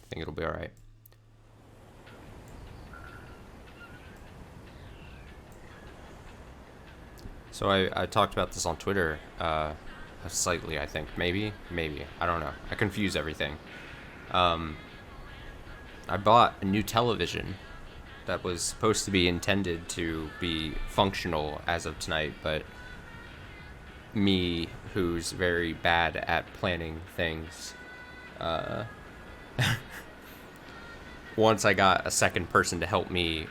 think it'll be alright. So I talked about this on Twitter, slightly, I think. Maybe? Maybe. I don't know. I confuse everything. I bought a new television that was supposed to be intended to be functional as of tonight, but me, who's very bad at planning things, once I got a second person to help me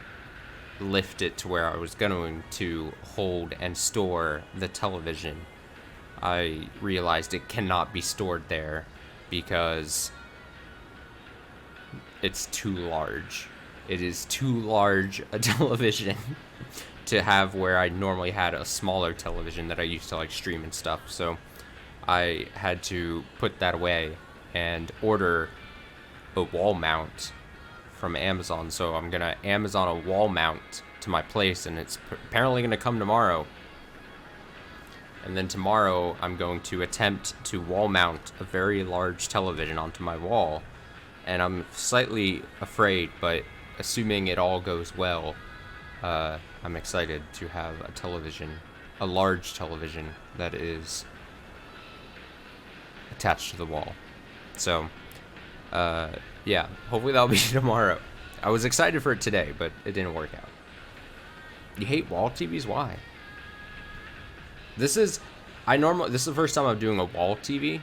lift it to where I was going to hold and store the television, I realized it cannot be stored there because it's too large. It is too large a television to have where I normally had a smaller television that I used to like stream and stuff. So I had to put that away and order a wall mount from Amazon. So I'm gonna Amazon a wall mount to my place, and it's apparently gonna come tomorrow. And then tomorrow I'm going to attempt to wall mount a very large television onto my wall. And I'm slightly afraid, but assuming it all goes well, I'm excited to have a television, a large television that is attached to the wall. So, yeah, hopefully that'll be tomorrow. I was excited for it today, but it didn't work out. You hate wall TVs? Why? This is the first time I'm doing a wall TV.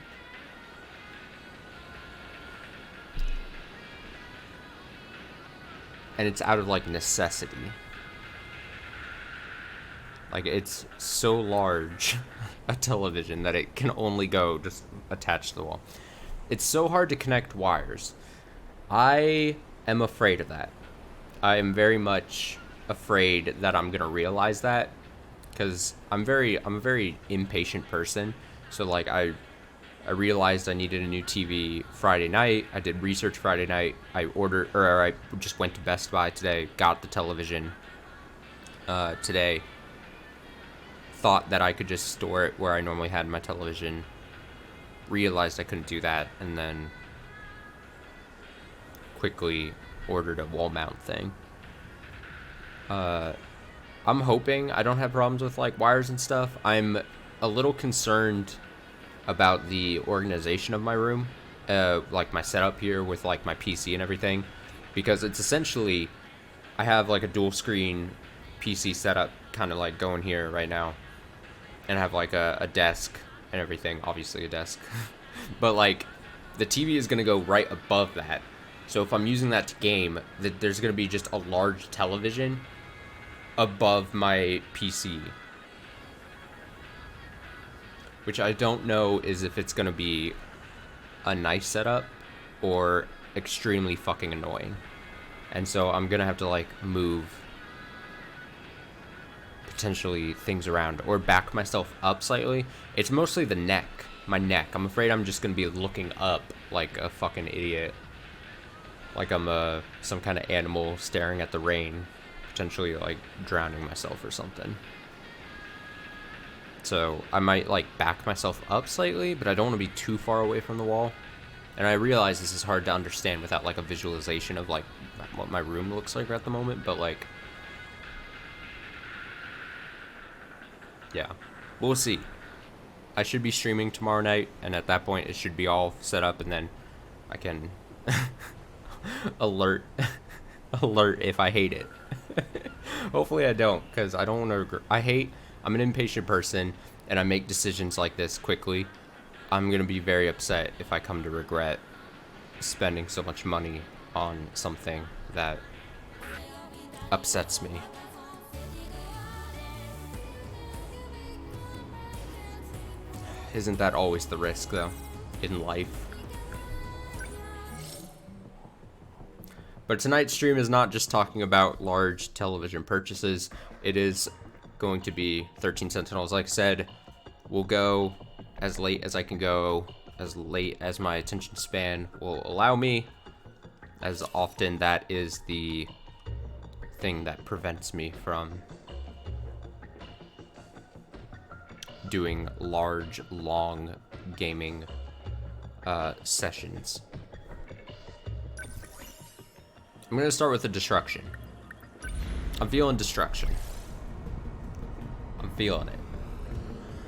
And it's out of, like, necessity. Like, it's so large, a television, that it can only go just attached to the wall. It's so hard to connect wires. I am afraid of that. I am very much afraid that I'm gonna realize that, because I'm a very impatient person. So, like, I realized I needed a new TV Friday night. I did research Friday night. I just went to Best Buy today, got the television today. Thought that I could just store it where I normally had my television. Realized I couldn't do that, and then quickly ordered a wall mount thing. I'm hoping I don't have problems with, like, wires and stuff. I'm a little concerned about the organization of my room, like my setup here with, like, my PC and everything, because it's essentially, I have, like, a dual screen PC setup kind of like going here right now, and I have, like, a desk and everything, obviously a desk, but, like, the TV is gonna go right above that. So if I'm using that to game, there's gonna be just a large television above my PC, which I don't know is if it's gonna be a nice setup or extremely fucking annoying. And so I'm gonna have to, like, move potentially things around or back myself up slightly. It's mostly the neck, my neck. I'm afraid I'm just gonna be looking up like a fucking idiot, like I'm some kind of animal staring at the rain, potentially, like, drowning myself or something. So I might, like, back myself up slightly, but I don't want to be too far away from the wall. And I realize this is hard to understand without, like, a visualization of, like, what my room looks like at the moment, but, like, yeah, we'll see. I should be streaming tomorrow night, and at that point it should be all set up, and then I can alert if I hate it. Hopefully I don't, because I don't want to I'm an impatient person, and I make decisions like this quickly. I'm going to be very upset if I come to regret spending so much money on something that upsets me. Isn't that always the risk, though, in life? But tonight's stream is not just talking about large television purchases. It is going to be 13 Sentinels. Like I said, we'll go as late as I can go, as late as my attention span will allow me, as often that is the thing that prevents me from doing large, long gaming sessions. I'm gonna start with the destruction. I'm feeling destruction. I'm feeling it.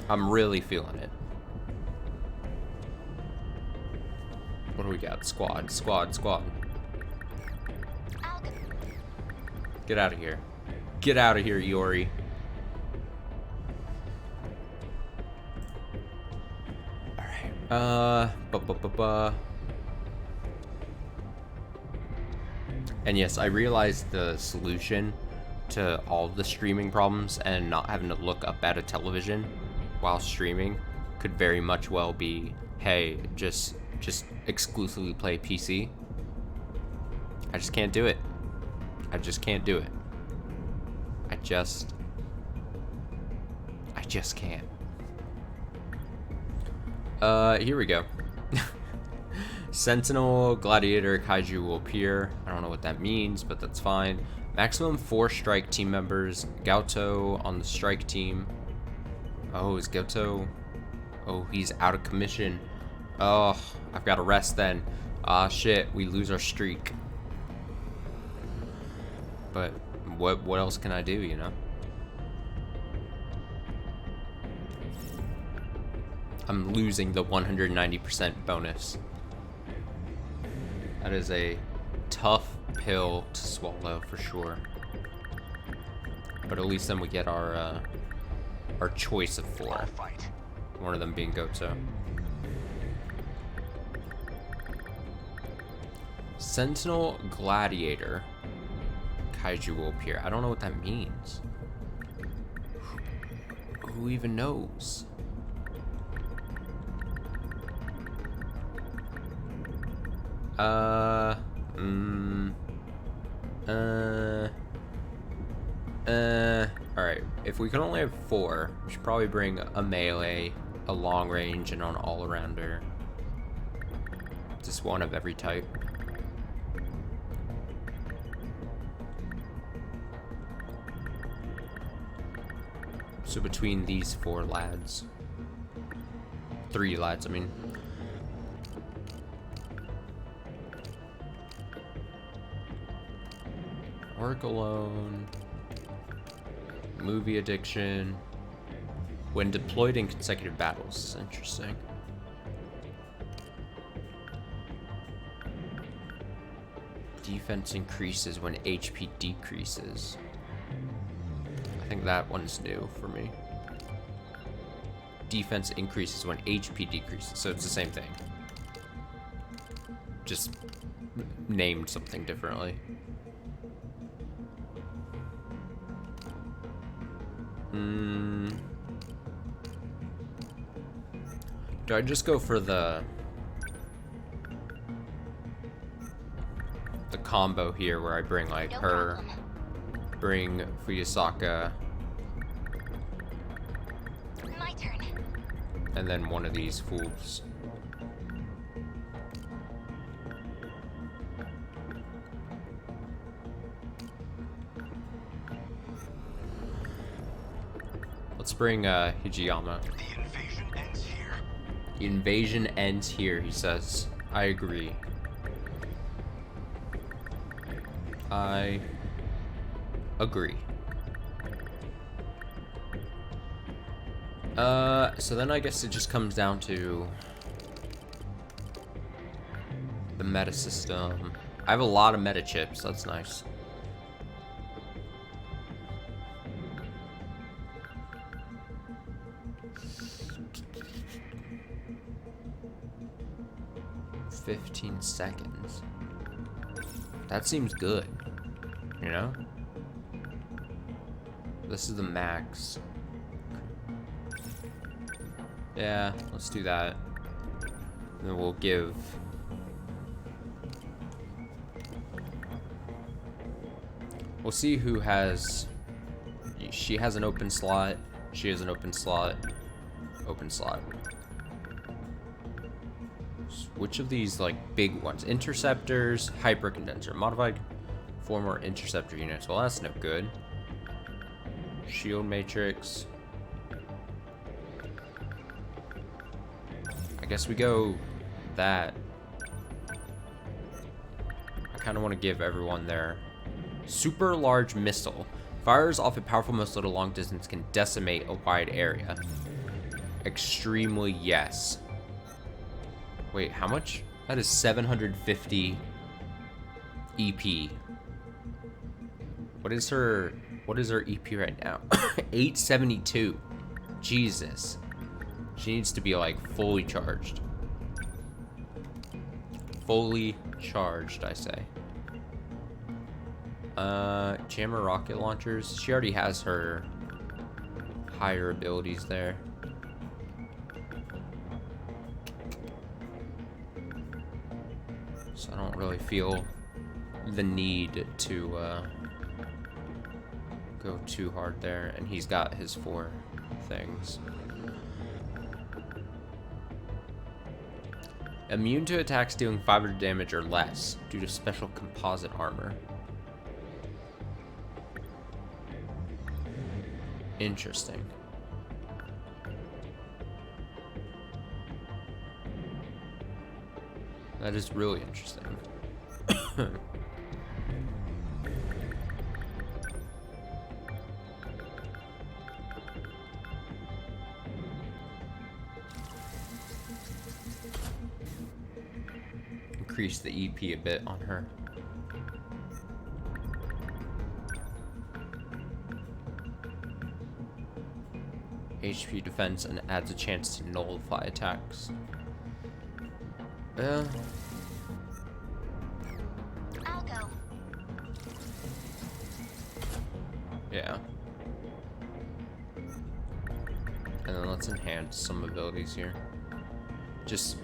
I'm really feeling it. What do we got? Squad. Get out of here. Get out of here, Iori. Alright. And yes, I realized the solution to all the streaming problems and not having to look up at a television while streaming could very much well be, hey, just exclusively play PC. I just can't do it. I just can't do it. I just can't. Here we go. Sentinel, Gladiator, Kaiju will appear. I don't know what that means, but that's fine. Maximum 4 strike team members. Gauto on the strike team. Oh, is Gauto? Oh, he's out of commission. Oh, I've got to rest then. Ah, shit, we lose our streak. But what else can I do, you know? I'm losing the 190% bonus. That is a tough pill to swallow for sure. But at least then we get our choice of 4. One of them being Goto. Sentinel, Gladiator, Kaiju will appear. I don't know what that means. Who even knows? Alright, if we can only have 4, we should probably bring a melee, a long range, and an all-arounder. Just one of every type. So between these 4 lads. 3 lads, I mean. Work alone. Movie addiction. When deployed in consecutive battles. This is interesting. Defense increases when HP decreases. I think that one's new for me. Defense increases when HP decreases, so it's the same thing. Just named something differently. Do I just go for the combo here where I bring like her, bring Fuyusaka, my turn, and then one of these fools? Let's bring Hijiyama. The invasion ends here. The invasion ends here, he says. I agree. I agree. So then I guess it just comes down to the meta system. I have a lot of meta chips, that's nice. $15 seconds. That seems good, you know? This is the max. Yeah, let's do that. And then we'll give... We'll see who has... She has an open slot. She has an open slot. Open slot. Which of these, like, big ones? Interceptors, hypercondenser, modified 4 more interceptor units. Well, that's no good. Shield matrix. I guess we go that. I kind of want to give everyone their super large missile. Fires off a powerful missile at a long distance can decimate a wide area. Extremely yes. Wait, how much? That is 750 EP. What is her EP right now? 872. Jesus. She needs to be like fully charged. Fully charged, I say. Jammer rocket launchers. She already has her higher abilities there. So I don't really feel the need to go too hard there. And he's got his 4 things. Immune to attacks dealing 500 damage or less due to special composite armor. Interesting. That is really interesting. Increase the EP a bit on her. HP defense and adds a chance to nullify attacks. I'll go. Yeah. And then let's enhance some abilities here. Just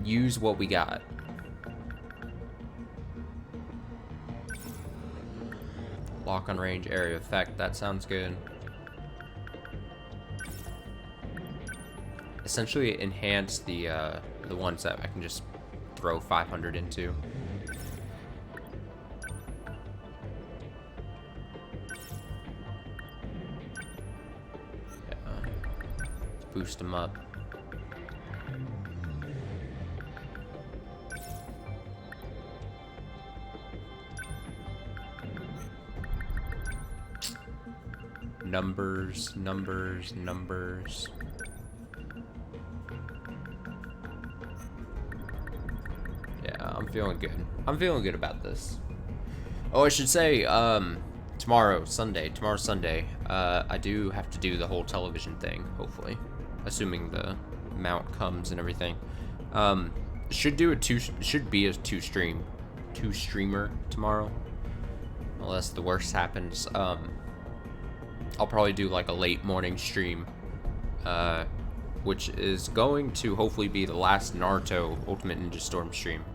use what we got. Lock on range area effect, that sounds good. Essentially enhance the ones that I can just throw 500 into. Yeah. Boost them up. Numbers, numbers, numbers. Yeah, I'm feeling good. I'm feeling good about this. Oh, I should say, tomorrow's Sunday, I do have to do the whole television thing, hopefully. Assuming the mount comes and everything. Should be a two streamer tomorrow. Unless the worst happens. I'll probably do like a late morning stream, which is going to hopefully be the last Naruto Ultimate Ninja Storm stream.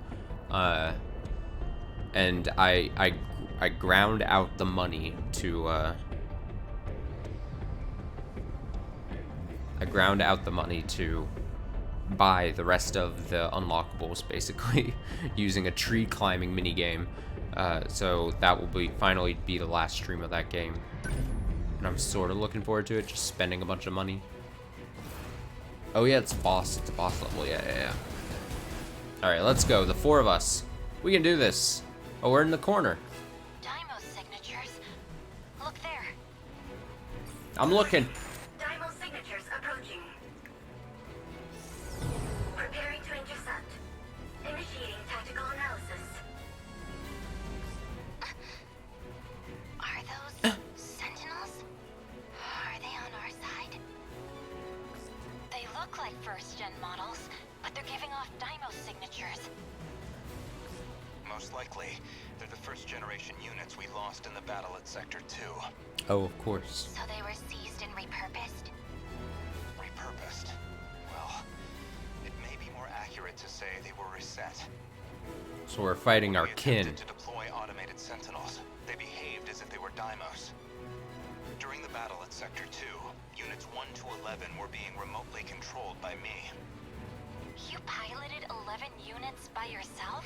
And I ground out the money to buy the rest of the unlockables, basically using a tree climbing mini game. So that will finally be the last stream of that game. And I'm sort of looking forward to it, just spending a bunch of money. Oh yeah, it's a boss level, yeah. Alright, let's go, the 4 of us. We can do this. Oh, we're in the corner. Daimo signatures. Look there. I'm looking. Daimo signatures approaching. Preparing to intercept. Initiating tactical analysis. Are those Sentinels? Are they on our side? They look like first-gen models, but they're giving off Daimo signatures. Most likely, they're the first-generation units we lost in the battle at Sector 2. Oh, of course. So they were seized and repurposed? Repurposed? Well, it may be more accurate to say they were reset. So we're fighting our We kin. attempted to deploy automated Sentinels. They behaved as if they were Daimos. During the battle at Sector 2, Units 1 to 11 were being remotely controlled by me. You piloted 11 units by yourself?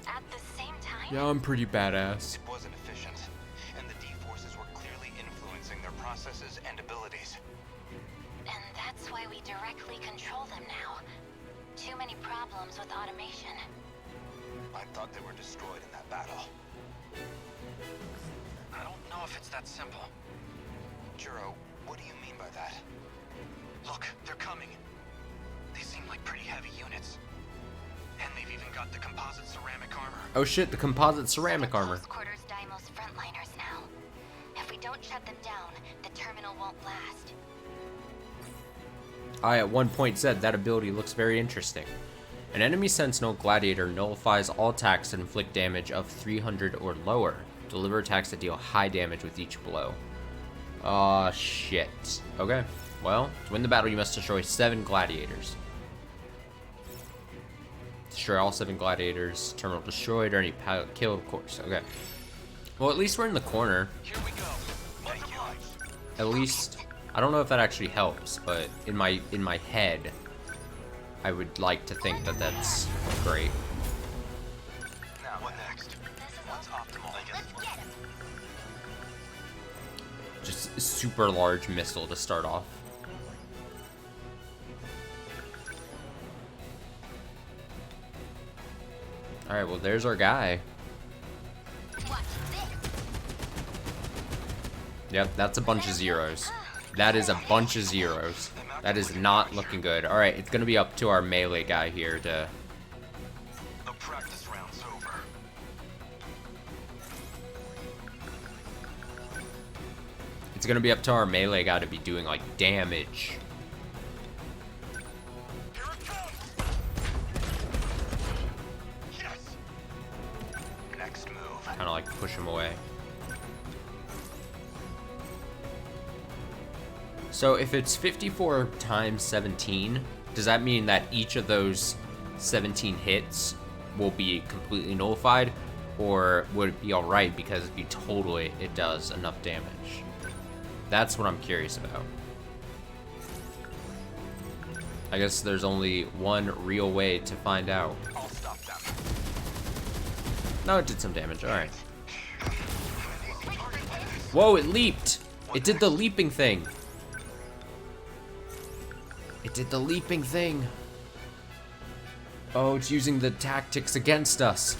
At the same time? Yeah, I'm pretty badass. It wasn't efficient, and the D-forces were clearly influencing their processes and abilities. And that's why we directly control them now. Too many problems with automation. I thought they were destroyed in that battle. I don't know if it's that simple. Juro, what do you mean by that? Look, they're coming. They seem like pretty heavy units. And they've even got the composite ceramic armor. Oh shit, the composite ceramic armor. Close quarters Daimos frontliners now. If we don't shut them down, the terminal won't last. I at one point said that ability looks very interesting. An enemy Sentinel Gladiator nullifies all attacks that inflict damage of 300 or lower. Deliver attacks that deal high damage with each blow. Aw, shit. Okay, well, to win the battle you must destroy 7 gladiators. Destroy all 7 gladiators. Terminal destroyed or any pilot killed, of course. Okay. Well, at least we're in the corner. Here we go. Thank you. At least, I don't know if that actually helps, but in my head, I would like to think that that's great. Now, what next? What's optimal? Let's get him. Just a super large missile to start off. Alright, well there's our guy. Watch this. Yep, that's a bunch of zeros. That is a bunch of zeros. That is not looking good. Alright, it's gonna be up to our melee guy here to... The practice round's over. It's gonna be up to our melee guy to be doing, like, damage. Here it comes! Yes! Next move. Kinda like push him away. So if it's 54 times 17, does that mean that each of those 17 hits will be completely nullified? Or would it be alright because if you total it, it does enough damage? That's what I'm curious about. I guess there's only one real way to find out. I'll stop them. No, it did some damage, alright. Whoa, it leaped! It did the leaping thing! It did the leaping thing! Oh, it's using the tactics against us.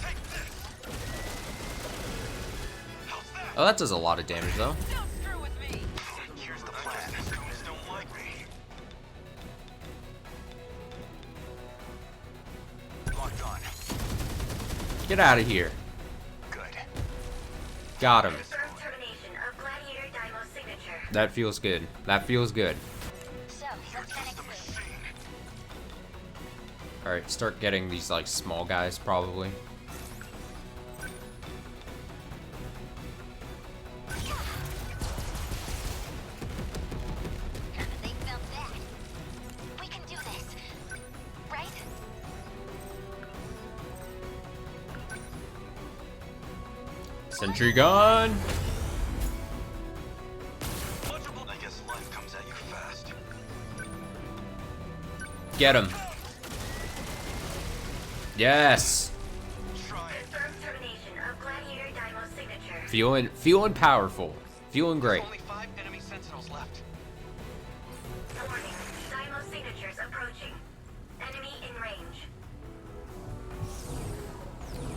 Oh, that does a lot of damage, though. Don't screw with me. Here's the plan. Students don't like me. Locked on. Get out of here. Good. Got him. Confirmed termination of Gladiator Daimos signature. That feels good. That feels good. So, what's the next move? Alright, start getting these, like, small guys, probably. They felt that. We can do this. Right? Sentry gun! I guess life comes at you fast. Get him. Yes! Try it. Confirmed termination of Gladiator Daimos signature. Feeling powerful. Feeling great. Only 5 enemy Sentinels left. Warning. Daimos signatures approaching. Enemy in range.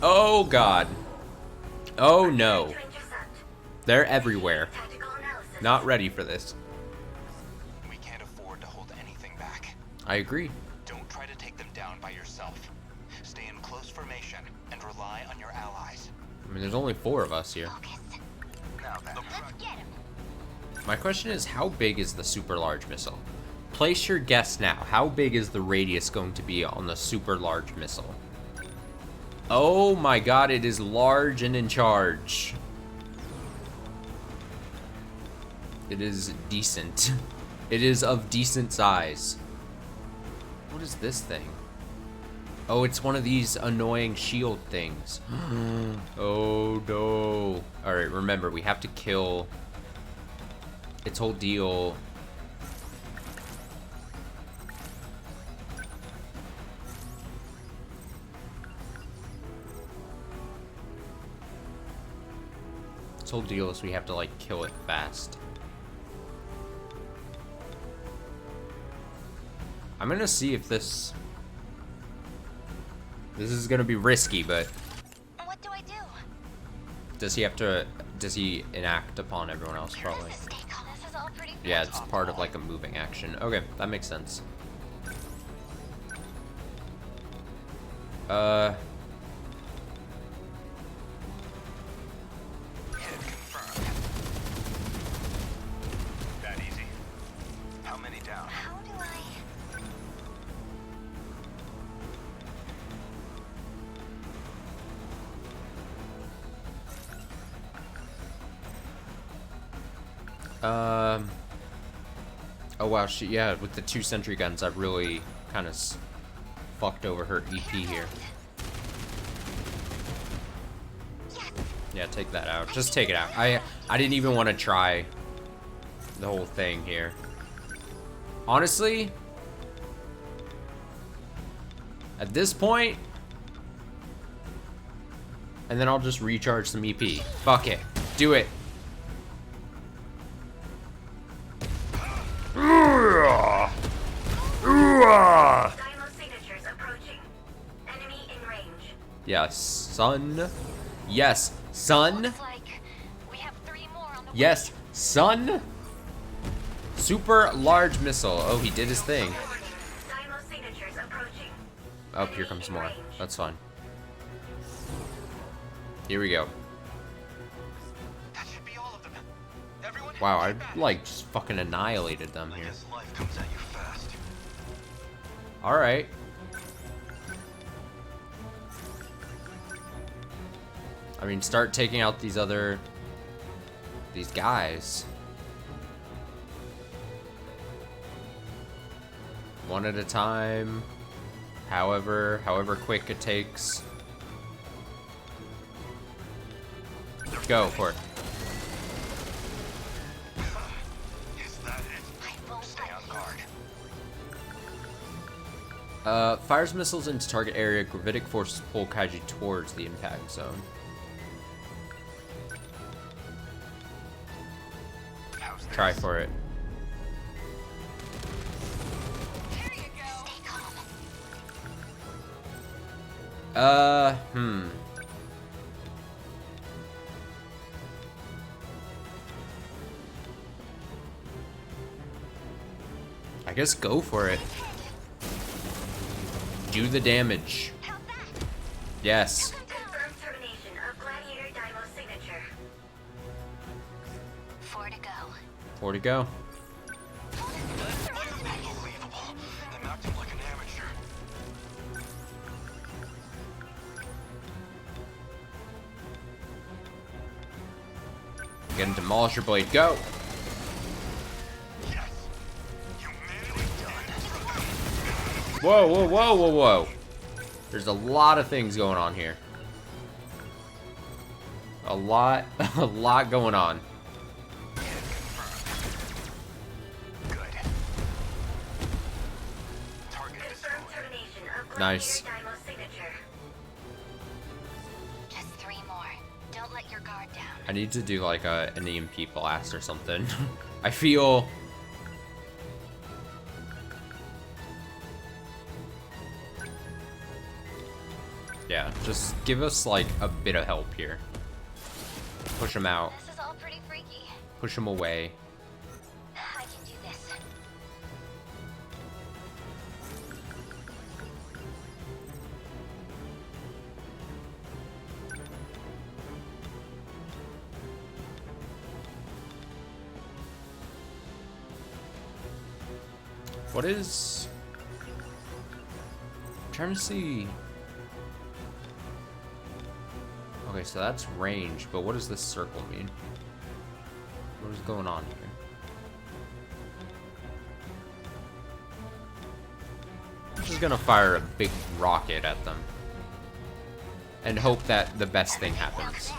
Oh god. Oh no. To intercept. They're everywhere. Tactical analysis. Not ready for this. We can't afford to hold anything back. I agree. Don't try to take them down by yourself. Stay in close formation and rely on your allies. I mean, there's only 4 of us here. Focus. Now then. Let's get him. My question is, how big is the super large missile? Place your guess now. How big is the radius going to be on the super large missile? Oh my god, it is large and in charge. It is decent. It is of decent size. What is this thing? Oh, it's one of these annoying shield things. Oh no. Alright, remember, we have to kill its whole deal. Its whole deal is we have to, like, kill it fast. I'm gonna see if this... This is gonna be risky, but What do I do? does he enact upon everyone else? Where Probably. is this take on? This is all pretty Yeah, it's part of like a moving action. Okay, that makes sense. Hit confirmed. That easy. How many down? How do I... Oh wow, yeah, with the 2 sentry guns, I've really kind of fucked over her EP here. Yeah, take that out. Just take it out. I didn't even want to try the whole thing here. Honestly, at this point, and then I'll just recharge some EP. Fuck it. Do it. Dino signatures approaching. Enemy in range. Yes, son. Yes, son. Looks like we have 3 more on the way. Yes, son. Super large missile. Oh, he did his thing. Dino signatures approaching. Oh, here comes more. That's fine. Here we go. That should be all of them. Everyone Wow, I get back. like just fucking annihilated them I here. guess life comes at you fast. All right. I mean, start taking out these guys. One at a time. However quick it takes. Go for it. Is that it? I won't Stay on guard. Fires missiles into target area. Gravitic forces pull Kaiji towards the impact zone. How's this? Try for it. There you go. Stay calm. I guess go for it. Do the damage. How's that? Yes. Confirmed termination of Gladiator Dino signature. 4 to go. 4 to go. Unbelievable. I'm acting like an amateur. Get a demolisher blade. Go. Yes. You managed it. Whoa, whoa, whoa, whoa, whoa. There's a lot of things going on here. A lot going on. Good. Target Confirmed destroyed. termination of Nice. Gladiator Dino signature. Just 3 more. Don't let your guard down. I need to do like an EMP blast or something. I feel... Yeah, just give us like a bit of help here. Push him out. This is all pretty freaky. Push him away. I can do this. What is... I'm trying to see... Okay, so that's range, but what does this circle mean? What is going on here? I'm just gonna fire a big rocket at them. And hope that the best thing happens.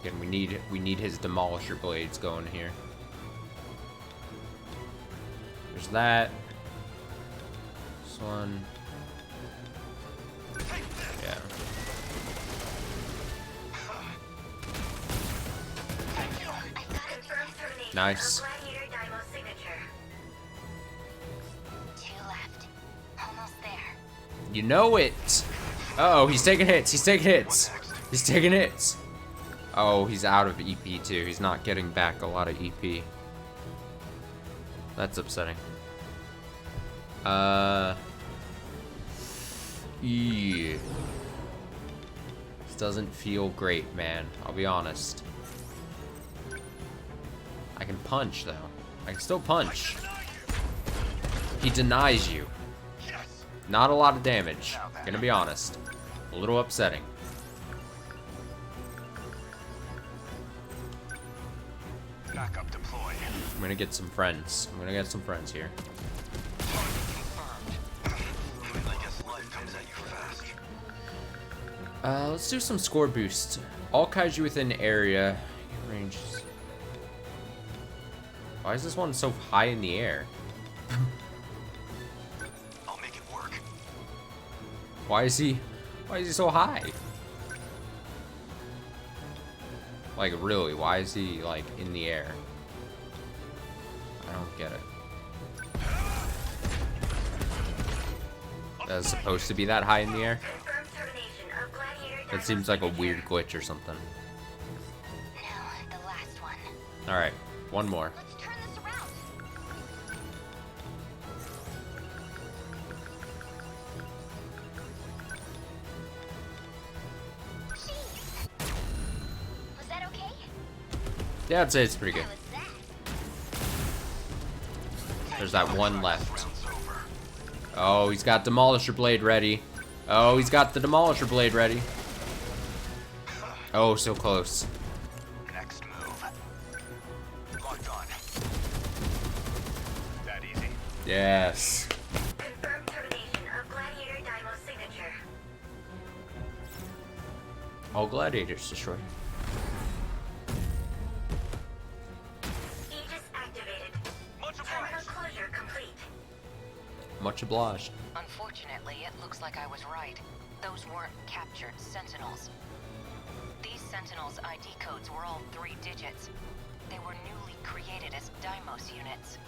Again, we need his demolisher blades going here. There's that. This one. Yeah. Confirmed termination Nice. of Gladiator Dino signature. You know it. Uh-oh, he's taking hits. He's taking hits. He's taking hits. Oh, he's out of EP too. He's not getting back a lot of EP. That's upsetting. Yeah. This doesn't feel great, man. I'll be honest. I can punch, though. I can still punch. He denies you. Not a lot of damage. Gonna be honest. A little upsetting. Backup deployed. I'm gonna get some friends. I'm gonna get some friends here. I guess life comes at you fast. Let's do some score boost. All kaiju within area. Ranges. Why is this one so high in the air? I'll make it work. Why is he so high? Like, really, why is he, like, in the air? I don't get it. That's supposed to be that high in the air? Confirmed termination of Gladiator That seems like a weird glitch or something. Now, the last one. Alright, one more. Let's turn this around. Jeez. Was that okay? Yeah, I'd say it's pretty good. How was that? There's that one left. Round's over. Oh, he's got Demolisher Blade ready. Oh, he's got the Demolisher Blade ready. Oh, so close. Next move. Locked on. That easy. Yes. Confirmed termination of Gladiator Dymo signature. All gladiators destroyed. Aegis activated. Much Terminal obliged. closure complete. Much obliged. Unfortunately, it looks like I was right. Those weren't captured Sentinels. These Sentinels' ID codes were all 3 digits. They were newly created as Deimos units.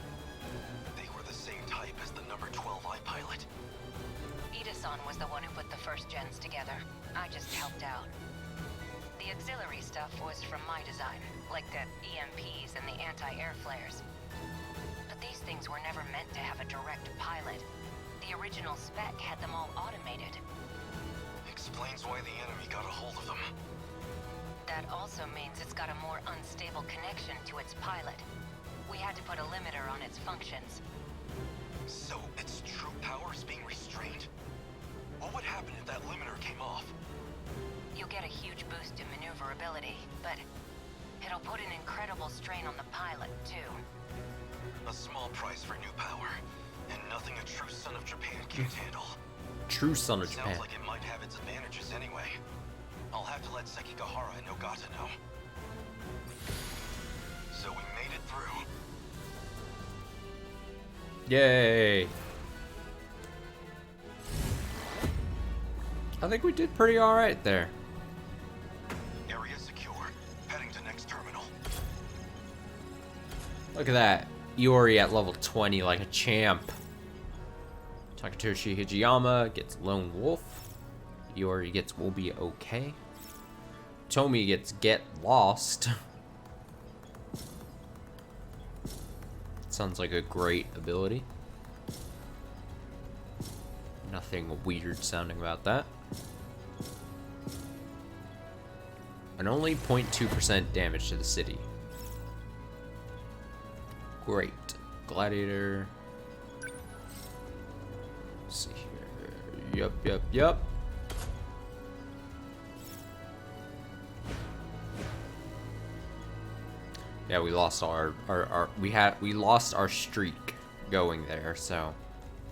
They were the same type as the number 12 pilot. Ida-san was the one who put the first gens together. I just helped out. The auxiliary stuff was from my design, like the EMPs and the anti-air flares. But these things were never meant to have a direct pilot. The original spec had them all automated. Explains why the enemy got a hold of them. That also means it's got a more unstable connection to its pilot. We had to put a limiter on its functions. So its true power is being restrained? What would happen if that limiter came off? You'll get a huge boost in maneuverability, but it'll put an incredible strain on the pilot, too. A small price for new power, and nothing a true son of Japan can't handle. True son of Japan. Sounds like it might have its advantages anyway. I'll have to let Sekigahara and Nogata know. So we made it through. Yay. I think we did pretty alright there. Area secure. Heading to next terminal. Look at that. Iori at level 20 like a champ. Takatoshi Hijiyama gets Lone Wolf. Iori gets Will Be Okay. Tomi gets Get Lost. Sounds like a great ability. Nothing weird sounding about that. And only 0.2% damage to the city. Great. Gladiator. Let's see here. Yup. Yeah, we lost we lost our streak going there, so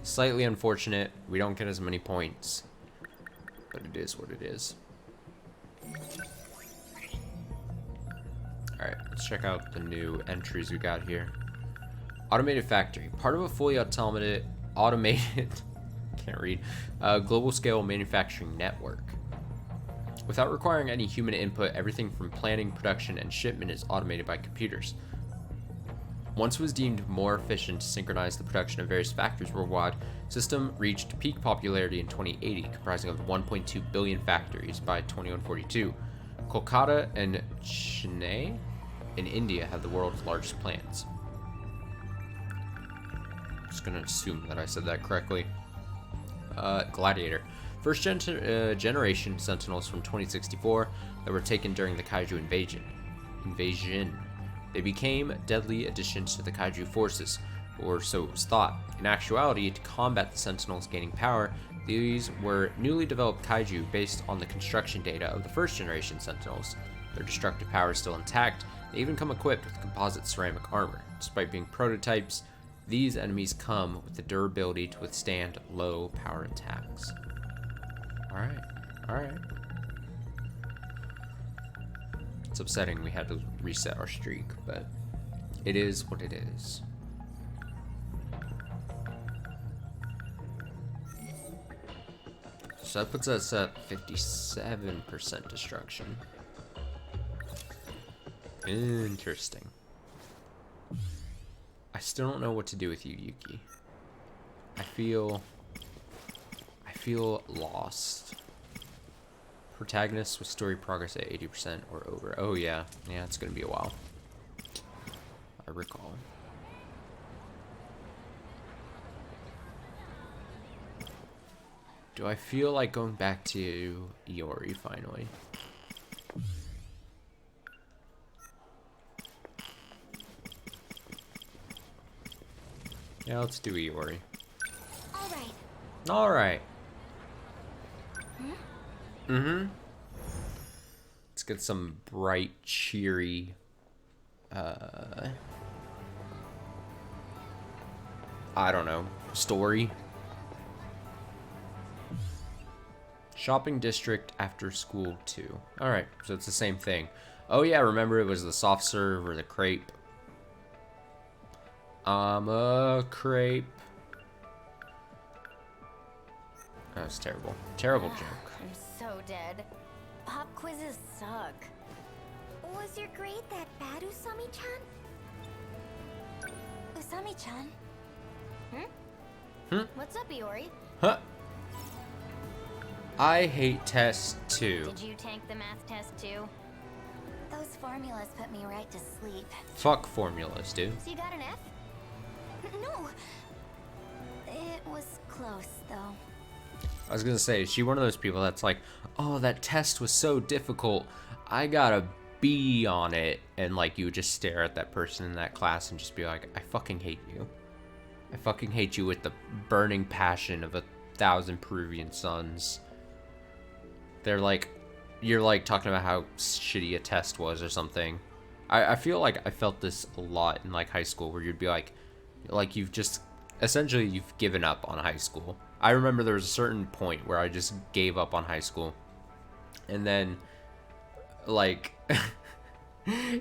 slightly unfortunate. We don't get as many points, but it is what it is. All right, let's check out the new entries we got here. Automated factory, part of a fully automated can't read, global scale manufacturing network. Without requiring any human input, everything from planning, production, and shipment is automated by computers. Once it was deemed more efficient to synchronize the production of various factories worldwide, the system reached peak popularity in 2080, comprising of 1.2 billion factories by 2142. Kolkata and Chennai in India have the world's largest plants. I'm just gonna assume that I said that correctly. Gladiator. First generation Sentinels from 2064 that were taken during the Kaiju invasion. They became deadly additions to the Kaiju forces, or so it was thought. In actuality, to combat the Sentinels gaining power, these were newly developed Kaiju based on the construction data of the first generation Sentinels. Their destructive power is still intact. They even come equipped with composite ceramic armor. Despite being prototypes, these enemies come with the durability to withstand low power attacks. Alright. It's upsetting we had to reset our streak, but it is what it is. So that puts us at 57% destruction. Interesting. I still don't know what to do with you, Yuki. I feel lost. Protagonist with story progress at 80% or over. Oh yeah, it's gonna be a while. I recall. Do I feel like going back to Iori finally? Yeah, let's do Iori. Alright. Let's get some bright, cheery, I don't know, story. Shopping district after school 2. Alright, so it's the same thing. Oh yeah, remember it was the soft serve or the crepe. I'm a crepe. That was terrible. Terrible joke. I'm so dead. Pop quizzes suck. Was your grade that bad, Usami-chan? Usami-chan? What's up, Iori? Huh? I hate test 2. Did you tank the math test too? Those formulas put me right to sleep. Fuck formulas, dude. So you got an F? No. It was close, though. I was gonna say, is she one of those people that's like, oh, that test was so difficult, I got a B on it, and like you would just stare at that person in that class and just be like, I fucking hate you. I fucking hate you with the burning passion of 1,000 Peruvian suns. They're like, you're like talking about how shitty a test was or something. I feel like I felt this a lot in like high school, where you'd be like you've just, essentially you've given up on high school. I remember there was a certain point where I just gave up on high school, and then like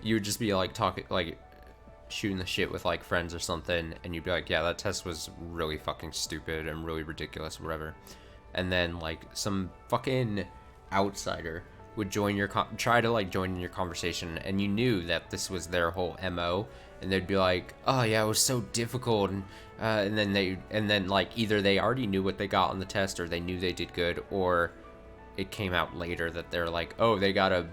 you would just be like talking, like shooting the shit with like friends or something, and you'd be like, yeah, that test was really fucking stupid and really ridiculous or whatever. And then like some fucking outsider would join your try to like join in your conversation, and you knew that this was their whole MO, and they'd be like, oh yeah, it was so difficult, and then like either they already knew what they got on the test, or they knew they did good, or it came out later that they're like, oh, they got a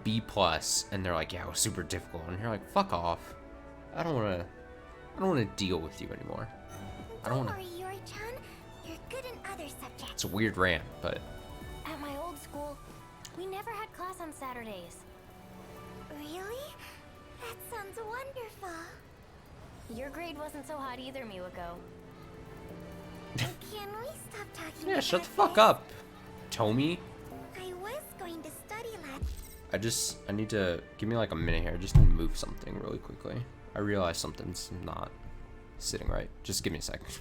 B plus, and they're like, yeah, it was super difficult, and you're like, fuck off. I don't want to deal with you anymore. I don't want to. Don't worry, Yuri-chan. You're good in other subjects. It's a weird rant, but At my old school, we never had class on Saturdays. Really? That sounds wonderful. Your grade wasn't so hot either, Miwako. Can we stop talking? yeah, shut the fuck up, Tomi. I was going to study I need to, give me like a minute here. I just need to move something really quickly. I realize something's not sitting right. Just give me a second.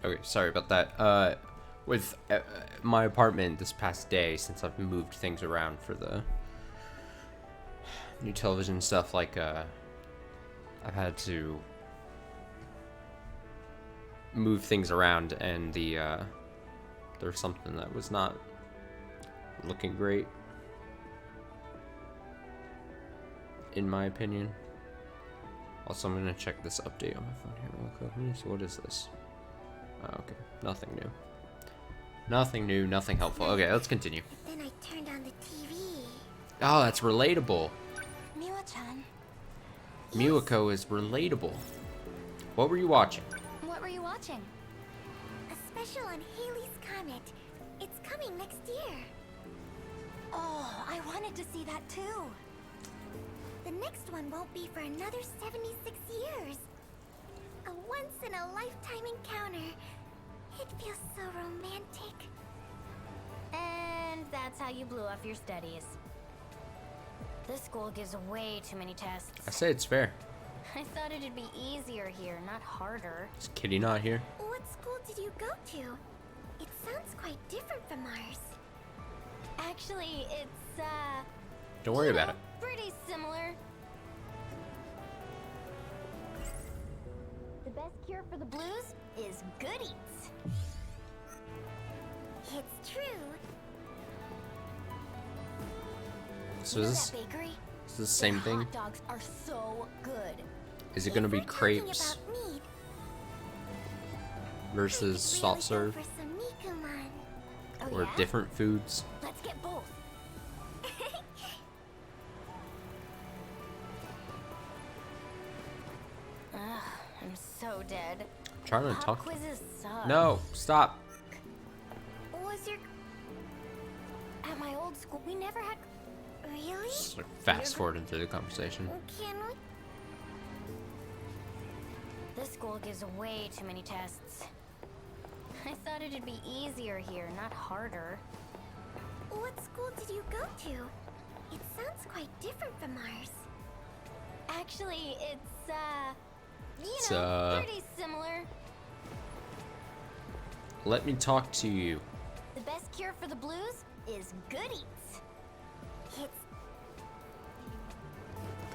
Okay, sorry about that. With my apartment this past day, since I've moved things around for the new television stuff, like I've had to move things around, and there's something that was not looking great, in my opinion. Also, I'm gonna check this update on my phone here real quick. So what is this? Oh, okay, nothing new. Nothing new, nothing helpful. Okay, let's continue. Then I turned on the TV. Oh, that's relatable. Miwa-chan. Miwako is relatable. What were you watching? What were you watching? A special on Halley's Comet. It's coming next year. Oh, I wanted to see that too. The next one won't be for another 76 years. A once-in-a-lifetime encounter. It feels so romantic. And that's how you blew off your studies. This school gives way too many tests. I say it's fair. I thought it'd be easier here, not harder. Is Kitty not here? What school did you go to? It sounds quite different from ours. Actually, it's, Don't worry about it. pretty similar. The best cure for the blues is good eats. It's true. So You know is that bakery? this the same Their thing? Hot dogs are so good. Is it gonna If be we're talking crepes about meat, versus I could soft really serve, go for some Nikuman. Oh, or yeah? different foods? Let's get both. Ugh, I'm so dead. I'm trying to Pop talk. quizzes suck. No, stop. Was your... At my old school, we never had... Really? Just like fast forwarding through the conversation. Can we? This school gives way too many tests. I thought it'd be easier here, not harder. What school did you go to? It sounds quite different from ours. Actually, it's, It's, pretty similar. Let me talk to you. The best cure for the blues is good eats. It's...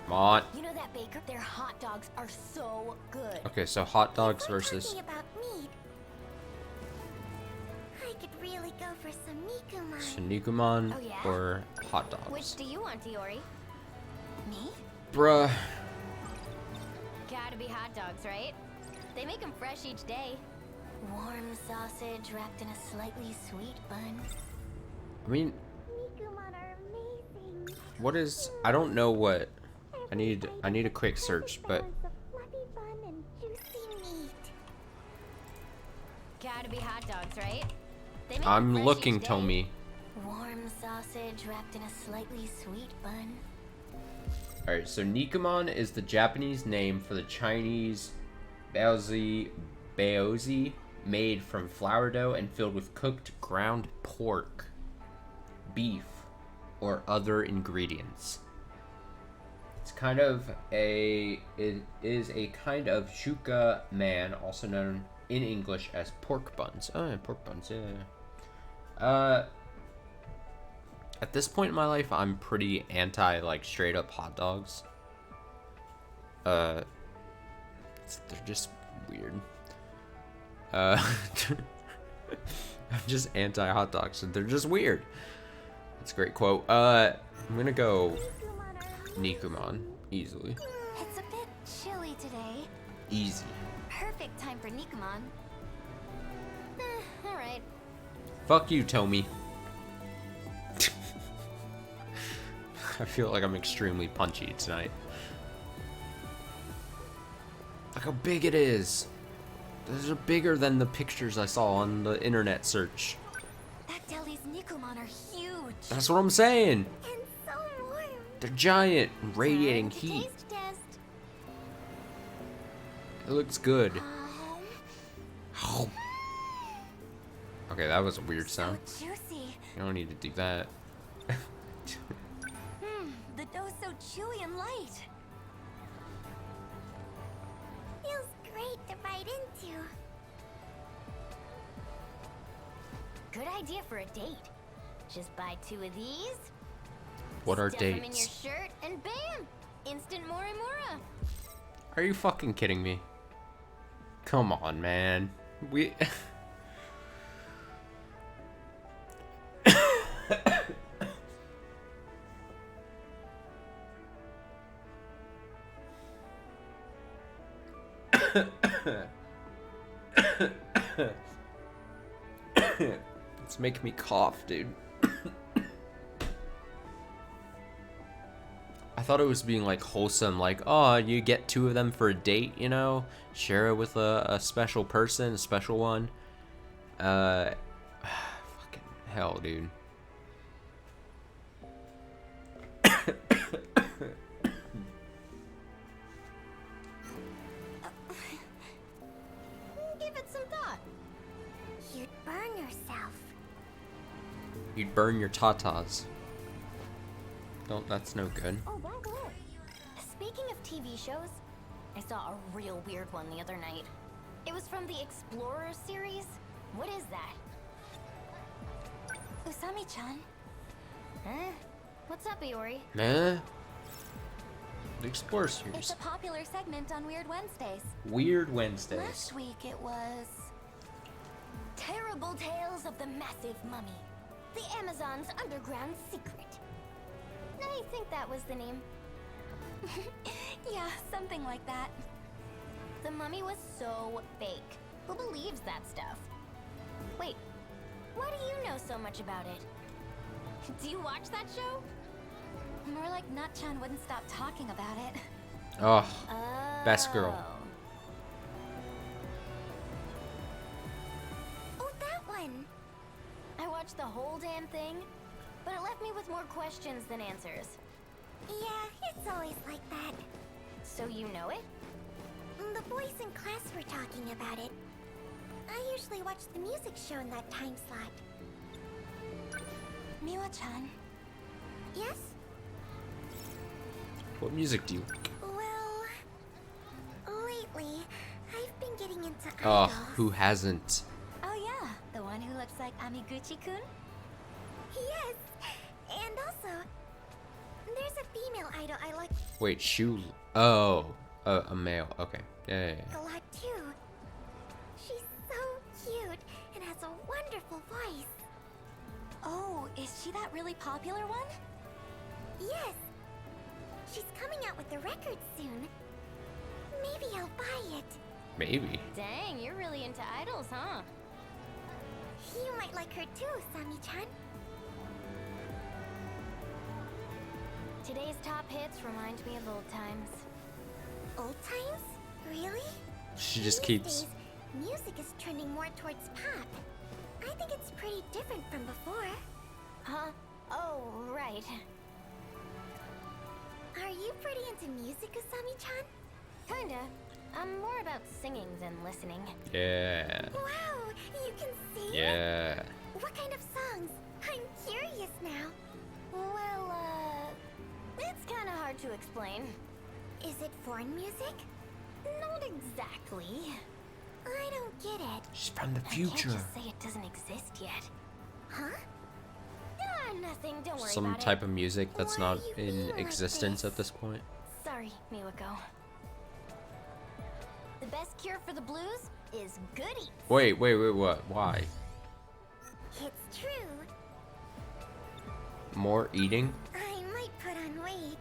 Come on. You know that baker? Their hot dogs are so good. Okay, so hot dogs If we're versus. talking about meat, I could really go for some Nikuman. Shiniguman Oh, yeah? or hot dogs. Which do you want, Iori? Me? Bruh. Gotta be hot dogs, right? They make them fresh each day. Warm sausage wrapped in a slightly sweet bun. I mean, Nikuman are amazing. what is? I don't know what. I need a quick search, but Fluffy bun and juicy meat. Gotta be hot dogs, right? They make 'em I'm fresh looking, each day. Tomi. Warm sausage wrapped in a slightly sweet bun. Alright, so Nikuman is the Japanese name for the Chinese baozi made from flour dough and filled with cooked ground pork, beef, or other ingredients. It is a kind of shuka man, also known in English as pork buns. Oh, yeah, pork buns, yeah. At this point in my life, I'm pretty anti, like, straight up hot dogs. They're just weird. I'm just anti hot dogs, and they're just weird. That's a great quote. I'm gonna go Nikuman, easily. It's a bit chilly today. Easy. Perfect time for Nikuman. Alright. Fuck you, Tomi. I feel like I'm extremely punchy tonight. Look how big it is. Those are bigger than the pictures I saw on the internet search. That deli's Nikuman are huge. That's what I'm saying. And so warm. They're giant, radiating Time to heat. Taste test. It looks good. Okay, that was a weird So sound. juicy. You don't need to do that. The dough's so chewy and light. Feels great to bite into. Good idea for a date. Just buy 2 of these What are Stuff 'em in your dates? shirt and bam! Instant Morimura. Are you fucking kidding me? Come on, man. We. It's making me cough, dude. I thought it was being like wholesome, like, oh, you get 2 of them for a date, you know? Share it with a special person, a special one. Fucking hell, dude. Give it some thought. You'd burn yourself. You'd burn your tatas. Don't, that's no good. Oh, by the way, speaking of TV shows, I saw a real weird one the other night. It was from the Explorer series. What is that? Usami-chan? Huh? What's up, Iori? Nah. The Explorer It's series. a popular segment on Weird Wednesdays. Weird Wednesdays. Last week it was... Terrible Tales of the Massive Mummy. The Amazon's Underground Secret. I think that was the name. Yeah, something like that. The mummy was so fake. Who believes that stuff? Wait, why do you know so much about it? Do you watch that show? More like Nut-chan wouldn't stop talking about it. Oh, best girl. Oh, that one! I watched the whole damn thing, but it left me with more questions than answers. Yeah, it's always like that. So you know it? The boys in class were talking about it. I usually watch the music show in that time slot. Miwa-chan. Yes? What music do you like? Well, lately, I've been getting into Oh, idols. who hasn't? Oh yeah, the one who looks like Amiguchi-kun? Yes, and also, there's a female idol I like Wait, Oh, a male. Okay. Yeah. a lot too. She's so cute and has a wonderful voice. Oh, is she that really popular one? Yes. She's coming out with a record soon. Maybe I'll buy it. Maybe. Dang, you're really into idols, huh? You might like her too, Sami-chan. Today's top hits remind me of old times. Old times? Really? She just These keeps. days, music is trending more towards pop. I think it's pretty different from before. Huh? Oh, right. Are you pretty into music, Usami-chan? Kinda. I'm more about singing than listening. Yeah. Wow, you can sing? Yeah. What kind of songs? I'm curious now. Well, it's kinda hard to explain. Is it foreign music? Not exactly. I don't get it. She's from the I can't future. just say it doesn't exist yet. Huh? Ah, nothing, don't worry Some about type it. of music that's Why not are you in being like existence this? at this point. Sorry, Miwako. The best cure for the blues is good eats. Wait, what? Why? It's true. More eating? I might put on weight.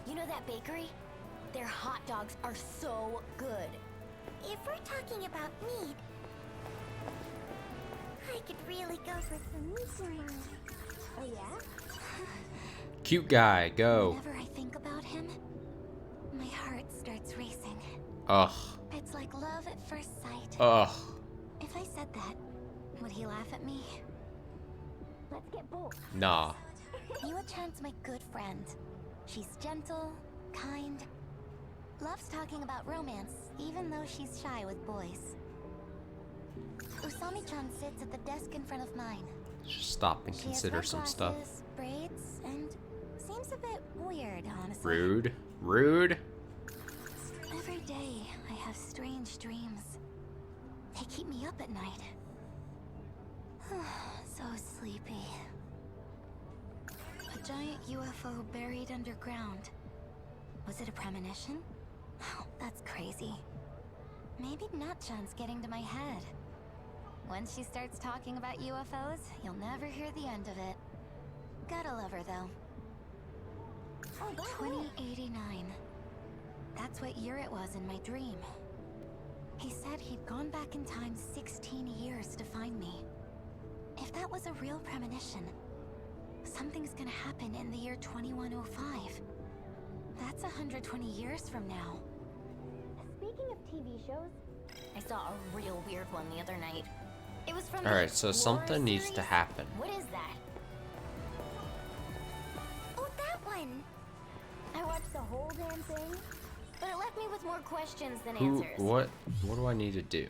You know that bakery? Their hot dogs are so good. If we're talking about meat, I could really go for some meat. Oh yeah? Cute guy, go. Whenever I think about him, my heart starts racing. Ugh. It's like love at first sight. Ugh. If I said that, would he laugh at me? Let's get bold. Nah. Miwa-chan's my good friend. She's gentle, kind, loves talking about romance, even though she's shy with boys. Usami-chan sits at the desk in front of mine. Just stop and She consider has some red stuff. glasses, braids, and seems a bit weird, honestly. Rude. Rude. Every day, I have strange dreams. They keep me up at night. So sleepy. A giant UFO buried underground. Was it a premonition? Oh, that's crazy. Maybe Nutchan's getting to my head. Once she starts talking about UFOs, you'll never hear the end of it. Gotta love her, though. 2089. That's what year it was in my dream. He said he'd gone back in time 16 years to find me. If that was a real premonition, something's gonna happen in the year 2105. That's 120 years from now. Speaking of TV shows, I saw a real weird one the other night. It was from Alright, so something needs to happen. What is that? Oh, that one! I watched the whole damn thing, but it left me with more questions than answers. What do I need to do?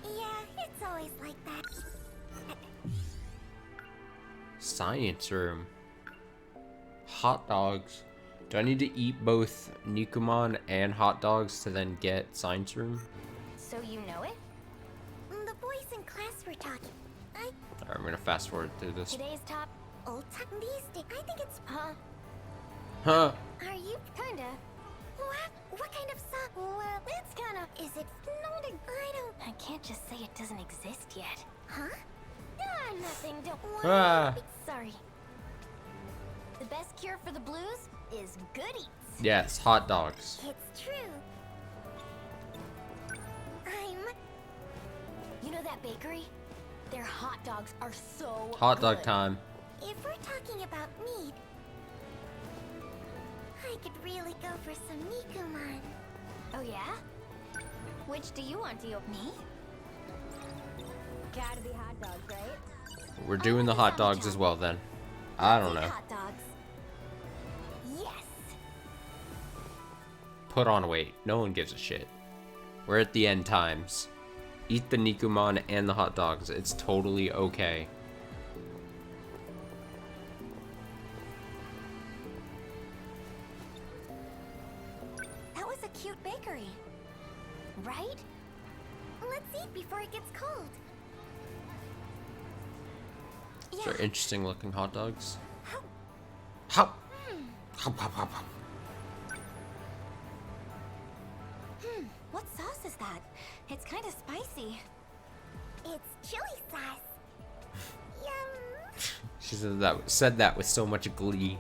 Yeah, it's always like that. Science room. Hot dogs. Do I need to eat both Nikumon and hot dogs to then get science room? So you know it? The boys in class were talking. Alright, I'm gonna fast forward through this. Today's top old time these days. I think it's Huh? Are you kinda? What kind of song? Well, it's kinda. Is it not a? I can't just say it doesn't exist yet. Huh? Ah, nothing. Don't worry. Ah. Sorry. The best cure for the blues is good eats. Yes, hot dogs. It's true. You know that bakery? Their hot dogs are so Hot dog good. time. If we're talking about meat, I could really go for some Nikumon. Oh yeah? Which do you want to eat? Me? Gotta be hot dogs, right? We're doing the hot dogs as well then. I don't know. Hot dogs. Yes. Put on weight. No one gives a shit. We're at the end times. Eat the Nikumon and the hot dogs. It's totally okay. That was a cute bakery. Right? Let's eat before it gets cold. These are interesting looking hot dogs. How? Hop. Hop, hop, hop, hop. What sauce is that? It's kind of spicy. It's chili sauce. Yum. She said that with so much glee.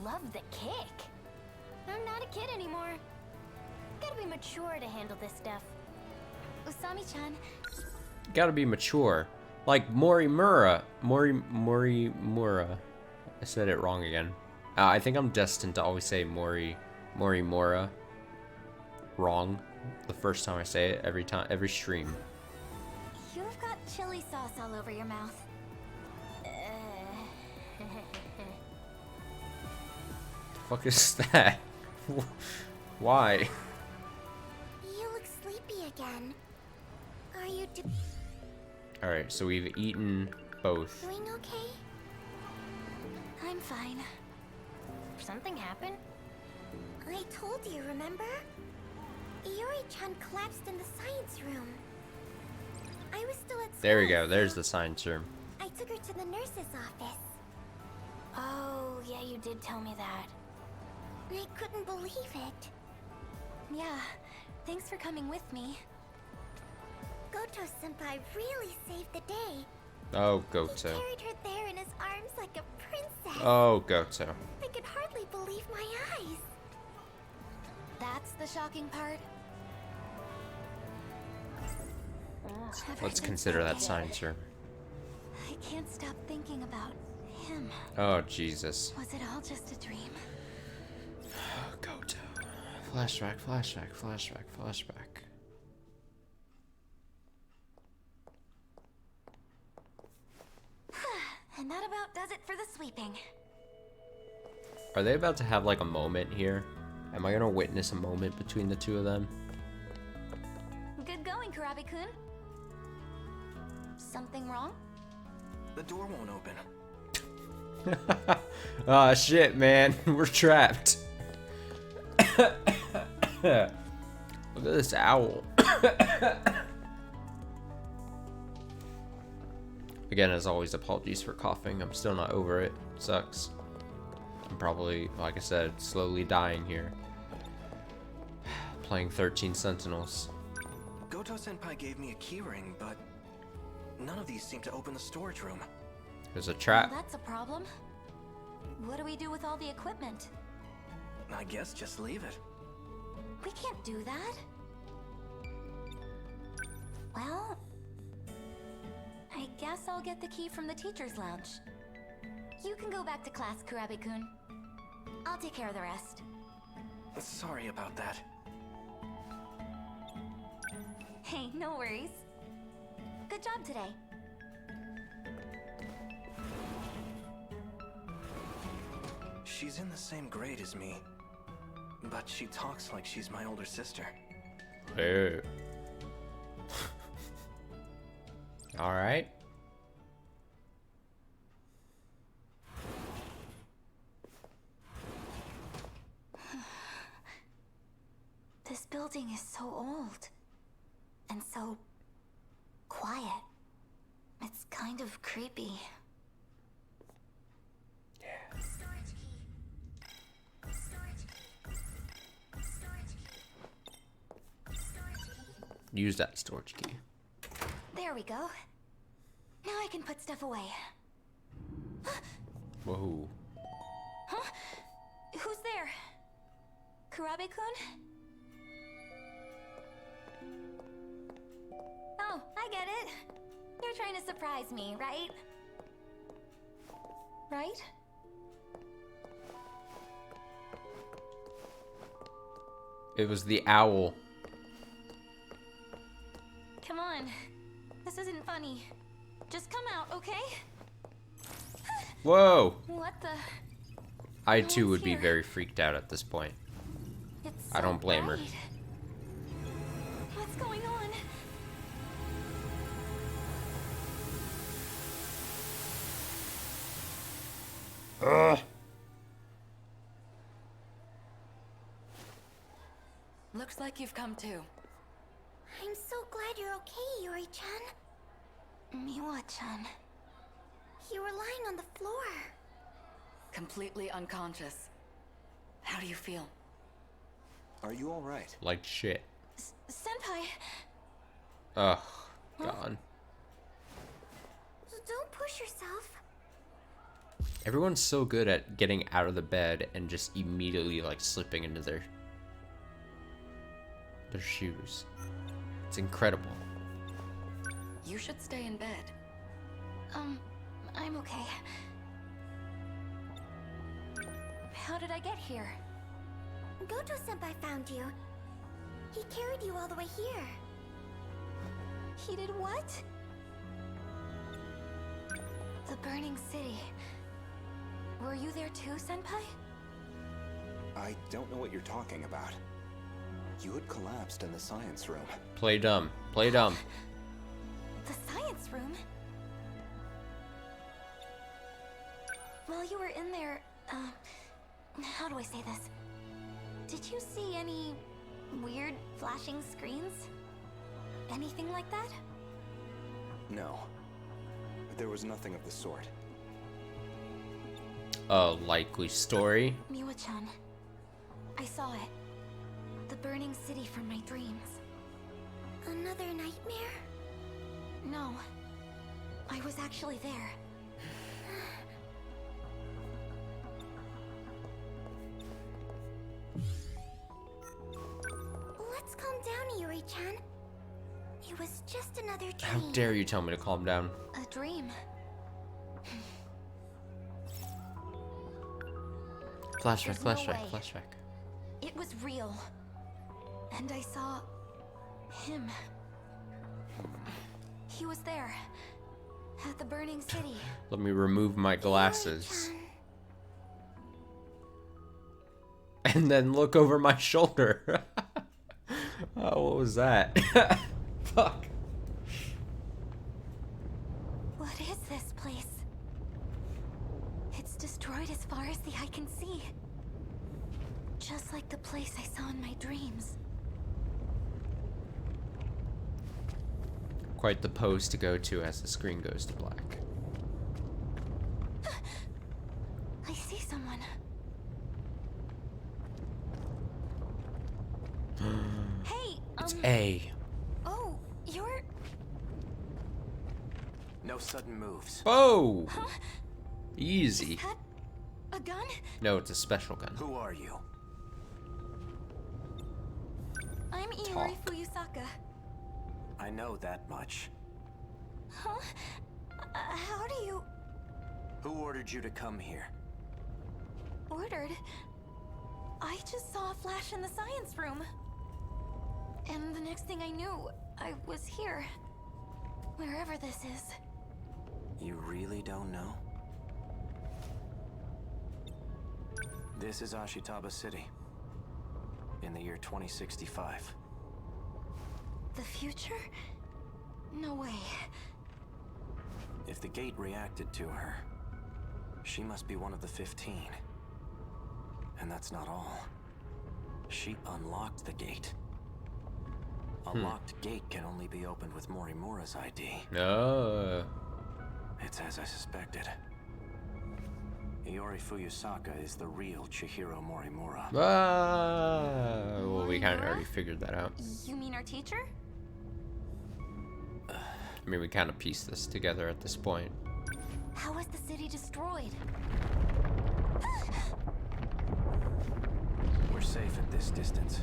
Love the kick. I'm not a kid anymore. Gotta be mature to handle this stuff. Usami-chan. Gotta be mature. Like Morimura. Morimura. I said it wrong again. I think I'm destined to always say Morimura wrong the first time I say it, every stream. You've got chili sauce all over your mouth. Fuck is that? Why? You look sleepy again. Are you Alright, so we've eaten both. doing okay? I'm fine. Something happened? I told you, remember? Iori-chan collapsed in the science room. I was still at school. There we go, there's the science room. I took her to the nurse's office. Oh, yeah, you did tell me that. I couldn't believe it. Yeah, thanks for coming with me. Goto-senpai really saved the day. Oh, He Goto. carried her there in his arms like a princess. Oh, Goto. I could hardly believe my eyes. That's the shocking part. Let's consider that science room. I can't stop thinking about him. Oh, Jesus. Was it all just a dream? Goto. Flashback, flashback, flashback, flashback. And that about does it for the sweeping. Are they about to have like a moment here? Am I gonna witness a moment between the two of them? Good going, Kurabe-kun. Something wrong? The door won't open. Ah, shit, man. We're trapped. Look at this owl. Again, as always, apologies for coughing. I'm still not over it. Sucks. I'm probably, like I said, slowly dying here. Playing 13 Sentinels. Goto-senpai gave me a keyring, but none of these seem to open the storage room. There's a trap. Well, that's a problem. What do we do with all the equipment? I guess just leave it. We can't do that. Well, I guess I'll get the key from the teacher's lounge. You can go back to class, Kurabe-kun. I'll take care of the rest. Sorry about that. Hey, no worries. Good job today. She's in the same grade as me, but she talks like she's my older sister. Hey. All right. This building is so old. And so quiet. It's kind of creepy. Storage key. Storage key. Storage key. Storage key. Use that storage key. There we go. Now I can put stuff away. Whoa. Huh? Who's there? Kurabe-kun? Oh, I get it. You're trying to surprise me, right? Right? It was the owl. Come on. This isn't funny. Just come out, okay? Whoa. What the? I No too one's would be here. very freaked out at this point. It's I so don't blame her. bright. What's going on? Ugh. Looks like you've come to. I'm so glad you're okay, Yuri-chan. Miwa-chan. You were lying on the floor. Completely unconscious. How do you feel? Are you all right? Like shit. Senpai. Ugh. God. Don't push yourself. Everyone's so good at getting out of the bed and just immediately like slipping into their shoes. It's incredible. You should stay in bed. I'm okay. How did I get here? Goto-senpai found you. He carried you all the way here. He did what? The burning city. Were you there too, Senpai? I don't know what you're talking about. You had collapsed in the science room. Play dumb. Play dumb. The science room? While you were in there, how do I say this? Did you see any weird flashing screens? Anything like that? No. There was nothing of the sort. A likely story. Miwa-chan, I saw it. The burning city from my dreams. Another nightmare? No, I was actually there. Let's calm down, Yuri-chan. It was just another dream. How dare you tell me to calm down? A dream. Flashback, There's no flashback, way. flashback. It was real. And I saw him. He was there. At the burning city. Let me remove my glasses. Yuri-chan. And then look over my shoulder. Oh, what was that? Fuck. What is this place? It's destroyed as far as the eye can see. Just like the place I saw in my dreams. Quite the pose to go to as the screen goes to black. I see someone. Hey, It's A. Oh, you're... No sudden moves. Oh! Huh? Easy. Is that a gun? No, it's a special gun. Who are you? I'm Iori Talk. Fuyusaka. I know that much. Huh? How do you... Who ordered you to come here? Ordered? I just saw a flash in the science room. And the next thing I knew, I was here. Wherever this is. You really don't know? This is Ashitaba City. In the year 2065. The future? No way. If the gate reacted to her, she must be one of the 15. And that's not all. She unlocked the gate. A locked gate can only be opened with Morimura's ID. No. It's as I suspected. Iori Fuyusaka is the real Chihiro Morimura. Ah, well, we kind of already figured that out. You mean our teacher? I mean, we kind of pieced this together at this point. How was the city destroyed? We're safe at this distance.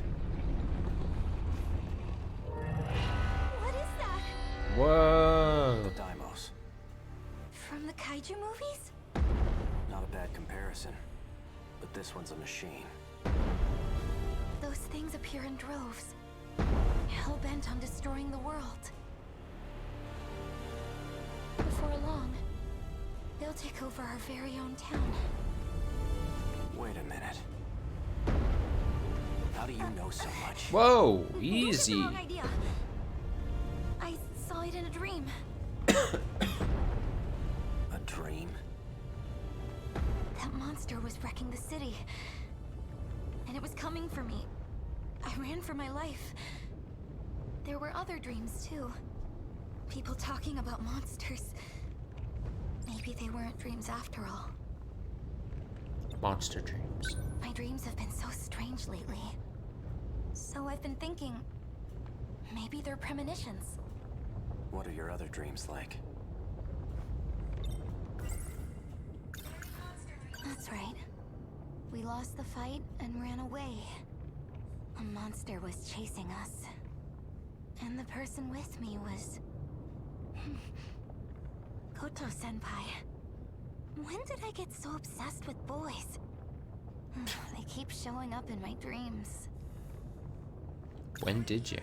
What is that? Whoa. The Daimos. From the kaiju movies? Not a bad comparison. But this one's a machine. Those things appear in droves. Hell-bent on destroying the world. Before long, they'll take over our very own town. Wait a minute. How do you know so much? Whoa, Don't get the easy. wrong idea. I saw it in a dream. A dream? That monster was wrecking the city. And it was coming for me. I ran for my life. There were other dreams, too. People talking about monsters. Maybe they weren't dreams after all. Monster dreams. My dreams have been so strange lately. So I've been thinking, maybe they're premonitions. What are your other dreams like? That's right. We lost the fight and ran away. A monster was chasing us. And the person with me was... Koto-senpai. When did I get so obsessed with boys? They keep showing up in my dreams. When did you?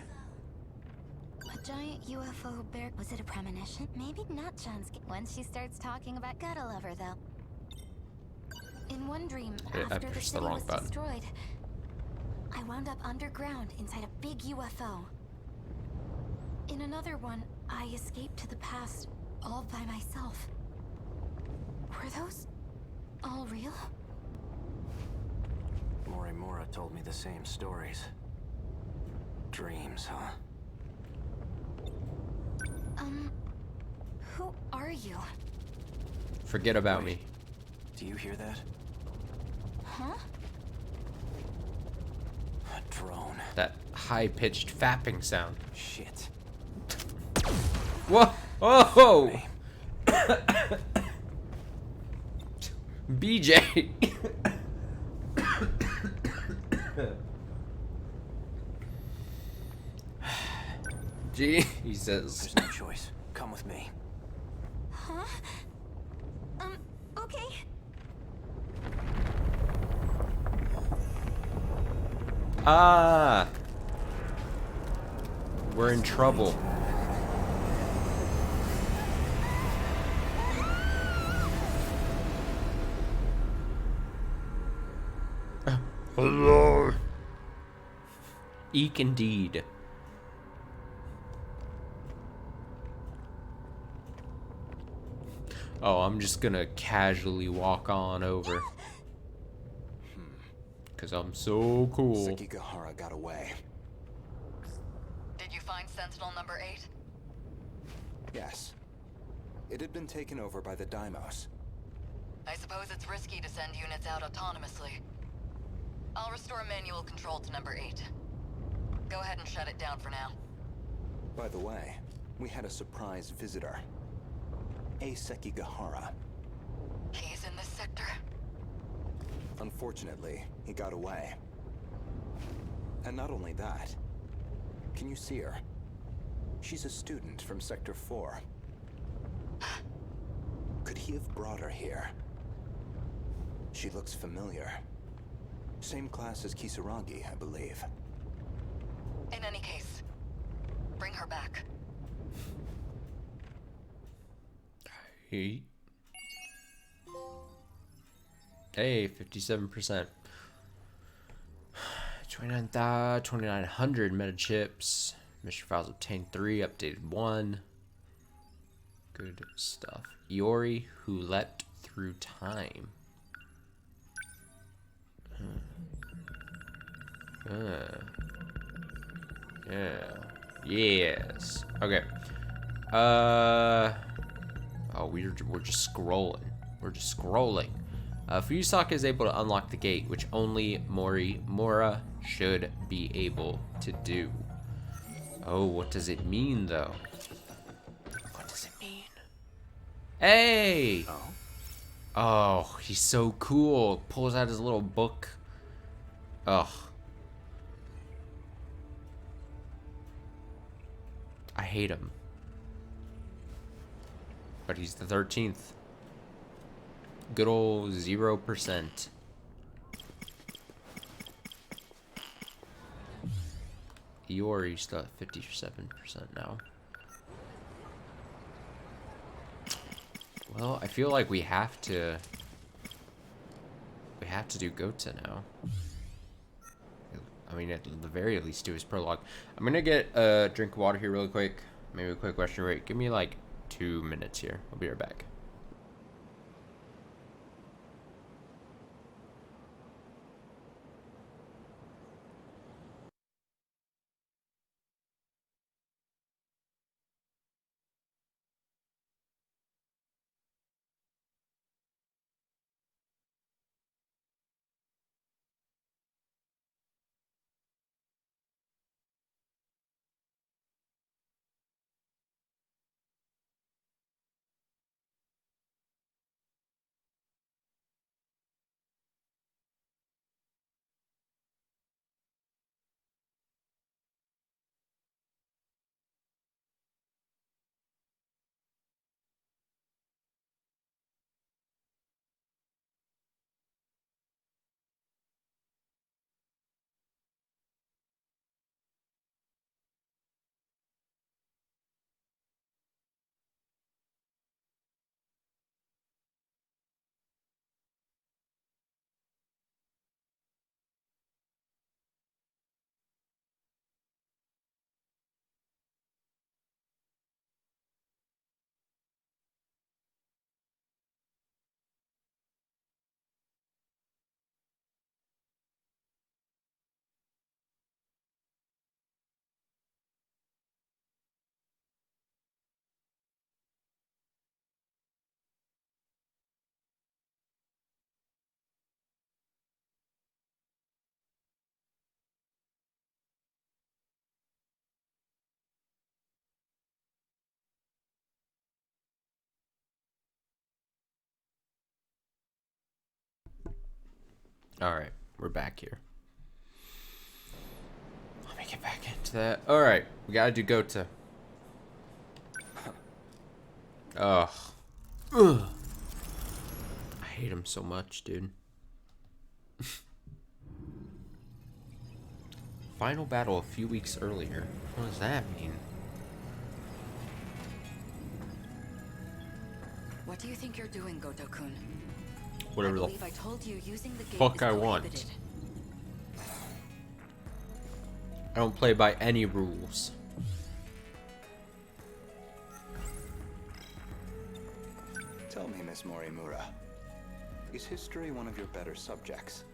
A giant UFO bear. Was it a premonition? Maybe not John's. Once she starts talking about... Gotta love her, though. In one dream, I after the pushed the city wrong was button. destroyed, I wound up underground inside a big UFO. In another one, I escaped to the past all by myself. Were those all real? Morimura told me the same stories. Dreams, huh? Who are you? Forget about Wait. me. Do you hear that? Huh? A drone. That high-pitched fapping sound. Shit. Whoa! Oh! Hey, BJ! Jesus. there's no choice. Come with me. Huh? Okay. Ah! We're in trouble. Hello. Eek indeed. Oh, I'm just gonna casually walk on over. Cause I'm so cool. Sekigahara got away. Did you find Sentinel number 8? Yes. It had been taken over by the Deimos. I suppose it's risky to send units out autonomously. I'll restore manual control to number 8. Go ahead and shut it down for now. By the way, we had a surprise visitor. Eiseki Gahara. He's in this sector? Unfortunately, he got away. And not only that. Can you see her? She's a student from Sector 4. Could he have brought her here? She looks familiar. Same class as Kisaragi, I believe. In any case, bring her back. Hey, 57%. 2900 meta chips. Mission files obtained 3, updated 1. Good stuff. Iori, who leapt through time. Yeah. Yes. Okay. Oh, we're just scrolling. We're just scrolling. Fuyusaka is able to unlock the gate, which only Mora should be able to do. Oh, what does it mean, though? What does it mean? Hey! Oh? Oh, he's so cool. Pulls out his little book. Ugh. I hate him. But he's the 13th. Good old 0%. Iori's still at 57% now. Well, I feel like we have to do Gota now. I mean, at the very least, do his prologue. I'm gonna get a drink of water here really quick. Maybe a quick question rate. Give me like 2 minutes here. I'll be right back. All right, we're back here. Let me get back into that. All right, we gotta do Gota. Ugh. Ugh. I hate him so much, dude. Final battle a few weeks earlier. What does that mean? What do you think you're doing, Goto-kun? Whatever I the believe I told you using the gate fuck is I want. prohibited. I don't play by any rules. Tell me, Miss Morimura, is history one of your better subjects?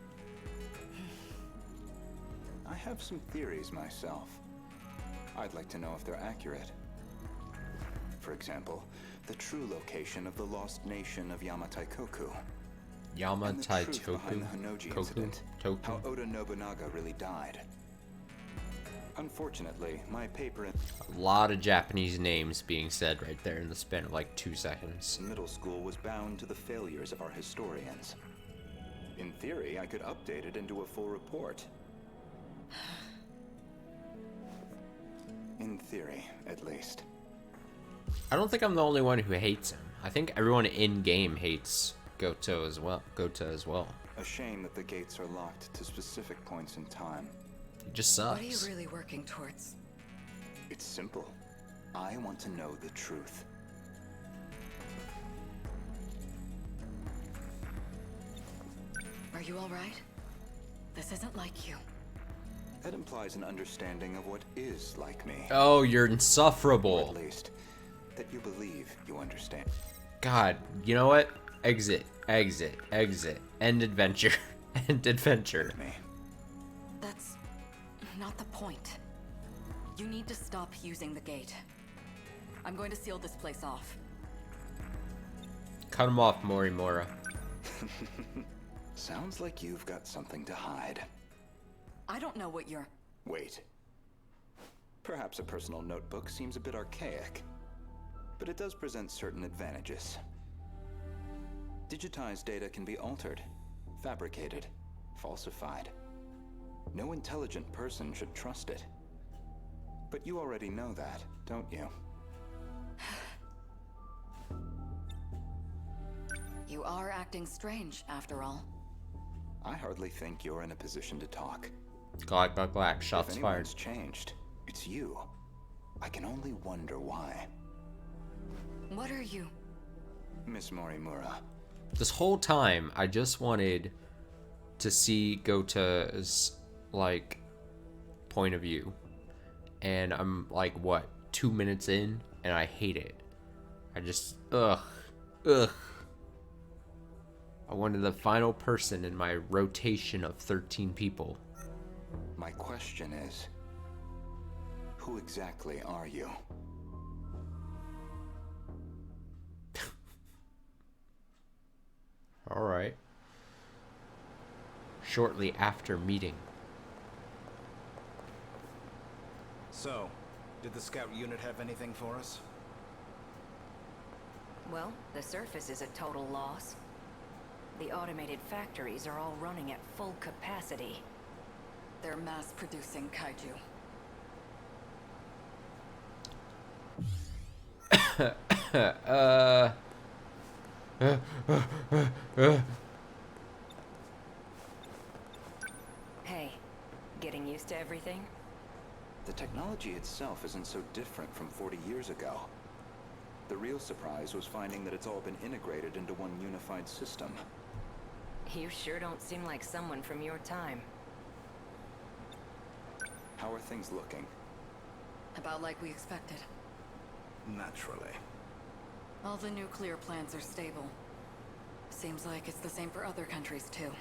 I have some theories myself. I'd like to know if they're accurate. for example, the true location of the lost nation of Yamataikoku. And the truth behind the Honnouji incident, how Oda Nobunaga really died. Unfortunately, my paper in A lot of Japanese names being said right there in the span of like 2 seconds. middle school was bound to the failures of our historians. In theory, I could update it into a full report. In theory, at least. I don't think I'm the only one who hates him. I think everyone in game hates Gota as well. A shame that the gates are locked to specific points in time. He just sucks. What are you really working towards? It's simple. I want to know the truth. Are you all right? This isn't like you. That implies an understanding of what is like me. Oh, you're Or insufferable. at least, that you believe you understand. God, you know what? Exit, exit, exit. End adventure. End adventure. Me. That's not the point. You need to stop using the gate. I'm going to seal this place off. Cut him off, Morimura. Sounds like you've got something to hide. I don't know what you're... Wait. Perhaps a personal notebook seems a bit archaic, but it does present certain advantages. Digitized data can be altered, fabricated, falsified. No intelligent person should trust it. But you already know that, don't you? You are acting strange, after all. I hardly think you're in a position to talk. Black. Shots If fired. anyone's changed, it's you. I can only wonder why. What are you? Miss Morimura. This whole time, I just wanted to see Gota's, like, point of view. And I'm, like, what, 2 minutes in? And I hate it. I just, ugh. I wanted the final person in my rotation of 13 people. My question is, who exactly are you? Alright. Shortly after meeting. So, did the scout unit have anything for us? Well, the surface is a total loss. The automated factories are all running at full capacity. They're mass-producing kaiju. Hey, getting used to everything? The technology itself isn't so different from 40 years ago. The real surprise was finding that it's all been integrated into one unified system. You sure don't seem like someone from your time. How are things looking? About like we expected. Naturally. All the nuclear plants are stable. Seems like it's the same for other countries, too.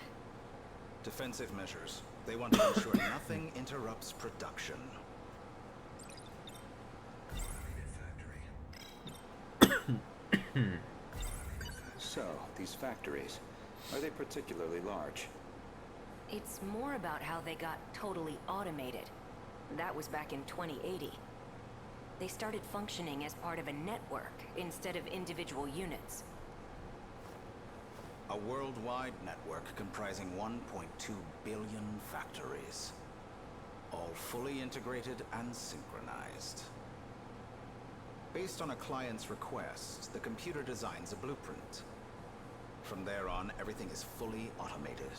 Defensive measures. They want to ensure nothing interrupts production. So, these factories, are they particularly large? It's more about how they got totally automated. That was back in 2080. They started functioning as part of a network instead of individual units. A worldwide network comprising 1.2 billion factories. All fully integrated and synchronized. Based on a client's request, the computer designs a blueprint. From there on, everything is fully automated.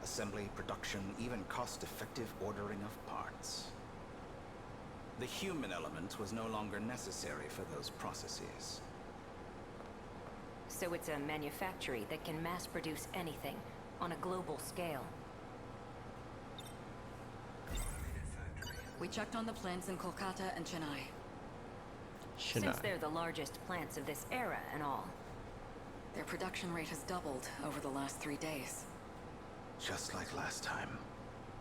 Assembly, production, even cost-effective ordering of parts. The human element was no longer necessary for those processes. So it's a manufactory that can mass produce anything on a global scale. We checked on the plants in Kolkata and Chennai. Since they're the largest plants of this era and all. Their production rate has doubled over the last 3 days. Just like last time.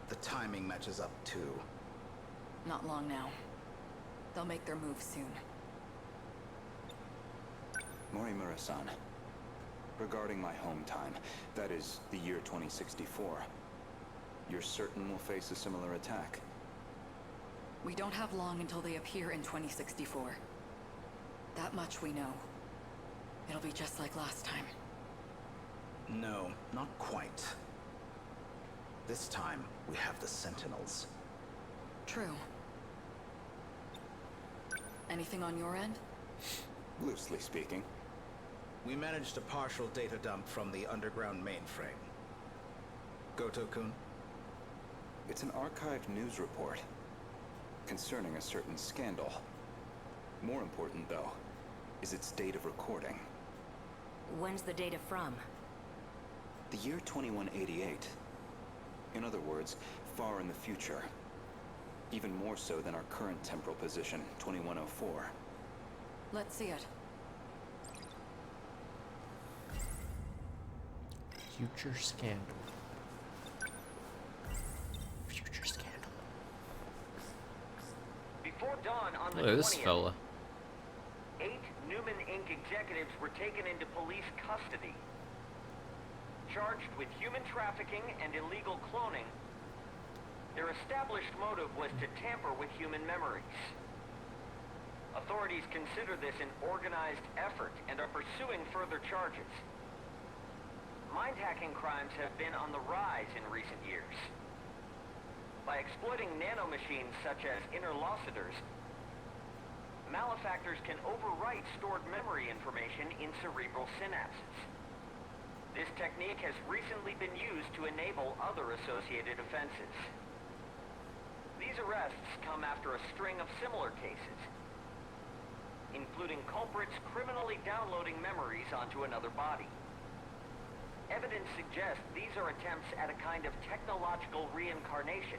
The timing matches up too. Not long now. They'll make their move soon. Morimura-san, regarding my home time, that is, the year 2064, you're certain we'll face a similar attack? We don't have long until they appear in 2064. That much we know. It'll be just like last time. No, not quite. This time, we have the Sentinels. True. Anything on your end? Loosely speaking. We managed a partial data dump from the underground mainframe. Goto-kun? It's an archived news report concerning a certain scandal. More important, though, is its date of recording. When's the data from? The year 2188. In other words, far in the future. Even more so than our current temporal position, 2104. Let's see it. Future scandal. Future scandal. Before dawn on the Look at this 20th, fella. 8 Newman Inc. executives were taken into police custody. Charged with human trafficking and illegal cloning, their established motive was to tamper with human memories. Authorities consider this an organized effort and are pursuing further charges. Mind-hacking crimes have been on the rise in recent years. By exploiting nanomachines such as interlocutors, malefactors can overwrite stored memory information in cerebral synapses. This technique has recently been used to enable other associated offenses. These arrests come after a string of similar cases, including culprits criminally downloading memories onto another body. Evidence suggests these are attempts at a kind of technological reincarnation.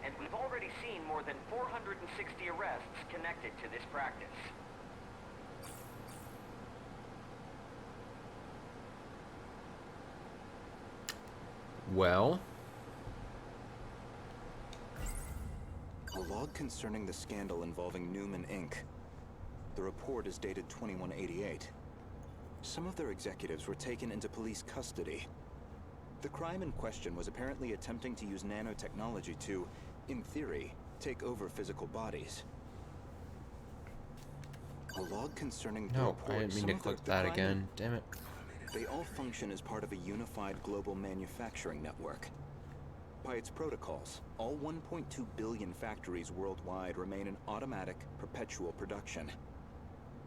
And we've already seen more than 460 arrests connected to this practice. Well, A log concerning the scandal involving Newman Inc. The report is dated 2188. Some of their executives were taken into police custody. The crime in question was apparently attempting to use nanotechnology to, in theory, take over physical bodies. A log concerning the no, report. I didn't mean some to of the- click the that crime again. Damn it. They all function as part of a unified global manufacturing network. By its protocols, all 1.2 billion factories worldwide remain in automatic, perpetual production.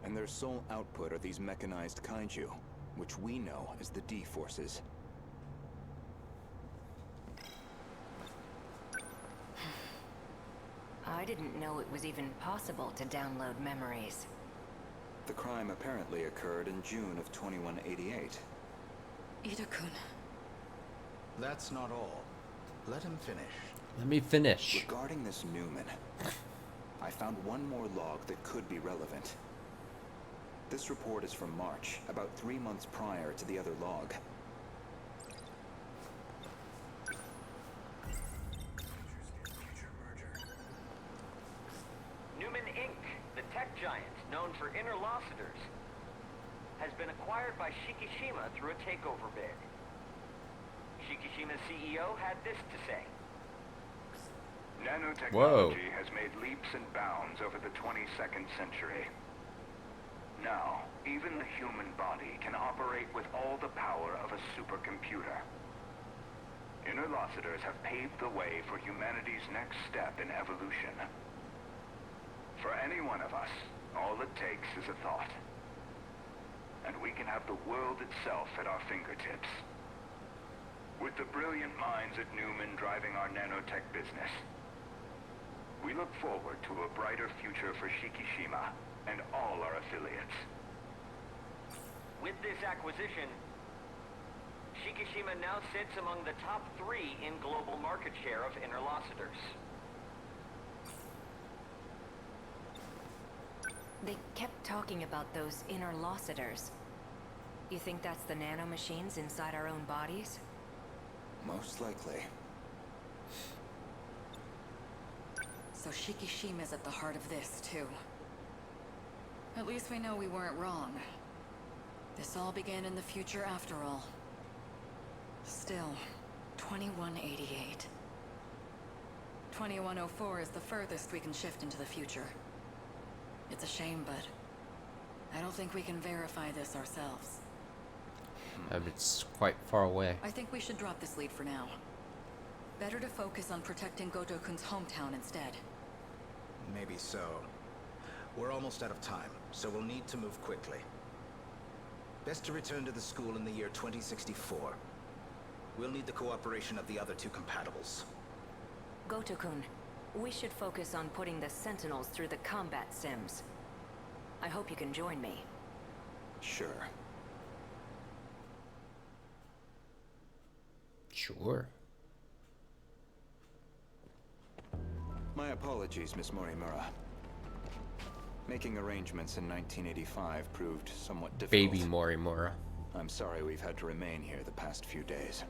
And their sole output are these mechanized kaiju, which we know as the D-Forces. I didn't know it was even possible to download memories. The crime apparently occurred in June of 2188. Ida-kun. That's not all. Let him finish. Let me finish. Regarding this Newman, I found one more log that could be relevant. This report is from March, about 3 months prior to the other log. Newman Inc., the tech giant known for interlocutors, has been acquired by Shikishima through a takeover bid. Shikishima's CEO had this to say. Nanotechnology has made leaps and bounds over the 22nd century. Now, even the human body can operate with all the power of a supercomputer. Interlocutors have paved the way for humanity's next step in evolution. For any one of us, all it takes is a thought. And we can have the world itself at our fingertips. With the brilliant minds at Newman driving our nanotech business, we look forward to a brighter future for Shikishima and all our affiliates. With this acquisition, Shikishima now sits among the top 3 in global market share of interlocutors. They kept talking about those interlocutors. You think that's the nanomachines inside our own bodies? Most likely. So Shikishima's at the heart of this, too. At least we know we weren't wrong. This all began in the future after all. Still, 2188. 2104 is the furthest we can shift into the future. It's a shame, but I don't think we can verify this ourselves. It's quite far away. I think we should drop this lead for now. Better to focus on protecting Gotokun's hometown instead. Maybe so. We're almost out of time, so we'll need to move quickly. Best to return to the school in the year 2064. We'll need the cooperation of the other two compatibles. Gotokun, we should focus on putting the Sentinels through the combat sims. I hope you can join me. Sure. Sure. My apologies, Miss Morimura. Making arrangements in 1985 proved somewhat difficult. Baby Morimura. I'm sorry we've had to remain here the past few days.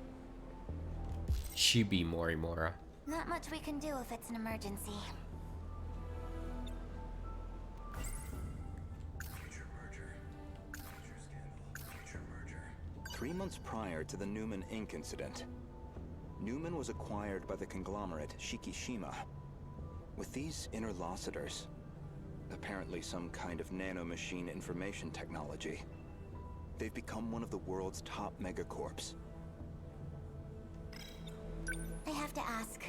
Chibi Morimura. Not much we can do if it's an emergency. 3 months prior to the Newman Inc. incident, Newman was acquired by the conglomerate Shikishima. With these interlocutors, apparently some kind of nanomachine information technology, they've become one of the world's top megacorps. I have to ask,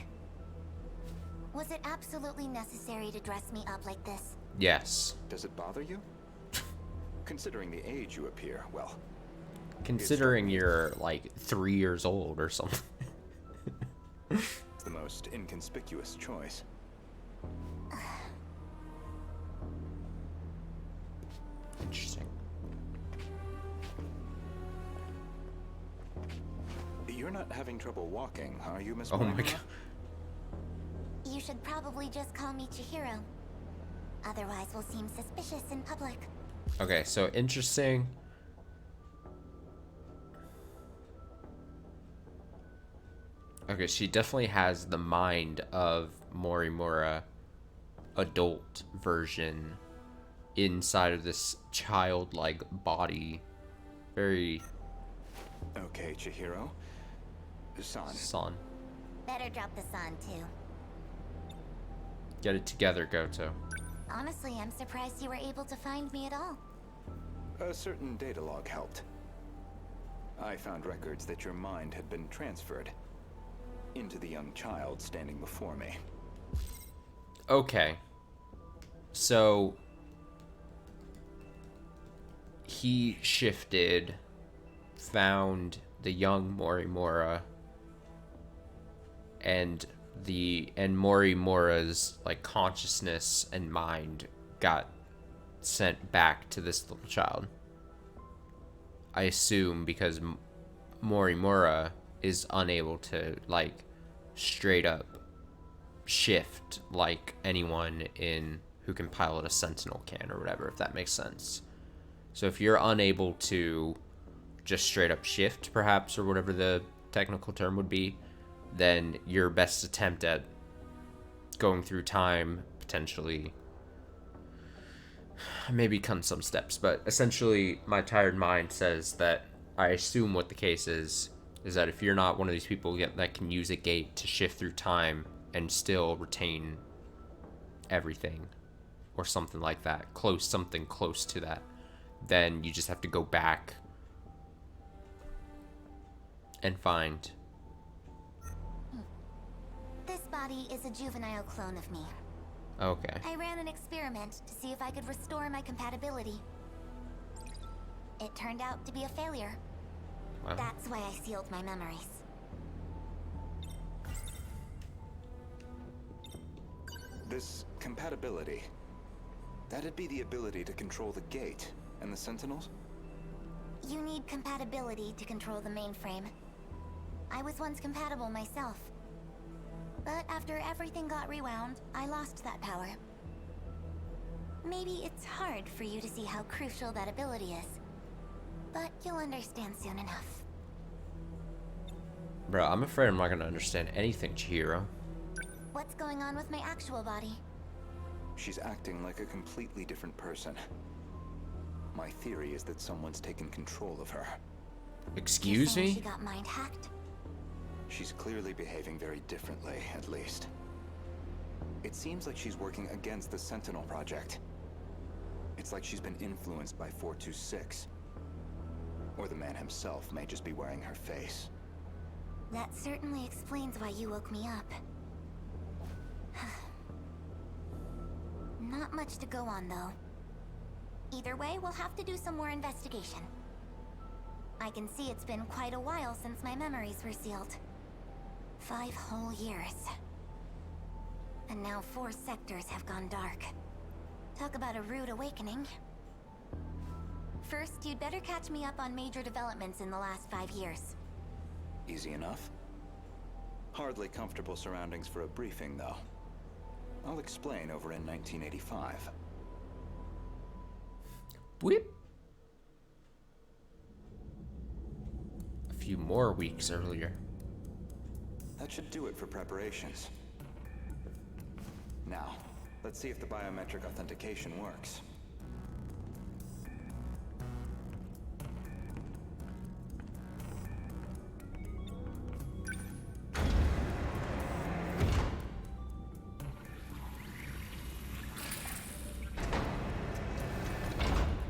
was it absolutely necessary to dress me up like this? Yes. Does it bother you? Considering the age you appear, well... Considering you're, like, 3 years old or something. It's the most inconspicuous choice. Interesting. You're not having trouble walking, are you, Miss Oh my Morimura? god. You should probably just call me Chihiro. Otherwise, we'll seem suspicious in public. Okay, so interesting. Okay, she definitely has the mind of Morimura adult version inside of this childlike body. Very... Okay, Chihiro. San. Better drop this on, too. Get it together, Goto. Honestly, I'm surprised you were able to find me at all. A certain data log helped. I found records that your mind had been transferred into the young child standing before me. Okay. So... he shifted, found the young Morimura, and Morimura's like consciousness and mind got sent back to this little child. I assume because Morimura is unable to like straight up shift like anyone in who can pilot a Sentinel can or whatever, if that makes sense. So if you're unable to just straight up shift, perhaps, or whatever the technical term would be, then your best attempt at going through time, potentially, maybe come some steps. But essentially, my tired mind says that I assume what the case is that if you're not one of these people that can use a gate to shift through time and still retain everything, or something like that, something close to that, then you just have to go back and find. This body is a juvenile clone of me. Okay. I ran an experiment to see if I could restore my compatibility. It turned out to be a failure. Wow. That's why I sealed my memories. This compatibility, that'd be the ability to control the gate and the Sentinels? You need compatibility to control the mainframe. I was once compatible myself. But after everything got rewound, I lost that power. Maybe it's hard for you to see how crucial that ability is. But you'll understand soon enough. Bro, I'm afraid I'm not gonna understand anything, Chihiro. What's going on with my actual body? She's acting like a completely different person. My theory is that someone's taken control of her. Excuse You're saying me? She got mind hacked? She's clearly behaving very differently, at least. It seems like she's working against the Sentinel project. It's like she's been influenced by 426. Or the man himself may just be wearing her face. That certainly explains why you woke me up. Not much to go on, though. Either way, we'll have to do some more investigation. I can see it's been quite a while since my memories were sealed. 5 whole years. And now 4 sectors have gone dark. Talk about a rude awakening. First, you'd better catch me up on major developments in the last 5 years. Easy enough. Hardly comfortable surroundings for a briefing, though. I'll explain over in 1985. Whip. A few more weeks earlier. That should do it for preparations. Now, let's see if the biometric authentication works.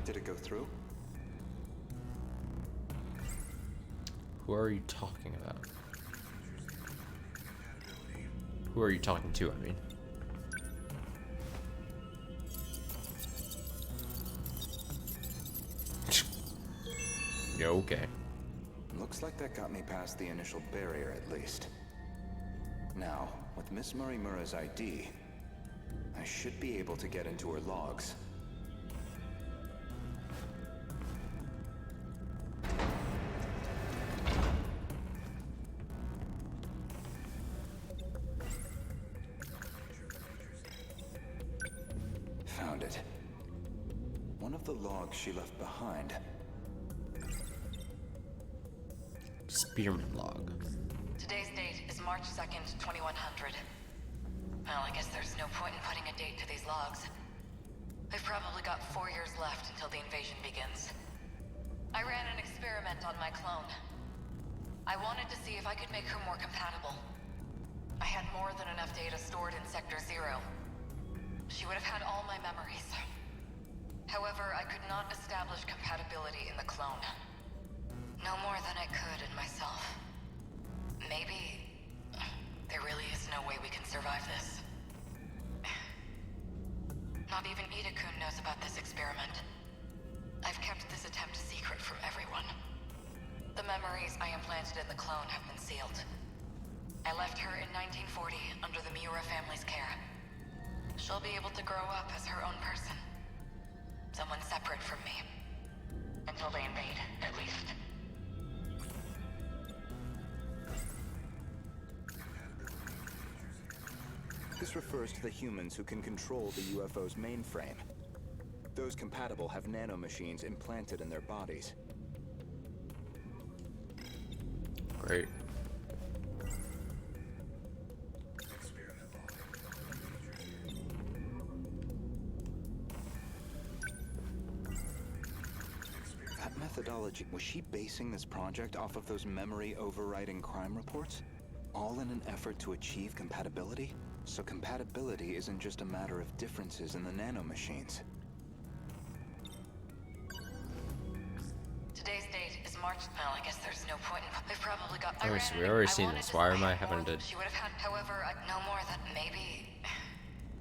Did it go through? Who are you talking about? Who are you talking to, I mean? Yeah, okay. Looks like that got me past the initial barrier, at least. Now, with Miss Murimura's ID, I should be able to get into her logs. Found it. One of the logs she left behind. Spearman log. Today's date is March 2nd, 2100. Well, I guess there's no point in putting a date to these logs. I've probably got 4 years left until the invasion begins. I ran an experiment on my clone. I wanted to see if I could make her more compatible. I had more than enough data stored in Sector 0. She would have had all my memories. However, I could not establish compatibility in the clone. No more than I could in myself. Maybe there really is no way we can survive this. Not even Ida-kun knows about this experiment. I've kept this attempt secret from everyone. The memories I implanted in the clone have been sealed. I left her in 1940 under the Miura family's care. She'll be able to grow up as her own person. Someone separate from me. Until they invade, at least. This refers to the humans who can control the UFO's mainframe. Those compatible have nanomachines implanted in their bodies. Great. That methodology, was she basing this project off of those memory overriding crime reports? All in an effort to achieve compatibility? So compatibility isn't just a matter of differences in the nanomachines. Today's date is March. Well, I guess there's no point in. They've probably got. Oh, so we already seen this. Why am I having to? She would have had. However, no more than maybe.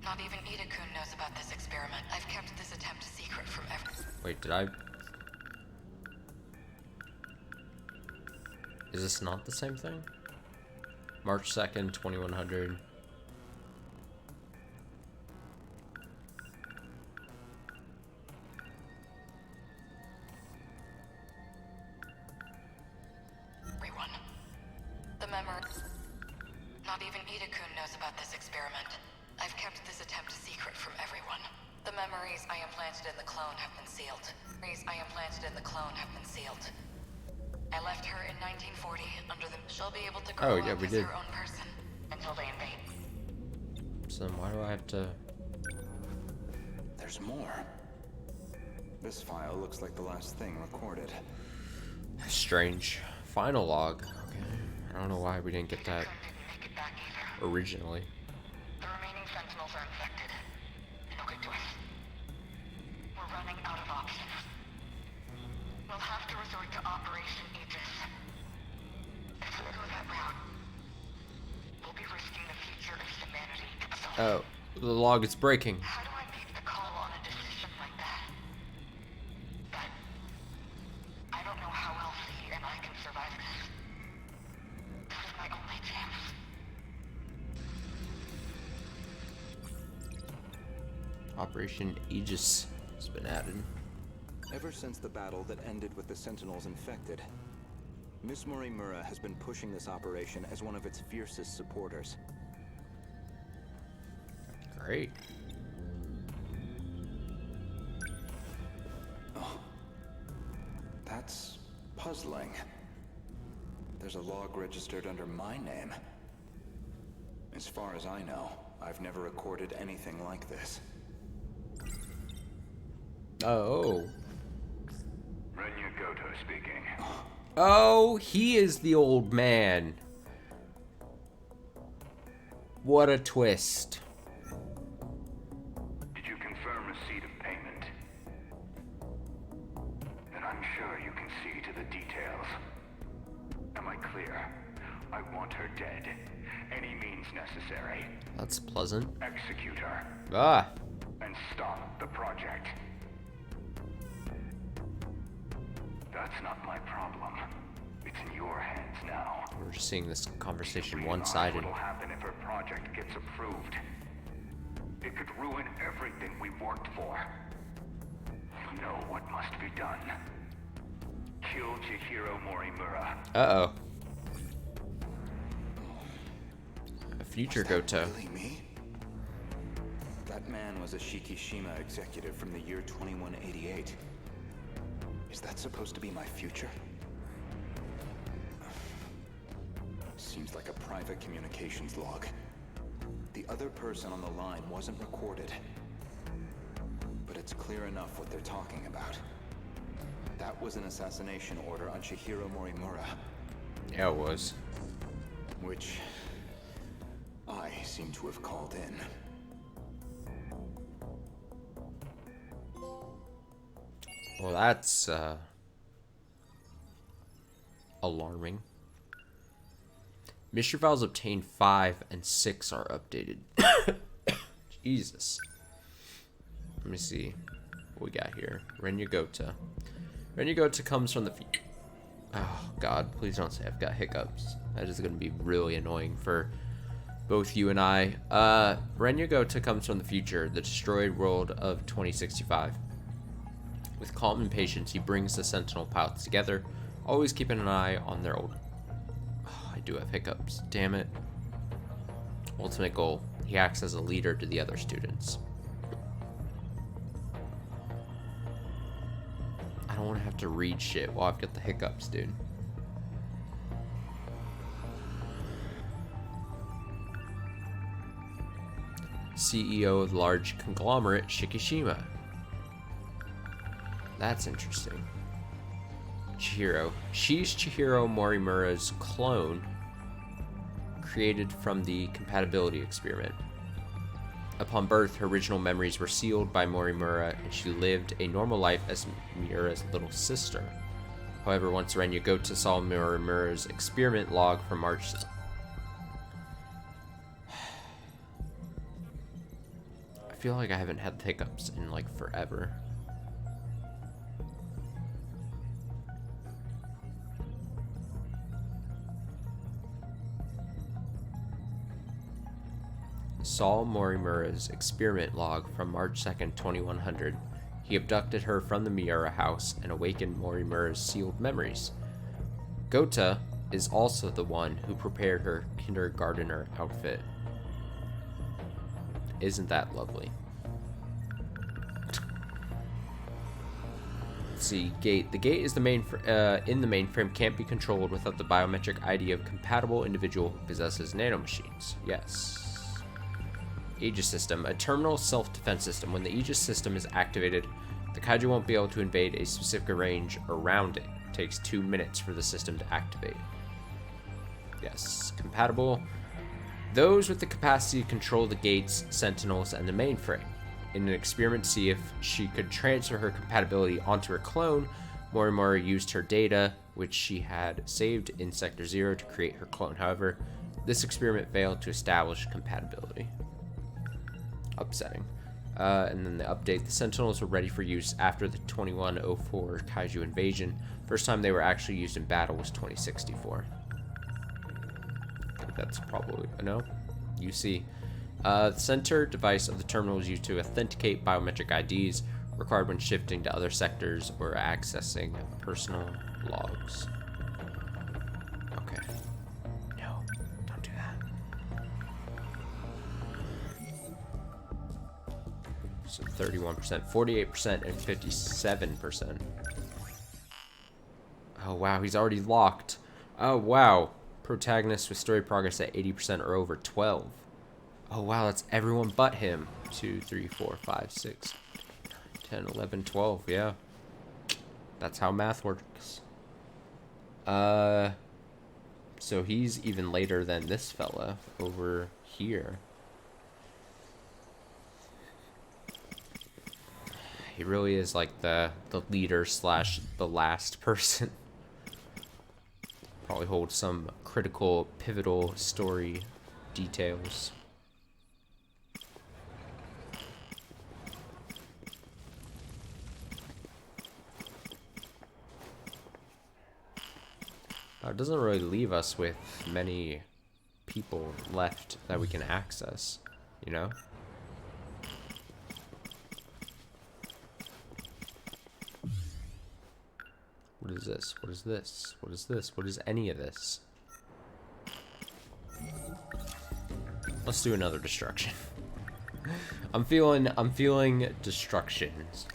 Not even Ida-kun knows about this experiment. I've kept this attempt secret from everyone. Wait, did I? Is this not the same thing? March 2nd, 2100. The memory. Not even Ida-kun knows about this experiment. I've kept this attempt secret from everyone. The memories I implanted in the clone have been sealed. I left her in 1940 under the. She'll be able to grow up as her own person until they invade. So then why do I have to? There's more. This file looks like the last thing recorded. Strange. Final log. Okay. I don't know why we didn't get that Didn't make it back either. originally. The remaining Sentinels are infected. No good to us. We're running out of options. We'll have to resort to Operation Aegis. If we go that route, we'll be risking the future of humanity itself. Oh, the log is breaking. How do I make the call on a decision like that? But I don't know how else he and I can survive this. This is my only chance. Operation Aegis has been added. Ever since the battle that ended with the Sentinels infected, Miss Morimura has been pushing this operation as one of its fiercest supporters. Great. Oh, that's puzzling. There's a log registered under my name. As far as I know, I've never recorded anything like this. Oh. Renya Goto speaking. Oh, he is the old man. What a twist. Did you confirm receipt of payment? Then I'm sure you can see to the details. Am I clear? I want her dead. Any means necessary. That's pleasant. Execute her. Ah. And stop the project. That's not my problem. It's in your hands now. We're just seeing this conversation Realize one-sided. What'll happen if her project gets approved? It could ruin everything we've worked for. You know what must be done. Kill Chihiro Morimura. Uh-oh. A future Was that Goto. really me? That man was a Shikishima executive from the year 2188. Is that supposed to be my future? Seems like a private communications log. The other person on the line wasn't recorded. But it's clear enough what they're talking about. That was an assassination order on Chihiro Morimura. Yeah, it was. Which I seem to have called in. Well, that's, alarming. Mission files obtained 5 and 6 are updated. Jesus. Let me see what we got here. Renya Goto. Renya Goto comes from the... Oh, God. Please don't say I've got hiccups. That is going to be really annoying for both you and I. Renya Goto comes from the future, the destroyed world of 2065. With calm and patience, he brings the Sentinel pilots together, always keeping an eye on their old... Oh, I do have hiccups. Damn it. Ultimate goal. He acts as a leader to the other students. I don't want to have to read shit while I've got the hiccups, dude. CEO of large conglomerate Shikishima. That's interesting. Chihiro. She's Chihiro Morimura's clone, created from the compatibility experiment. Upon birth, her original memories were sealed by Morimura, and she lived a normal life as Miura's little sister. However, once Renya Goto saw Morimura's experiment log from March... I feel like I haven't had hiccups in, like, forever. Saw Morimura's experiment log from March 2nd, 2100. He abducted her from the Miura house and awakened Morimura's sealed memories. Goto is also the one who prepared her kindergartner outfit. Isn't that lovely? Let's see, gate. The gate is the main in the mainframe, can't be controlled without the biometric ID of compatible individual who possesses nanomachines. Yes. Aegis system, a terminal self-defense system. When the Aegis system is activated, The kaiju won't be able to invade a specific range around it. It takes 2 minutes for the system to activate. Yes, compatible. Those with the capacity to control the gates, Sentinels, and the mainframe. In an experiment to see if she could transfer her compatibility onto her clone, Morimura used her data, which she had saved in Sector 0, to create her clone. However, this experiment failed to establish compatibility. Upsetting. And then the update, the Sentinels were ready for use after the 2104 Kaiju invasion. First time they were actually used in battle was 2064. I think that's probably a no. UC. The center device of the terminal is used to authenticate biometric IDs required when shifting to other sectors or accessing personal logs. Okay. No, don't do that. So 31%, 48%, and 57%. Oh wow, he's already locked. Oh wow. Protagonists with story progress at 80% or over 12. Oh wow, that's everyone but him. 2, 3, 4, 5, 6, 10, 11, 12, yeah. That's how math works. So he's even later than this fella over here. He really is like the leader slash the last person. Probably holds some critical, pivotal story details. It doesn't really leave us with many people left that we can access, you know? What is this? What is this? What is this? What is any of this? Let's do another destruction. I'm feeling destructions.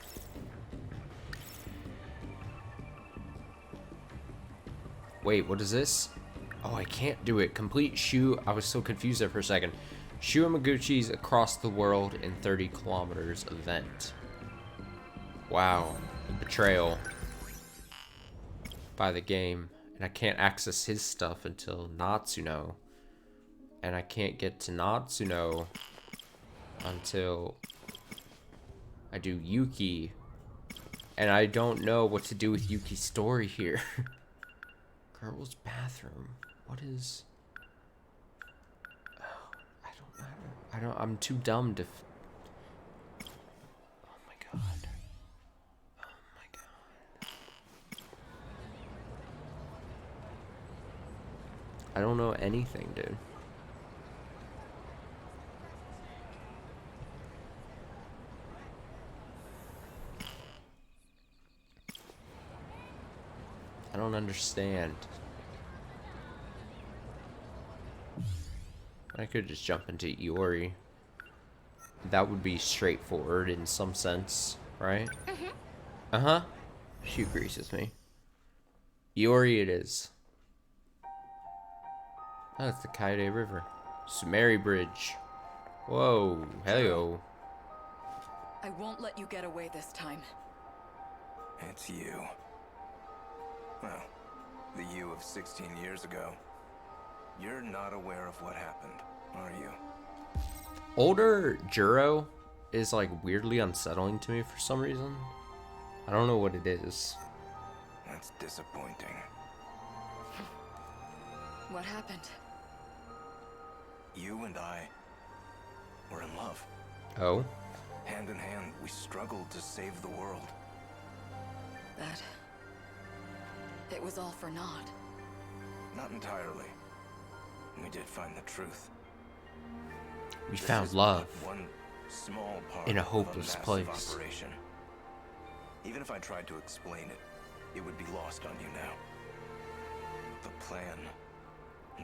Wait, what is this? Oh, I can't do it. Complete Shu. I was so confused there for a second. Shu Amaguchi's Across the World in 30 Kilometers event. Wow. Betrayal by the game. And I can't access his stuff until Natsuno. And I can't get to Natsuno until I do Yuki. And I don't know what to do with Yuki's story here. Girl's bathroom. What is... Oh, I don't, I'm too dumb to... Oh my god. Oh my god. I don't know anything, dude. I don't understand. I could just jump into Iori. That would be straightforward in some sense, right? Uh-huh. She agrees with me. Iori it is. Oh, it's the Kaide River. Sumeri Bridge. Whoa, hello. I won't let you get away this time. It's you. Well, the you of 16 years ago. You're not aware of what happened, are you? Older Juro is like weirdly unsettling to me for some reason. I don't know what it is. That's disappointing. What happened? You and I were in love. Oh? Hand in hand, we struggled to save the world. That... it was all for naught. Not entirely. We did find the truth. We found love one small part in a of hopeless massive place. Operation. Even if I tried to explain it, it would be lost on you now. The plan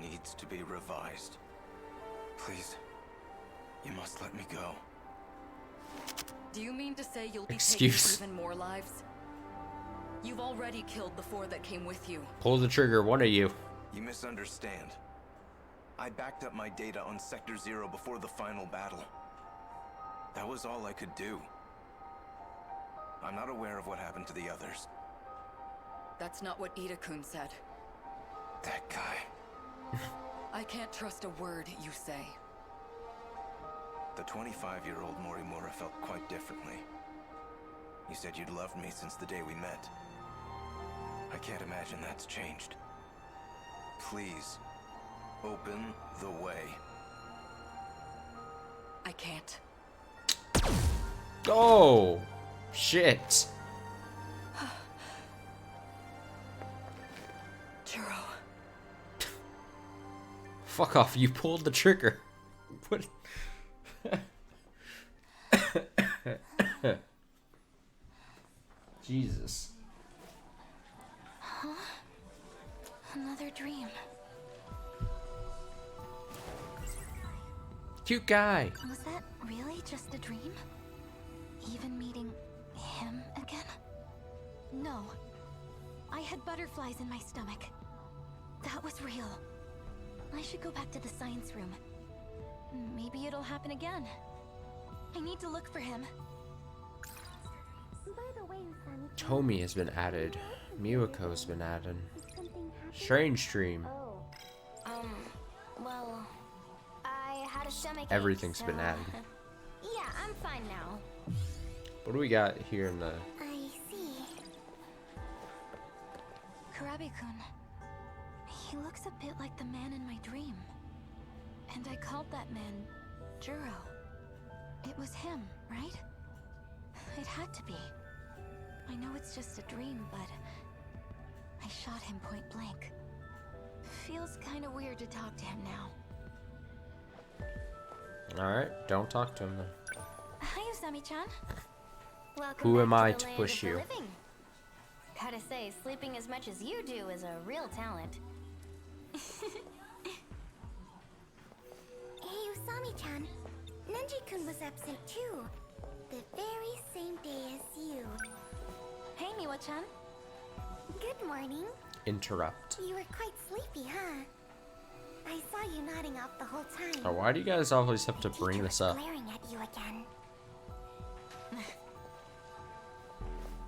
needs to be revised. Please, you must let me go. Do you mean to say you'll be Excuse. taking even more lives? You've already killed the 4 that came with you. Pull the trigger, one of you. You misunderstand. I backed up my data on Sector 0 before the final battle. That was all I could do. I'm not aware of what happened to the others. That's not what Ida-kun said. That guy. I can't trust a word you say. The 25-year-old Morimura felt quite differently. You said you'd loved me since the day we met. I can't imagine that's changed. Please, open the way. I can't. Oh, shit. Jiro. Fuck off, you pulled the trigger. What? Jesus. Huh? Another dream. Cute guy. Was that really just a dream? Even meeting him again? No. I had butterflies in my stomach. That was real. I should go back to the science room. Maybe it'll happen again. I need to look for him. Tomi has been added. Miwako has been added. Strange Dream. Well, I had a stomach. Everything's been added. Yeah, I'm fine now. What do we got here in the... I see. Karabi-kun. He looks a bit like the man in my dream. And I called that man Juro. It was him, right? It had to be. I know it's just a dream, but I shot him point blank. Feels kind of weird to talk to him now. Alright, don't talk to him then. Hi, Usami-chan. Who am I to push you? Gotta say, sleeping as much as you do is a real talent. Hey, Usami-chan. Nenji-kun was absent too. The very same day as you. Hey, Miwa-chan. Good morning. Interrupt. You were quite sleepy, huh? I saw you nodding off the whole time. Oh, why do you guys always have to bring this up? Glaring at you again.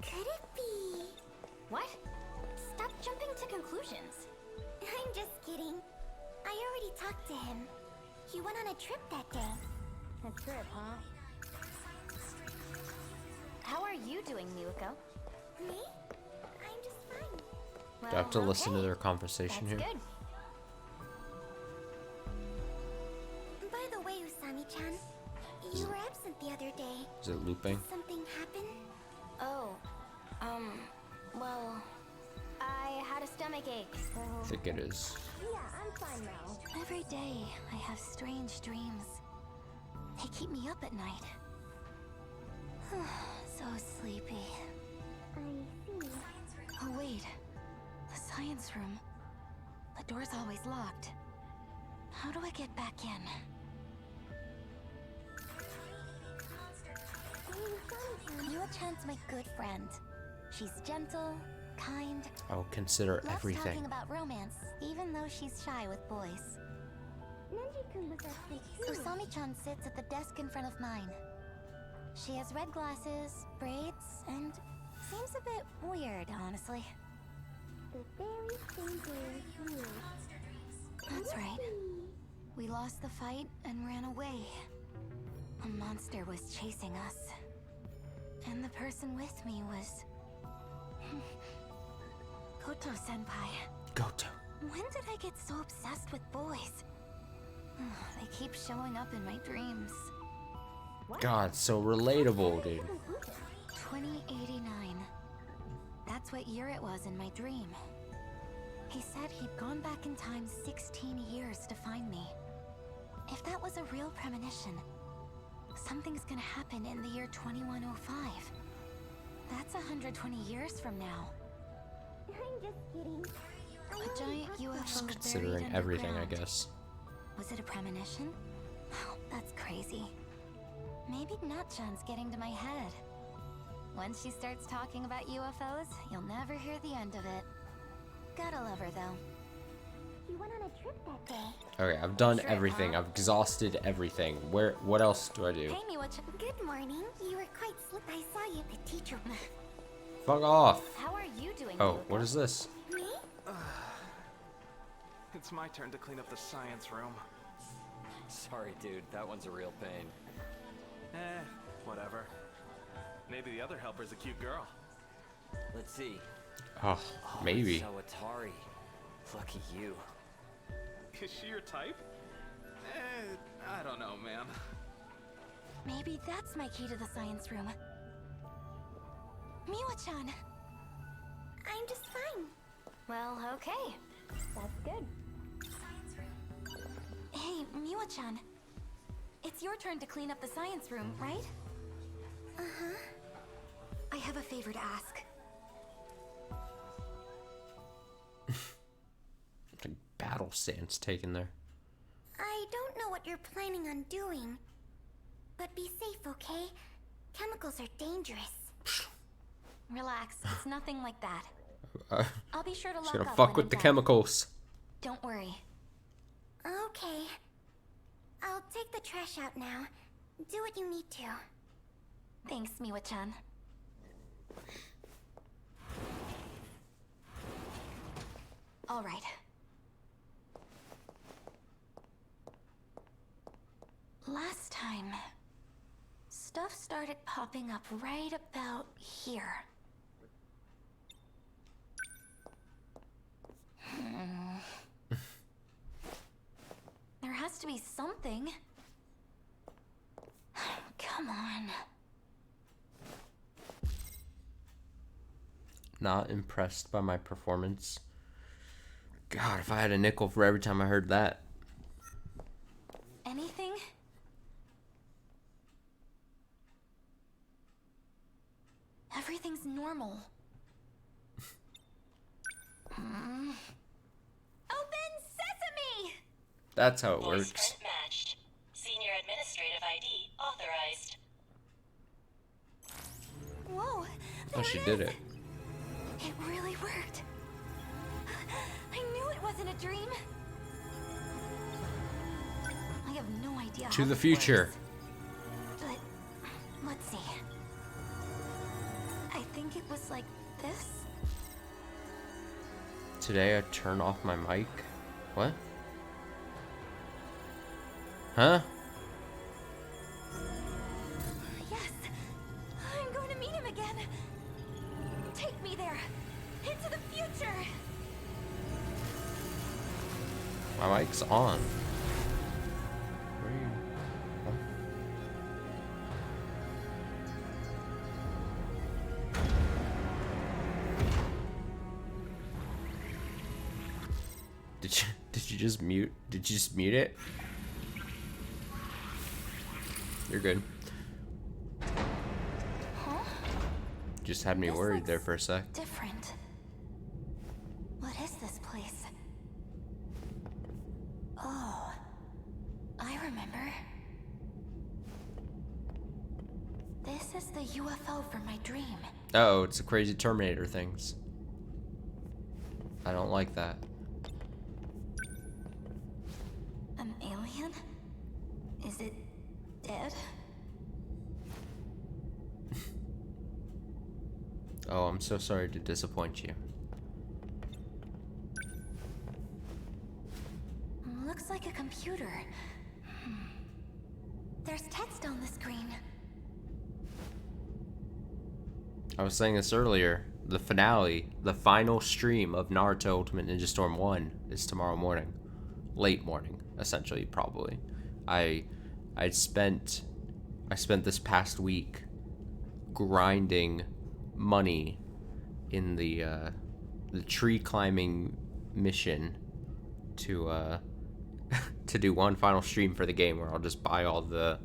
Could it be? What? Stop jumping to conclusions. I'm just kidding. I already talked to him. He went on a trip that day. A trip, huh? How are you doing, Miwako? Me? I'm just fine. Do I have to listen to their conversation That's here? good. By the way, Usami-chan, you were absent the other day. Is it looping? Did something happen? Oh, well, I had a stomach ache, so... I think it is. Yeah, I'm fine now. Every day, I have strange dreams. They keep me up at night. So sleepy. I see. Oh wait, the science room. The door's always locked. How do I get back in? Miwa-chan's my good friend. She's gentle, kind. I'll consider Loves everything. talking about romance, even though she's shy with boys. Nenji-kun was absent too. Usami-chan sits at the desk in front of mine. She has red glasses, braids, and seems a bit weird, honestly. The very same day as you. That's right. We lost the fight and ran away. A monster was chasing us. And the person with me was... Goto-senpai. Goto. When did I get so obsessed with boys? They keep showing up in my dreams. God, so relatable, dude. 2089. That's what year it was in my dream. He said he'd gone back in time 16 years to find me. If that was a real premonition, something's gonna happen in the year 2105. That's 120 years from now. I'm just kidding. A giant UFO Just buried considering everything, I underground. guess. Was it a premonition? Oh, that's crazy. Maybe Natchan's getting to my head. Once she starts talking about UFOs, you'll never hear the end of it. Gotta love her, though. You went on a trip that day. Okay, I've done Trip, everything. huh? I've exhausted everything. What else do I do? Hey, Miwa-chan. Good morning. You were quite slick. I saw you. The teacher. Fuck off. How are you doing? Oh, Miwa? what is this? Me? It's my turn to clean up the science room. Sorry, dude. That one's a real pain. Whatever. Maybe the other helper's a cute girl. Let's see. Oh, maybe. So Atari. Lucky you. Is she your type? I don't know, man. Maybe that's my key to the science room. Miwa-chan. I'm just fine. Well, okay. That's good. Science room. Hey, Miwa-chan. It's your turn to clean up the science room, right? Uh-huh. I have a favor to ask. Like battle stance taken there. I don't know what you're planning on doing, but be safe, okay? Chemicals are dangerous. Relax, it's nothing like that. I'll be sure to Just lock gonna up fuck when with I'm the done. chemicals. Don't worry. Okay. I'll take the trash out now. Do what you need to. Thanks, Miwa-chan. All right. Last time, stuff started popping up right about here. There has to be something. Come on. Not impressed by my performance. God, if I had a nickel for every time I heard that. Anything? Everything's normal. Open sesame! That's how it Voice works. print matched. Senior administrative ID authorized. Whoa, Oh, she did it. it really worked. I knew it wasn't a dream. I have no idea To how the this future. works. But let's see. I think it was like this. Today I turn off my mic. What? Huh? Yes, I'm going to meet him again. Take me there, into the future. My mic's on. Where are you? Huh? Did you just mute? Did you just mute it? You're good. Huh? Just had me This worried looks there for a sec. Different. What is this place? Oh, I remember. This is the UFO from my dream. Oh, it's the crazy Terminator things. I don't like that. An alien? Is it dead? Oh, I'm so sorry to disappoint you. Looks like a computer. There's text on the screen. I was saying this earlier. The finale, the final stream of Naruto Ultimate Ninja Storm 1 is tomorrow morning. Late morning, essentially, probably. I spent this past week grinding money in the tree climbing mission to to do one final stream for the game where I'll just buy all the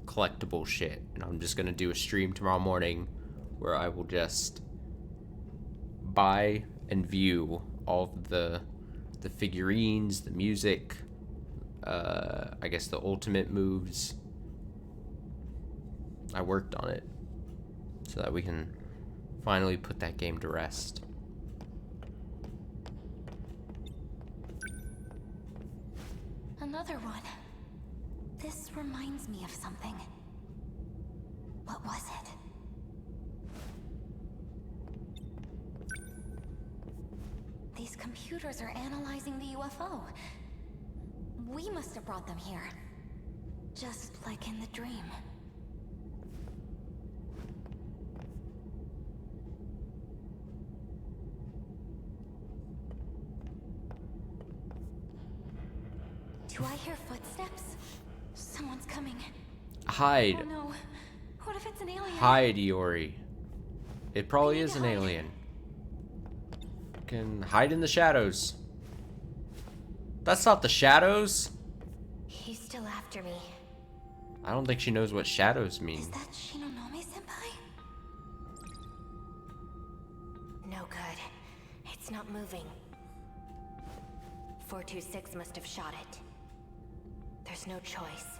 collectible shit, and I'm just gonna do a stream tomorrow morning where I will just buy and view all of the figurines, the music, I guess the ultimate moves. I worked on it so that we can finally put that game to rest. Another one. This reminds me of something. What was it? These computers are analyzing the UFO. We must have brought them here. Just like in the dream. Do I hear footsteps? Someone's coming. Hide. Oh no. What if it's an alien? Hide, Iori. It probably is an alien. Can hide in the shadows. That's not the shadows. He's still after me. I don't think she knows what shadows mean. Is that Shinonome-senpai? No good. It's not moving. 426 must have shot it. There's no choice.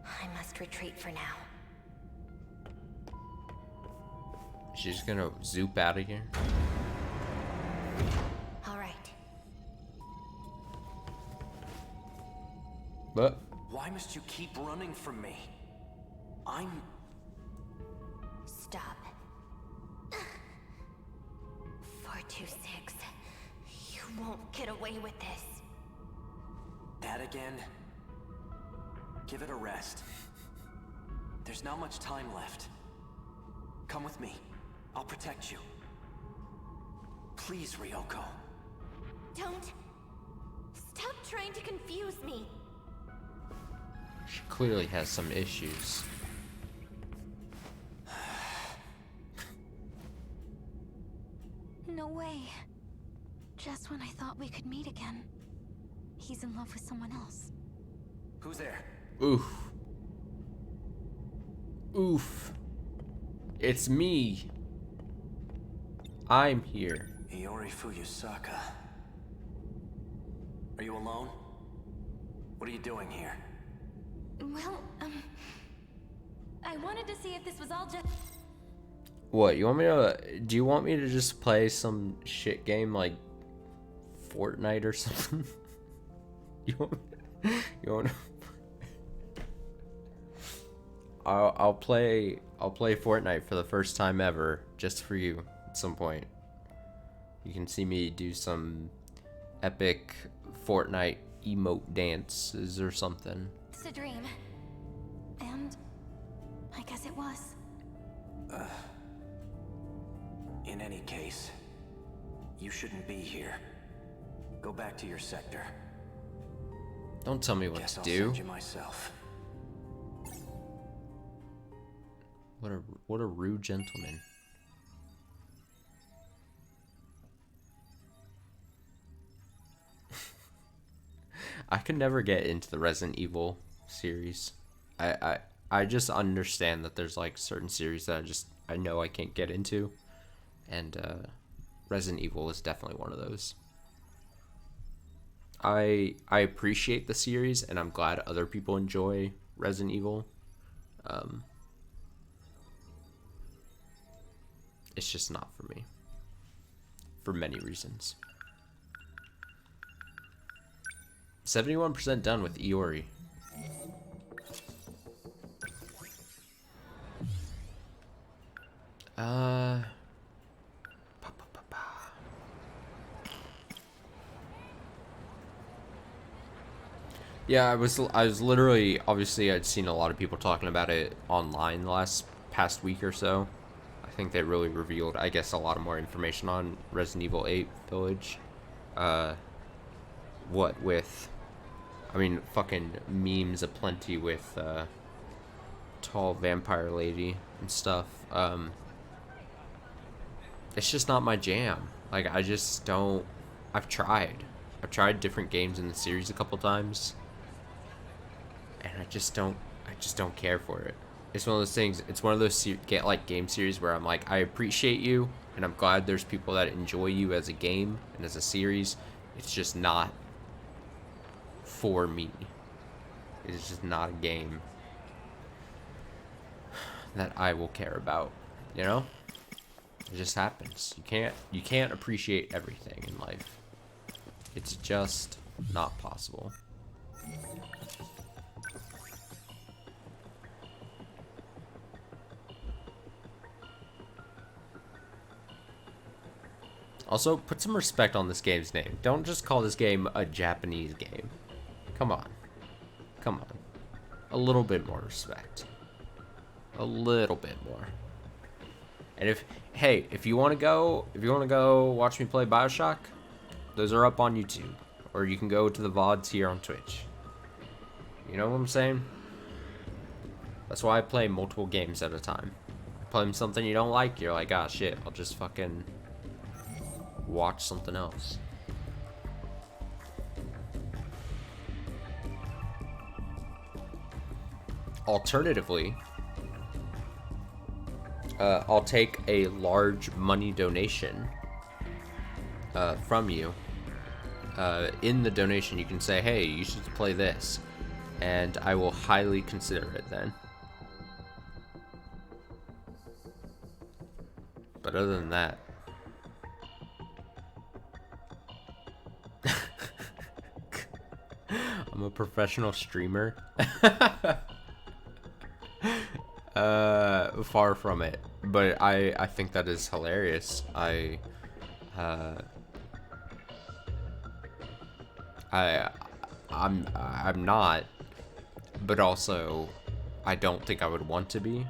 I must retreat for now. She's gonna zoop out of here. All right. But Why must you keep running from me? Stop. 426. You won't get away with this. That again? Give it a rest. There's not much time left. Come with me. I'll protect you. Please, Ryoko. Don't. Stop trying to confuse me. she clearly has some issues. No way. Just when I thought we could meet again, he's in love with someone else. Who's there? Oof. Oof. It's me. I'm here. Iori Fuyusaka. Are you alone? What are you doing here? Well, I wanted to see if this was all just... What, you want me to... Do you want me to just play some shit game like Fortnite or something? You want I'll play Fortnite for the first time ever, just for you at some point. You can see me do some epic Fortnite emote dances or something. It's a dream. And I guess it was. In any case, you shouldn't be here. Go back to your sector. Don't tell me what Guess to I'll do. send you myself. What a rude gentleman. I could never get into the Resident Evil series. I just understand that there's like certain series that I know I can't get into, and Resident Evil is definitely one of those. I appreciate the series, and I'm glad other people enjoy Resident Evil. It's just not for me, for many reasons. 71% done with Iori. Yeah, I was literally, obviously I'd seen a lot of people talking about it online the past week or so. I think they really revealed, I guess, a lot of more information on Resident Evil 8 Village. What with, I mean, fucking memes aplenty with tall vampire lady and stuff. It's just not my jam. Like, I just don't. I've tried different games in the series a couple times, and I just don't care for it. It's one of those things. It's one of those game series where I'm like, I appreciate you, and I'm glad there's people that enjoy you as a game and as a series. It's just not for me. It's just not a game that I will care about. You know? It just happens. You can't appreciate everything in life. It's just not possible. Also, put some respect on this game's name. Don't just call this game a Japanese game. Come on. Come on. A little bit more respect. A little bit more. And if you want to go watch me play BioShock, those are up on YouTube, or you can go to the VODs here on Twitch. You know what I'm saying? That's why I play multiple games at a time. Playing something you don't like, you're like, ah, shit, I'll just fucking watch something else. Alternatively, I'll take a large money donation from you. In the donation, you can say, hey, you should play this, and I will highly consider it then. But other than that, I'm a professional streamer. Far from it, but I think that is hilarious. I'm not, but also I don't think I would want to be,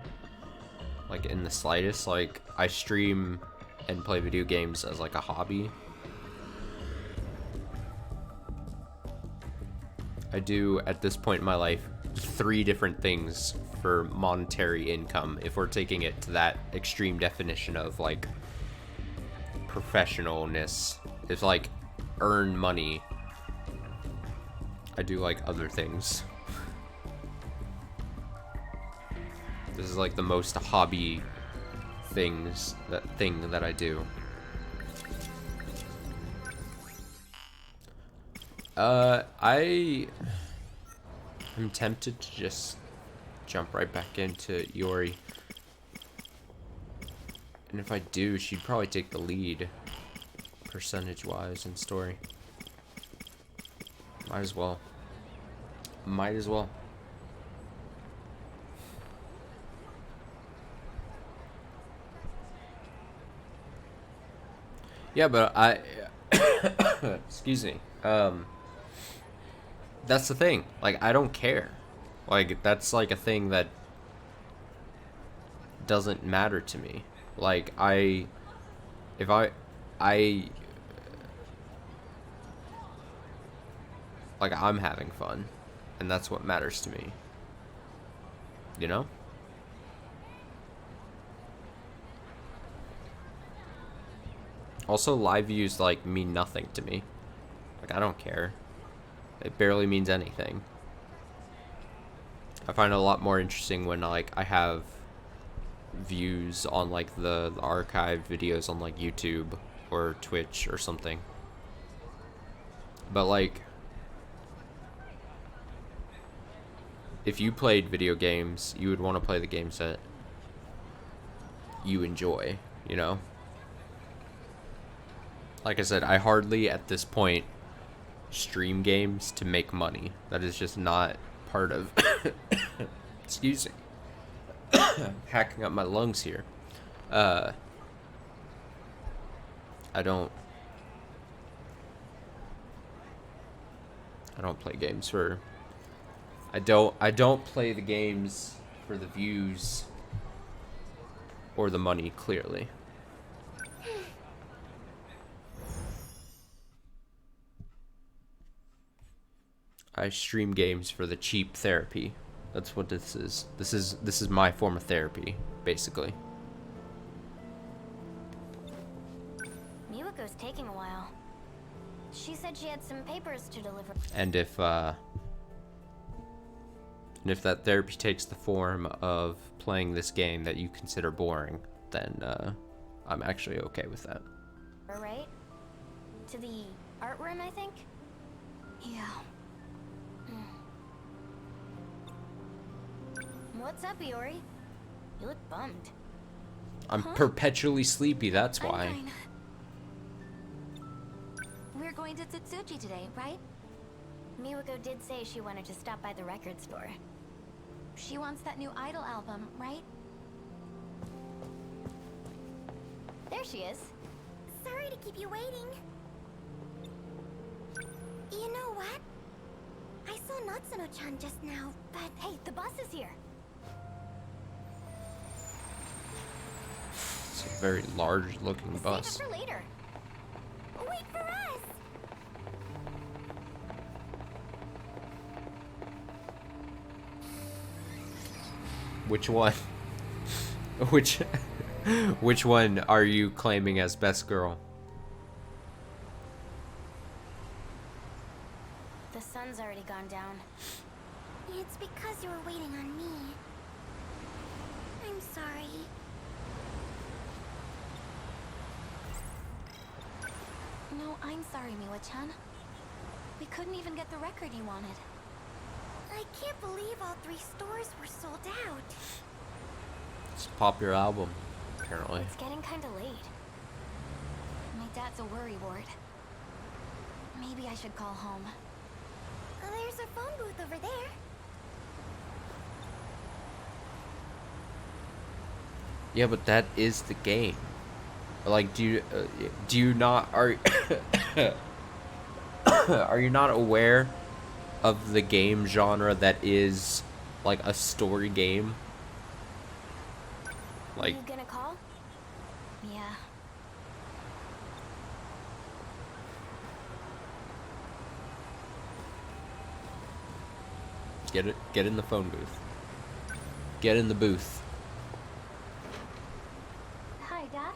like, in the slightest. Like, I stream and play video games as like a hobby. I do, at this point in my life, 3 different things for monetary income, if we're taking it to that extreme definition of like professionalness. It's like earn money. I do like other things. This is like the most hobby thing that I do. I'm tempted to just jump right back into Yori. And if I do, she'd probably take the lead, percentage-wise, in story. Might as well. Might as well. Yeah, but I... excuse me. That's the thing. Like, I don't care. Like, that's like a thing that doesn't matter to me. Like, like, I'm having fun, and that's what matters to me. You know? Also, live views, like, mean nothing to me. Like, I don't care. It barely means anything. I find it a lot more interesting when, like, I have views on, like, the archive videos on, like, YouTube or Twitch or something. But, like, if you played video games, you would want to play the games that you enjoy, you know? Like I said, I hardly, at this point, stream games to make money. That is just not part of... excuse me. Hacking up my lungs here. I don't play games for... I don't play the games for the views or the money, clearly. I stream games for the cheap therapy. That's what this is. This is my form of therapy, basically. Miwako's taking a while. She said she had some papers to deliver. And if that therapy takes the form of playing this game that you consider boring, then I'm actually okay with that. Right? To the art room, I think? Yeah. What's up, Iori? You look bummed. I'm perpetually sleepy, that's why. I'm fine. We're going to Tsutsuji today, right? Miwako did say she wanted to stop by the record store. She wants that new Idol album, right? There she is. Sorry to keep you waiting. You know what? I saw Natsuno-chan just now, but hey, the bus is here. It's a very large looking bus. Save it for later. Wait for us. Which one? Which one are you claiming as best girl? The sun's already gone down. It's because you were waiting on me. I'm sorry. No, I'm sorry, Miwa-chan. We couldn't even get the record you wanted. I can't believe all 3 stores were sold out. It's a popular album, apparently. It's getting kinda late. My dad's a worry ward. Maybe I should call home. There's a phone booth over there. Yeah, but that is the game. Like, do you not are are you not aware of the game genre that is like a story game? Like, you gonna call? Yeah. get in the phone booth. Get in the booth. Hi, Dad.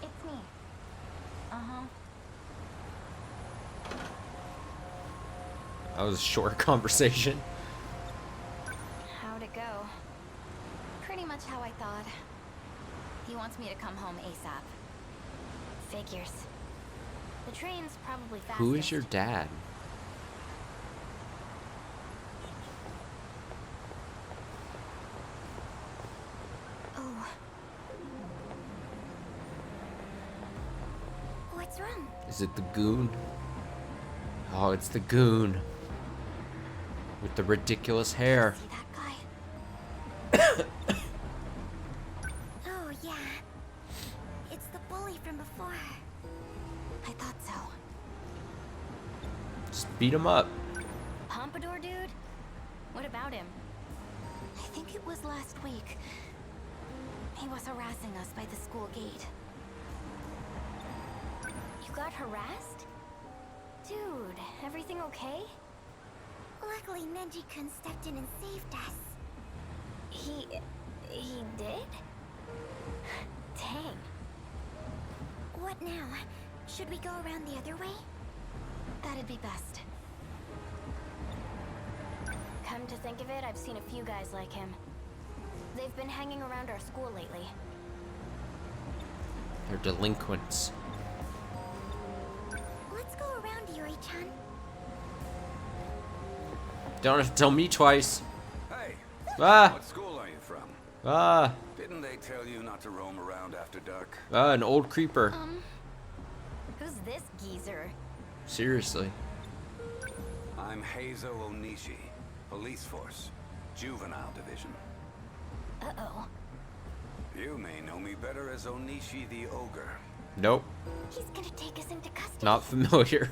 It's me. Uh-huh. That was a short conversation. How'd it go? Pretty much how I thought. He wants me to come home ASAP. Figures. The train's probably fastest. Who is your dad? Oh. What's wrong? Is it the goon? Oh, it's the goon. With the ridiculous hair. See that guy? Oh, yeah. It's the bully from before. I thought so. Just beat him up. Pompadour dude? What about him? I think it was last week. He was harassing us by the school gate. You got harassed? Dude, everything okay? Luckily, Neji-kun stepped in and saved us. He did? Dang. What now? Should we go around the other way? That'd be best. Come to think of it, I've seen a few guys like him. They've been hanging around our school lately. They're delinquents. Let's go around, Yuri-chan. Don't have to tell me twice. Hey, Ah! what school are you from? Ah! Didn't they tell you not to roam around after dark? Ah, an old creeper. Who's this geezer? Seriously. I'm Heizo Onishi, Police Force, Juvenile Division. Uh-oh. You may know me better as Onishi the Ogre. Nope. He's gonna take us into custody. Not familiar.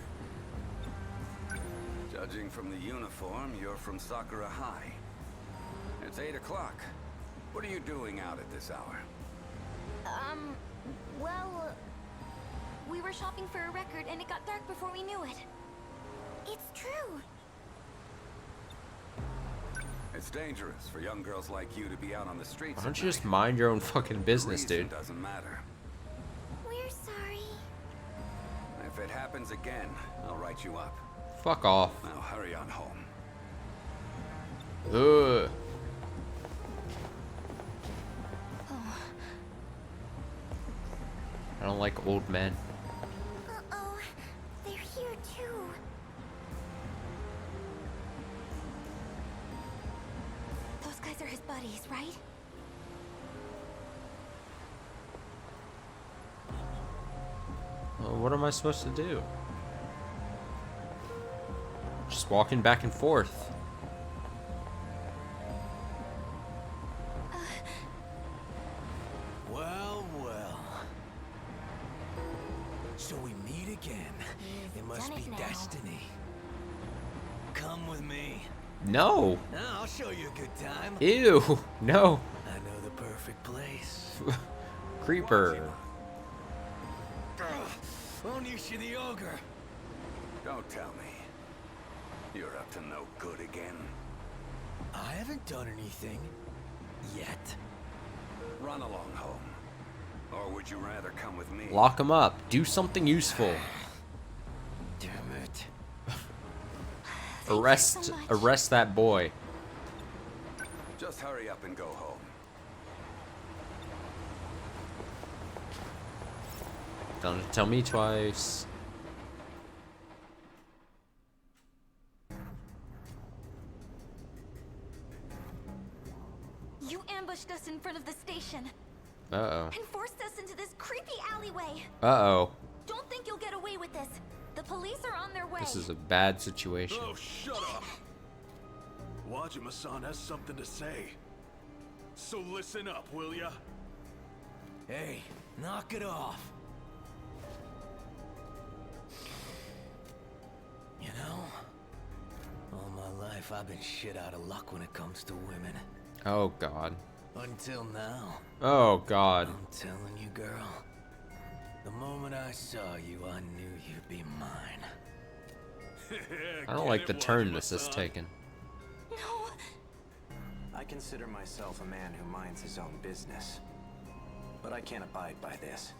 Judging from the uniform, you're from Sakura High. It's 8 o'clock. What are you doing out at this hour? Well, we were shopping for a record and it got dark before we knew it. It's true. It's dangerous for young girls like you to be out on the streets. Why don't you just mind your own fucking business, dude? Doesn't matter. We're sorry. If it happens again, I'll write you up. Fuck off. Now hurry on home. Ugh. Oh. I don't like old men. Uh-oh. They're here too. Those guys are his buddies, right? Well, what am I supposed to do? Just Just walking back and forth. Well, well. So we meet again. It must be destiny. Come with me. No. I'll show you a good time. Ew. No. I know the perfect place. Creeper. Onishi the ogre. Don't tell me. You're up to no good again. I haven't done anything. Yet. Run along home. Or would you rather come with me? Lock him up. Do something useful. Damn it. Arrest that boy. Just hurry up and go home. Don't tell me twice. You ambushed us in front of the station. Uh-oh. And forced us into this creepy alleyway. Uh-oh. Don't think you'll get away with this. The police are on their way. This is a bad situation. Oh, shut up! Wajima-san has something to say. So listen up, will ya? Hey, knock it off. You know, all my life I've been shit out of luck when it comes to women. Oh, God. Until now. Oh, God. I'm telling you, girl. The moment I saw you, I knew you'd be mine. I don't like the turn this is taking. No. I consider myself a man who minds his own business. But I can't abide by this.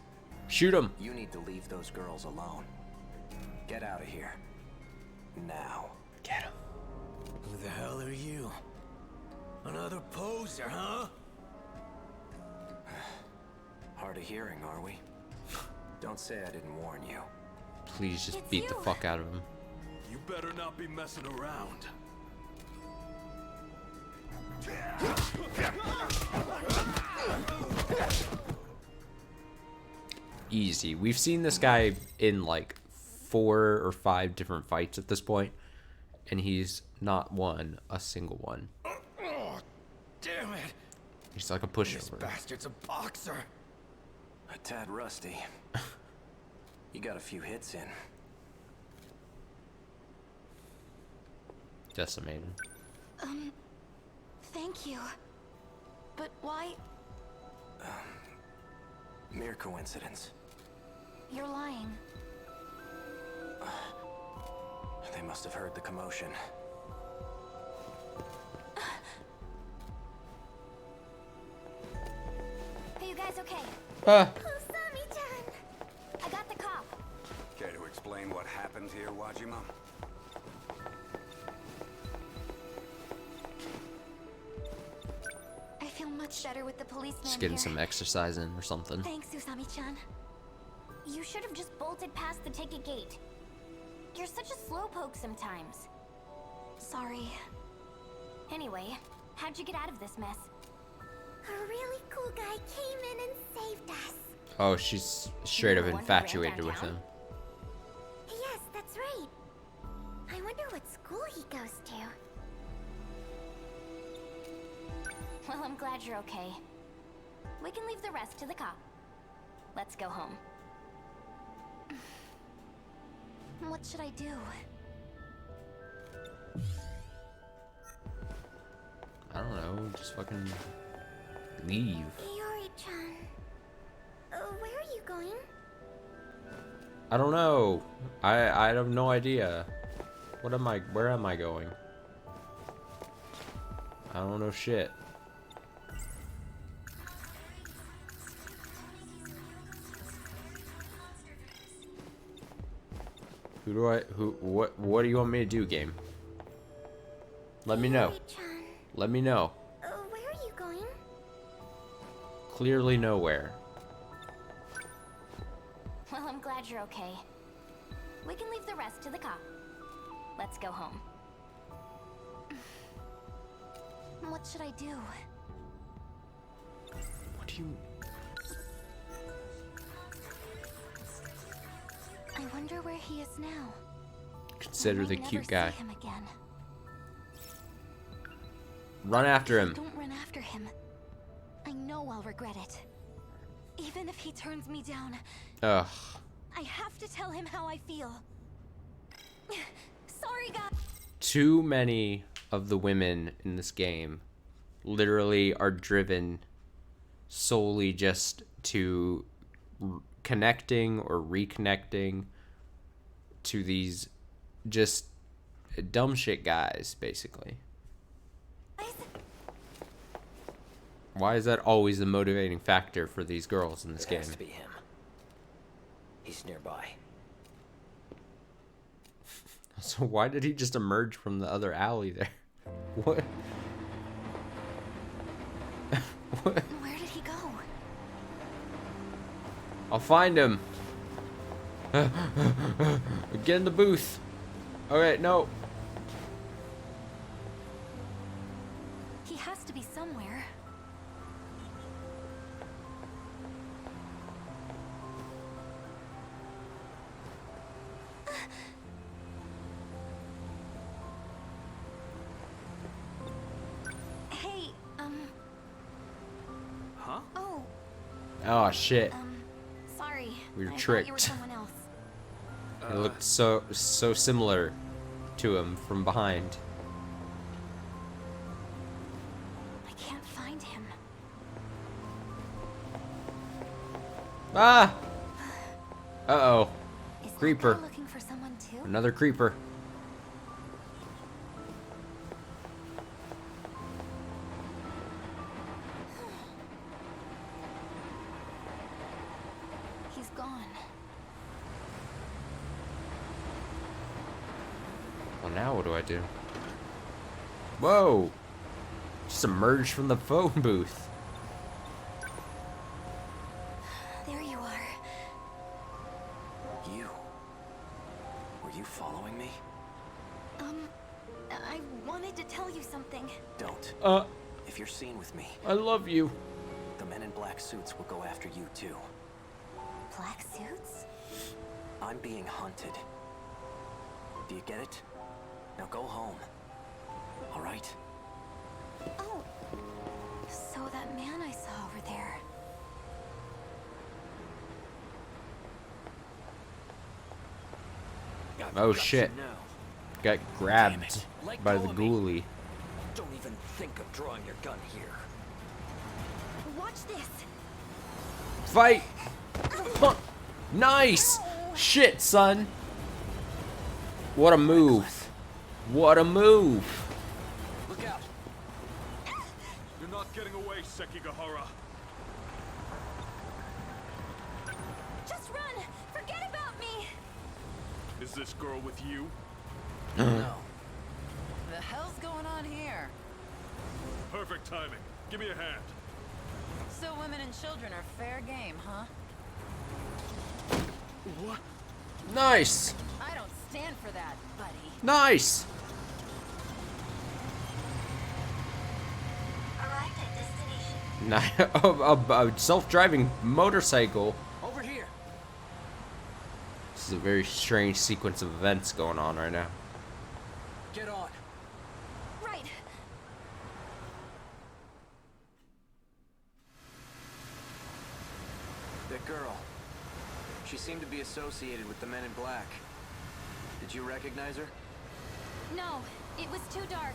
Shoot him. You need to leave those girls alone. Get out of here. Now. Get him. Who the hell are you? Another poser, huh? Hard of hearing, are we? Don't say I didn't warn you. Please just beat the fuck out of him. You better not be messing around. Easy. We've seen this guy in like 4 or 5 different fights at this point, and he's not won a single one. Oh, damn it! He's like a This pushover. bastard's a boxer. A tad rusty. You got a few hits in. Decimated. Thank you. But why? Mere coincidence. You're lying. They must have heard the commotion. Are you guys okay? Usami-chan! I got the cop. Care to explain what happened here, Wajima? I feel much better with the policeman Just getting here. some exercise in or something. Thanks, Usami-chan. You should have just bolted past the ticket gate. You're such a slowpoke sometimes. Sorry. Anyway, how'd you get out of this mess? A really cool guy came in and saved us. Oh, she's straight up The one who ran infatuated with downtown? him. Yes, that's right. I wonder what school he goes to. Well, I'm glad you're okay. We can leave the rest to the cop. Let's go home. What should I do? I don't know, just fucking leave. Iori-chan. Where are you going? I don't know. I have no idea. Where am I going? I don't know shit. What do you want me to do, game? Let me know. Iori-chan. Let me know. Where are you going? Clearly nowhere. Well, I'm glad you're okay. We can leave the rest to the cop. Let's go home. What should I do? What do you... I wonder where he is now. consider the never cute see guy. him again. Run after If him. I don't run after him, I know I'll regret it. Even if he turns me down, Ugh. I have to tell him how I feel. Sorry, guys. Too many of the women in this game literally are driven solely just to connecting or reconnecting to these just dumb shit guys, basically. Why is that always the motivating factor for these girls in this game? It has to be him. He's nearby. So why did he just emerge from the other alley there? What? What? Where did he go? I'll find him. Get in the booth. Alright, no. He has to be somewhere. Hey, Huh? oh, Oh shit. sorry. We were I thought you were tricked. someone else. It looked so similar to him from behind. I can't find him. Ah! Uh-oh. Is that Creeper. guy looking for someone too? Another creeper. He's gone. Well, now what do I do? Whoa! Just emerged from the phone booth. There you are. You? Were you following me? I wanted to tell you something. Don't. If you're seen with me, I love you. the men in black suits will go after you too. Black suits? I'm being hunted. Do you get it? Now go home. All right? Oh, so that man I saw over there. Oh shit. Got grabbed Let by go the of me. ghoulie. Don't even think of drawing your gun here. Watch this. Fight! Huh. Nice! Shit, son. What a move. What a move. Look out! You're not getting away, Sekigahara. Just run. Forget about me. Is this girl with you? No. The hell's going on here? Perfect timing. Give me a hand. So women and children are fair game, huh? What? Nice. I don't stand for that, buddy. Nice. Arrived at destination. A self-driving motorcycle. Over here. This is a very strange sequence of events going on right now. Get on. Right. That girl. She seemed to be associated with the men in black. Did you recognize her? No, it was too dark.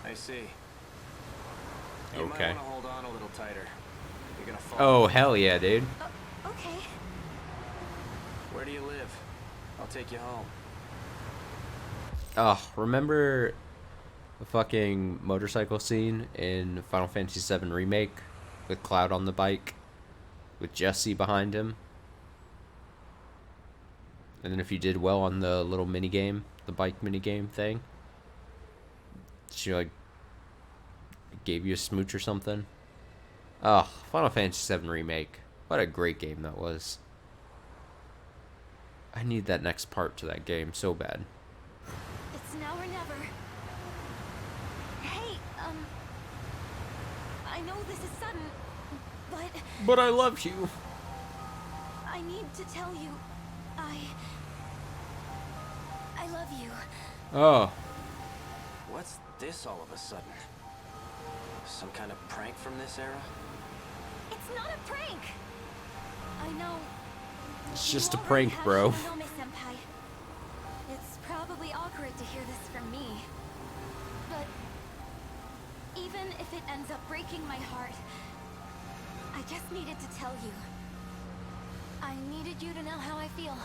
I see. You Okay. might want to hold on a little tighter. You're gonna fall. Oh, hell yeah, dude. Okay. Where do you live? I'll take you home. Oh, remember the fucking motorcycle scene in Final Fantasy VII Remake with Cloud on the bike with Jesse behind him? And then if you did well on the little mini game, the bike mini game thing, she like gave you a smooch or something. Oh, Final Fantasy VII Remake. What a great game that was. I need that next part to that game so bad. It's now or never. Hey, I know this is sudden, but But I love you. I need to tell you, I you. Oh. What's this all of a sudden? Some kind of prank from this era? It's not a prank. I know. It's just a you already prank, have bro. Shinonome-senpai. It's probably awkward to hear this from me. But even if it ends up breaking my heart, I just needed to tell you. I needed you to know how I feel.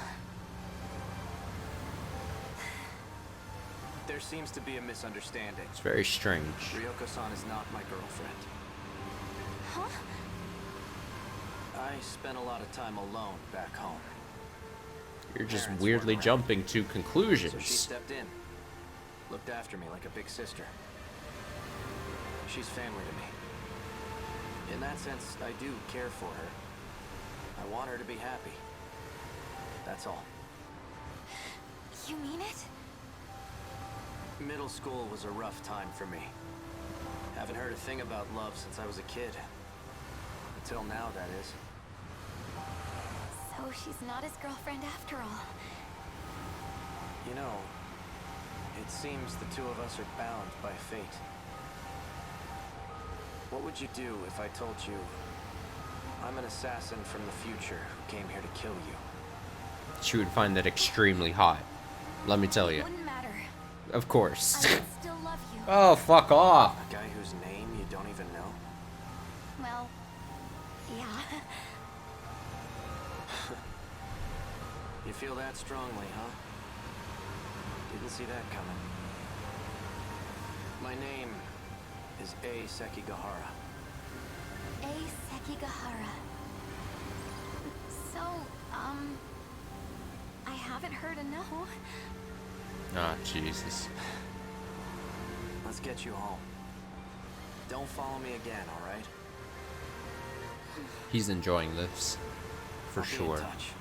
There seems to be a misunderstanding. It's very strange. Ryoko-san is not my girlfriend. Huh? I spent a lot of time alone back home. You're just Parents weirdly weren't around. jumping to So she conclusions. stepped in. Looked after me like a big sister. She's family to me. In that sense, I do care for her. I want her to be happy. That's all. You mean it? Middle school was a rough time for me. Haven't heard a thing about love since I was a kid. Until now, that is. So she's not his girlfriend after all. You know, it seems the two of us are bound by fate. What would you do if I told you I'm an assassin from the future who came here to kill you? She would find that extremely hot. Let me tell you. Wouldn't matter. Of course. I would still love you. Oh, fuck off. A guy whose name you don't even know? Well, yeah. You feel that strongly, huh? Didn't see that coming. My name is A. Sekigahara. A. Sekigahara. So, I haven't heard a no. Oh, Jesus. Let's get you home. Don't follow me again, alright? He's enjoying this. For I'll be in sure. touch.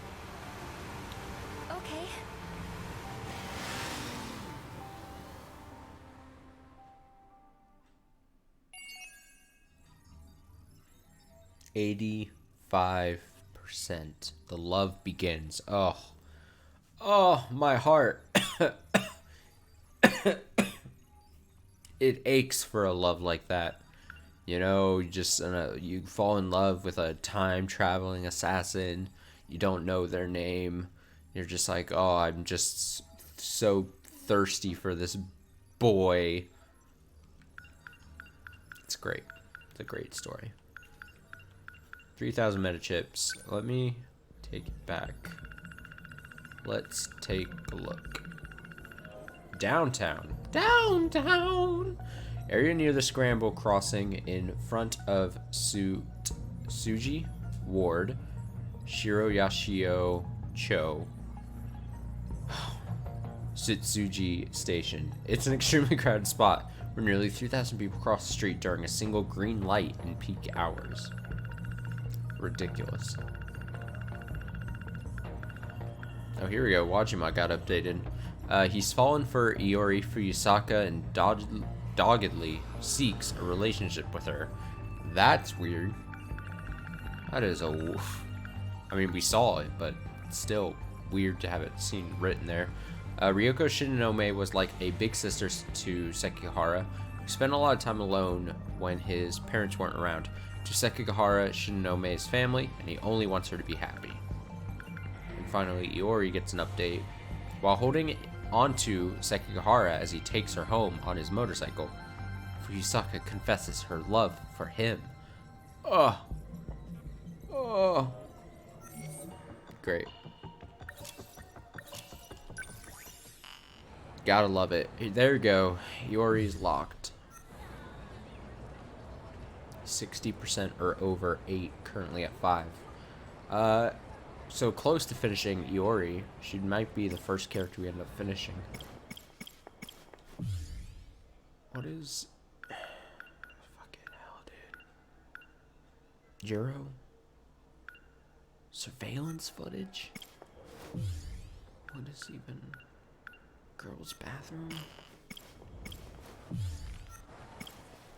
Okay. %85%. The love begins. Oh. Oh, my heart. It aches for a love like that. You know, you fall in love with a time traveling assassin. You don't know their name. You're just like, oh, I'm just so thirsty for this boy. It's great. It's a great story. 3,000 meta chips. Let me take it back. Let's take a look. Downtown. Downtown! Area near the Scramble Crossing in front of Tsuji Ward, Shiroyashio Cho, Sitsuji Station. It's an extremely crowded spot where nearly 3,000 people cross the street during a single green light in peak hours. Ridiculous. Oh, here we go. Wajima got updated. He's fallen for Iori Fuyusaka and doggedly seeks a relationship with her. That's weird. That is a woof. I mean, we saw it, but it's still weird to have it seen written there. Ryoko Shinonome was like a big sister to Sekigahara, who spent a lot of time alone when his parents weren't around. To Sekigahara, Shinonome's family, and he only wants her to be happy. And finally, Iori gets an update. While holding onto Sekigahara as he takes her home on his motorcycle, Fuyusaka confesses her love for him. Oh. Oh. Great. Gotta love it. There we go. Iori's locked. 60% or over 8, currently at 5. So close to finishing Iori. She might be the first character we end up finishing. What is... Fucking hell, dude. Juro? Surveillance footage? What is even... Girls' bathroom?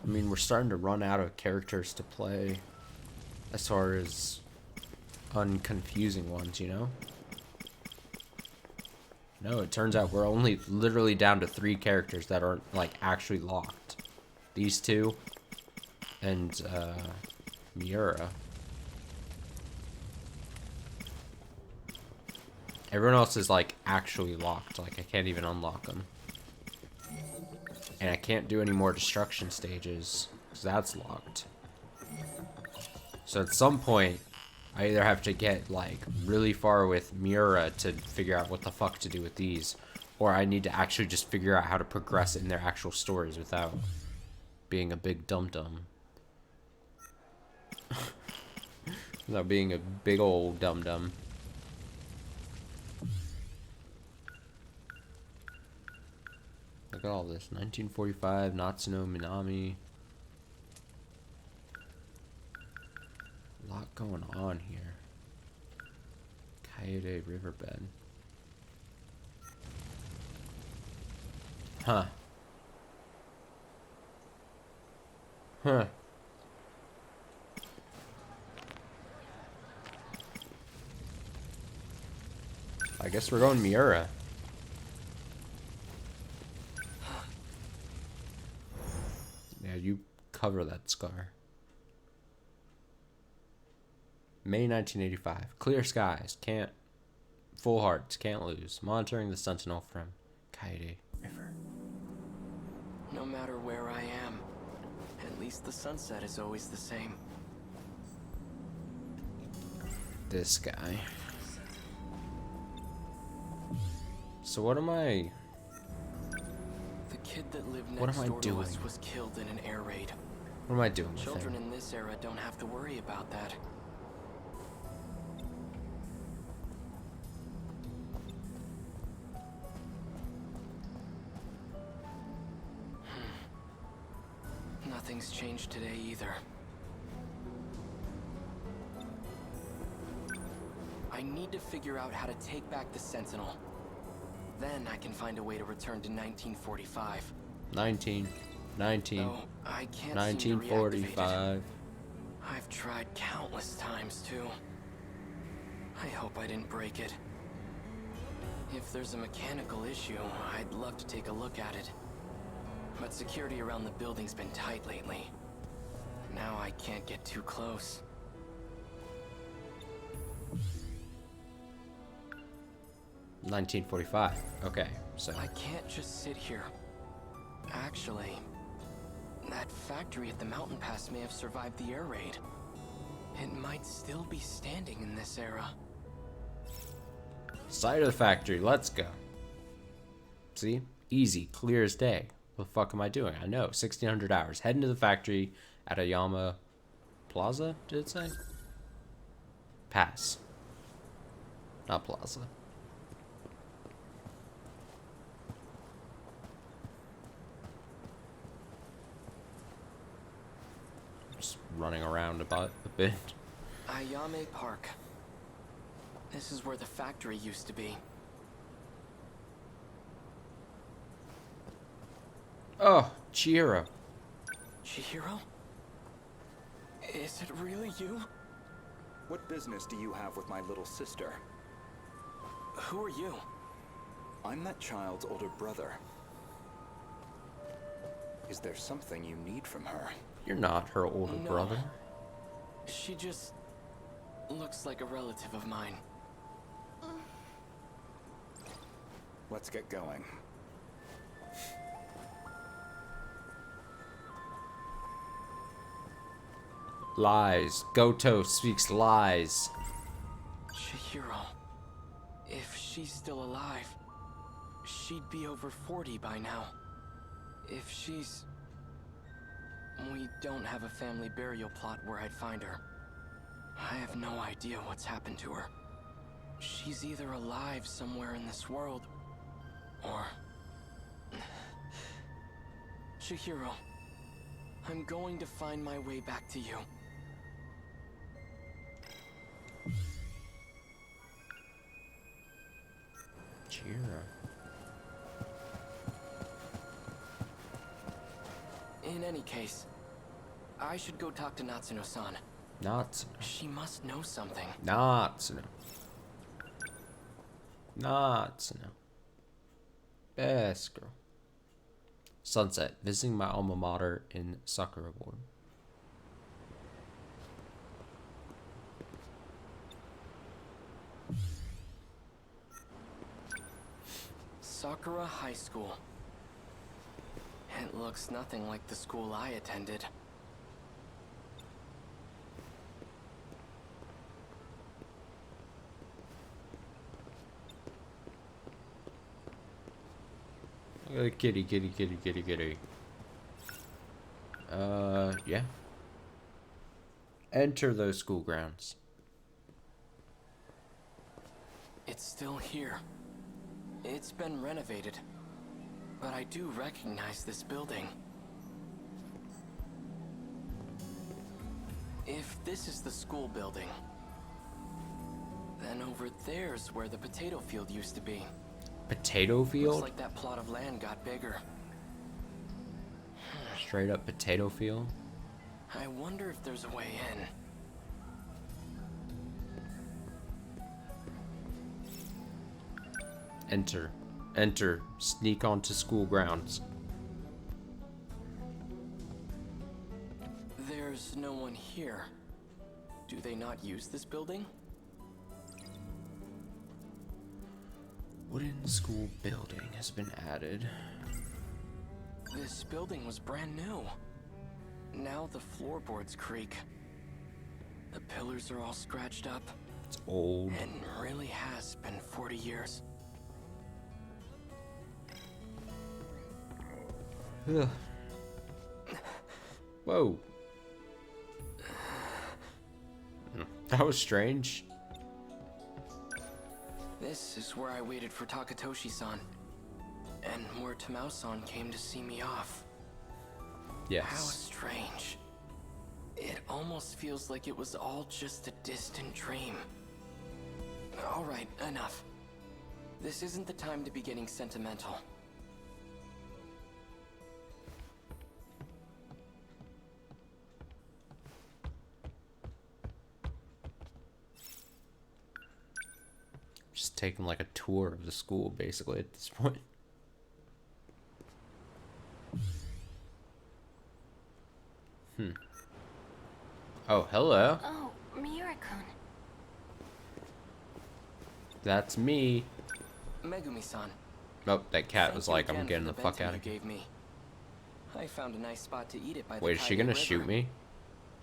I mean, we're starting to run out of characters to play as far as unconfusing ones, you know? No, it turns out we're only literally down to 3 characters that aren't, like, actually locked. These 2 and, Miura. Everyone else is, like, actually locked. Like, I can't even unlock them. And I can't do any more destruction stages, because that's locked. So at some point, I either have to get, like, really far with Miura to figure out what the fuck to do with these, or I need to actually just figure out how to progress in their actual stories without being a big dum-dum. Without being a big old dum-dum. Look at all this. 1945, Natsuno Minami. A lot going on here. Kaede Riverbed. Huh. Huh. I guess we're going Miura. Yeah, you cover that scar. May 1985. Clear skies. Can't. Full hearts. Can't lose. Monitoring the Sentinel from Kaede River. No matter where I am, at least the sunset is always the same. This guy. So what am I... The kid that lived What next am I door to doing? us was killed in an air raid. What am I doing with Children him? in this era don't have to worry about that. Nothing's changed today either. I need to figure out how to take back the Sentinel. Then I can find a way to return to 1945. 19. Though I can't seem to reactivate 1945. it. I've tried countless times too. I hope I didn't break it. If there's a mechanical issue, I'd love to take a look at it. But security around the building's been tight lately. Now I can't get too close. $19.45. Okay, so I can't just sit here. Actually, that factory at the mountain pass may have survived the air raid. It might still be standing in this era. side of the factory. Let's go. See, easy, clear as day. What the fuck am I doing? I know, 1,600 hours. Heading to the factory at Ayama Plaza. Did it say? Pass. Not Plaza. Just running around about a bit. Ayame Park. This is where the factory used to be. Oh, Chihiro. Chihiro? Is it really you? What business do you have with my little sister? Who are you? I'm that child's older brother. Is there something you need from her? You're not her older brother. She just looks like a relative of mine. Let's get going. Lies. Goto speaks lies. Chihiro. If she's still alive, she'd be over 40 by now. If she's... We don't have a family burial plot where I'd find her. I have no idea what's happened to her. She's either alive somewhere in this world, or... Chihiro, I'm going to find my way back to you. Chihiro. In any case, I should go talk to Natsuno-san. Natsuno. She must know something. Natsuno. Best girl. Sunset. Visiting my alma mater in Sakura Board. Sakura High School. It looks nothing like the school I attended. Kitty, kitty, kitty, kitty, kitty. Yeah. Enter those school grounds. It's still here. It's been renovated. But I do recognize this building. If this is the school building, then over there's where the potato field used to be. Potato field? Looks like that plot of land got bigger. Straight up potato field? I wonder if there's a way in. Enter. Enter. Sneak onto school grounds. There's no one here. Do they not use this building? Wooden school building has been added. This building was brand new. Now the floorboards creak. The pillars are all scratched up. It's old. And really has been 40 years. Ugh. Whoa. That was strange. This is where I waited for Takatoshi-san. And where Tamao-san came to see me off. Yes. How strange. It almost feels like it was all just a distant dream. Alright, enough. This isn't the time to be getting sentimental. Just taking like a tour of the school basically at this point. Oh, hello. Oh, Miura-kun. That's me. Megumi-san. Nope, that cat was like, Thank you I'm again getting for the fuck bento out you of here. gave me. I found a nice spot to eat it by the Wait, is she Kaide gonna River. shoot me?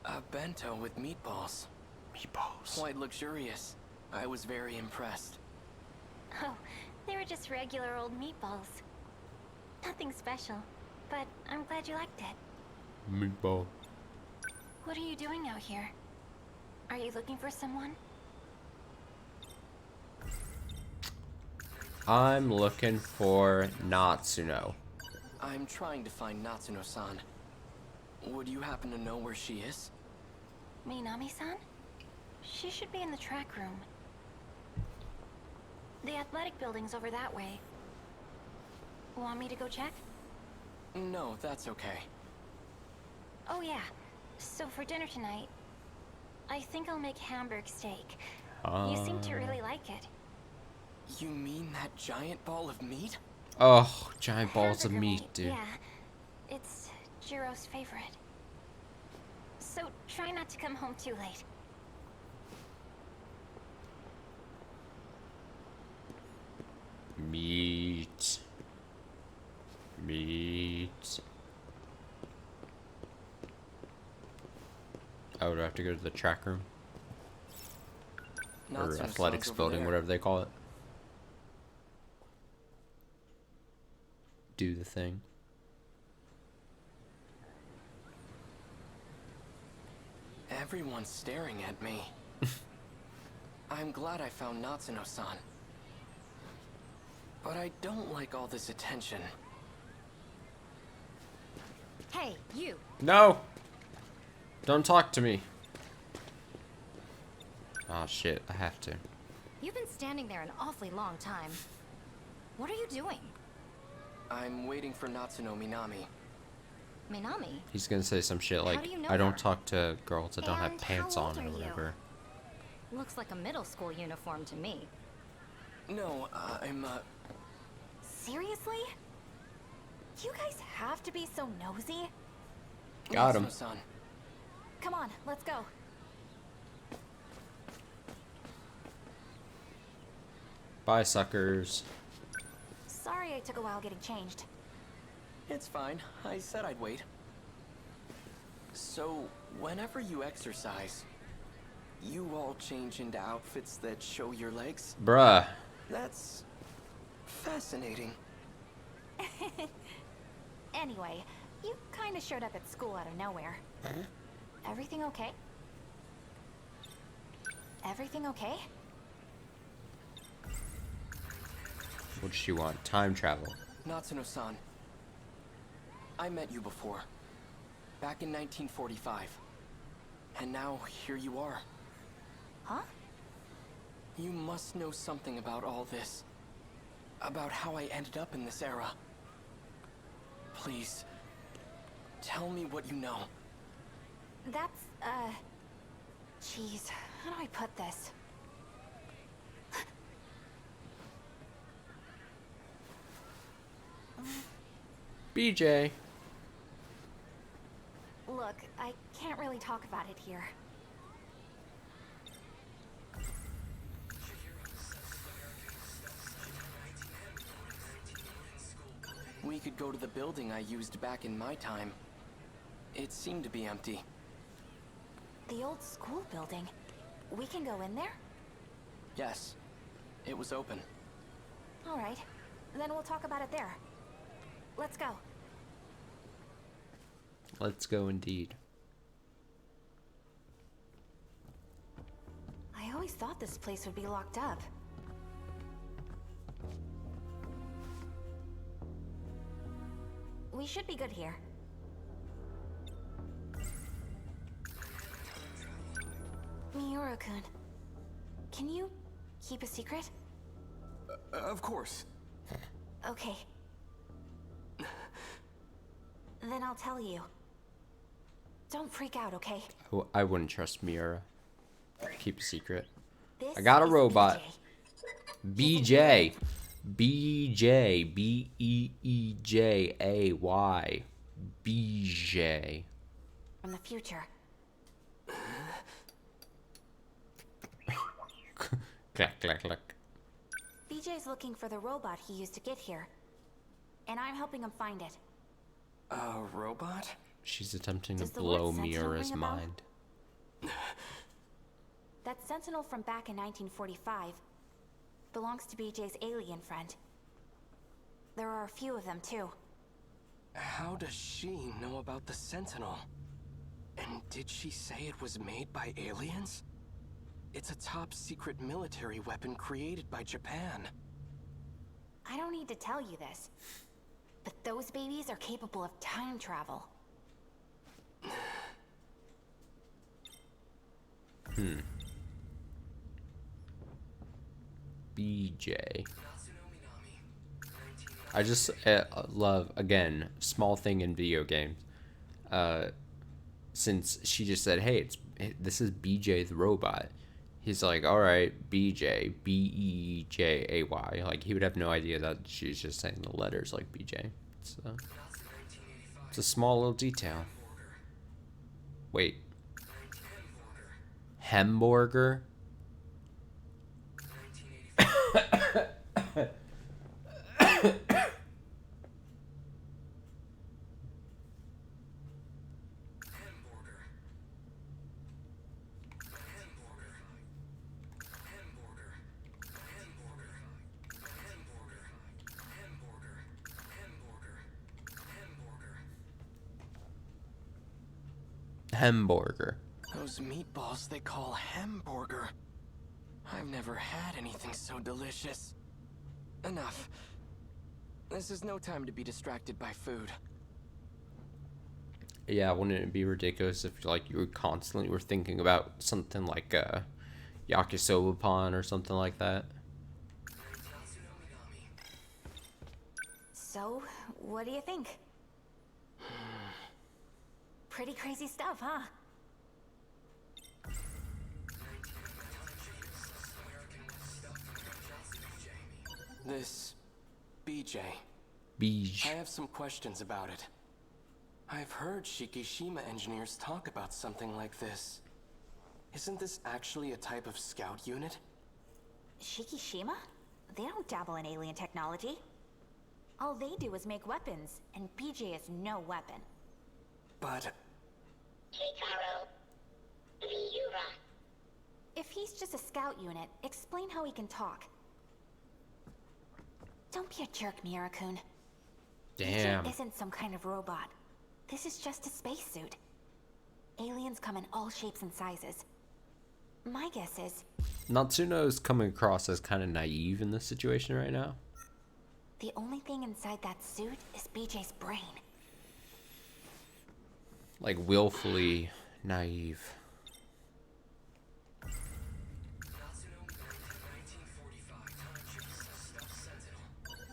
A bento with meatballs. Meatballs. Quite luxurious. I was very impressed. Oh, they were just regular old meatballs. Nothing special, but I'm glad you liked it. Meatball. What are you doing out here? Are you looking for someone? I'm looking for Natsuno. I'm trying to find Natsuno-san. Would you happen to know where she is? Minami-san? She should be in the track room. The athletic building's over that way. Want me to go check? No, that's okay. Oh yeah, so for dinner tonight, I think I'll make Hamburg steak. You seem to really like it. You mean that giant ball of meat? Oh, giant balls of Hamburger meat, dude. Yeah, it's Jiro's favorite. So try not to come home too late. Meat. Meat. Oh, do I have to go to the track room? Or Natsuno-san's athletics over building, there. whatever they call it. Do the thing. Everyone's staring at me. I'm glad I found Natsuno-san. But I don't like all this attention. Hey, you! No! Don't talk to me. Oh shit, I have to. You've been standing there an awfully long time. What are you doing? I'm waiting for Natsuno Minami. Minami? He's gonna say some shit like, do you know I don't her? talk to girls that don't have And pants how on old or are you? whatever. Looks like a middle school uniform to me. No, I'm, Seriously? You guys have to be so nosy? Got him. Son. Come on, let's go. Bye, suckers. Sorry I took a while getting changed. It's fine. I said I'd wait. So, whenever you exercise, you all change into outfits that show your legs? Bruh. That's fascinating. Anyway, you kinda showed up at school out of nowhere. Everything okay? Everything okay? What does she want? Time travel. Natsuno-san. I met you before. Back in 1945. And now, here you are. Huh? You must know something about all this. About how I ended up in this era. Please, tell me what you know. That's, Jeez, how do I put this? BJ. Look, I can't really talk about it here. We could go to the building I used back in my time. It seemed to be empty. The old school building. We can go in there? Yes, it was open. All right, then we'll talk about it there. Let's go. Let's go indeed. I always thought this place would be locked up. We should be good here. Miura-kun, can you keep a secret? Of course. Okay. Then I'll tell you. Don't freak out, okay? I wouldn't trust Miura. Keep a secret. This I got a is robot. BJ. BJ. BEEJAY. BJ. From the future. Clack, clack, clack. BJ's looking for the robot he used to get here. And I'm helping him find it. A robot? She's attempting to Does the blow word Sentinel Miura's ring a bell? mind. That Sentinel from back in 1945 belongs to BJ's alien friend. There are a few of them, too. How does she know about the Sentinel? And did she say it was made by aliens? It's a top-secret military weapon created by Japan. I don't need to tell you this, but those babies are capable of time travel. BJ. I just love, again, small thing in video games. Since she just said, hey, this is BJ the robot. He's like, all right, BJ, BEJAY. Like, he would have no idea that she's just saying the letters like BJ. It's a small little detail. Wait. Hamburger? Hamburger. Those meatballs they call hamburger. I've never had anything so delicious. Enough. This is no time to be distracted by food. Yeah, wouldn't it be ridiculous if like you were constantly were thinking about something like yakisoba pan or something like that? So, what do you think? Pretty crazy stuff, huh? This BJ. Beej. I have some questions about it. I've heard Shikishima engineers talk about something like this. Isn't this actually a type of scout unit? Shikishima? They don't dabble in alien technology. All they do is make weapons, and BJ is no weapon. But... Keitaro. Ryura. If he's just a scout unit, explain how he can talk. Don't be a jerk, Miura-kun. Damn. BJ isn't some kind of robot. This is just a spacesuit. Aliens come in all shapes and sizes. My guess is... Natsuno is coming across as kind of naive in this situation right now. the only thing inside that suit is BJ's brain. Like, willfully naive.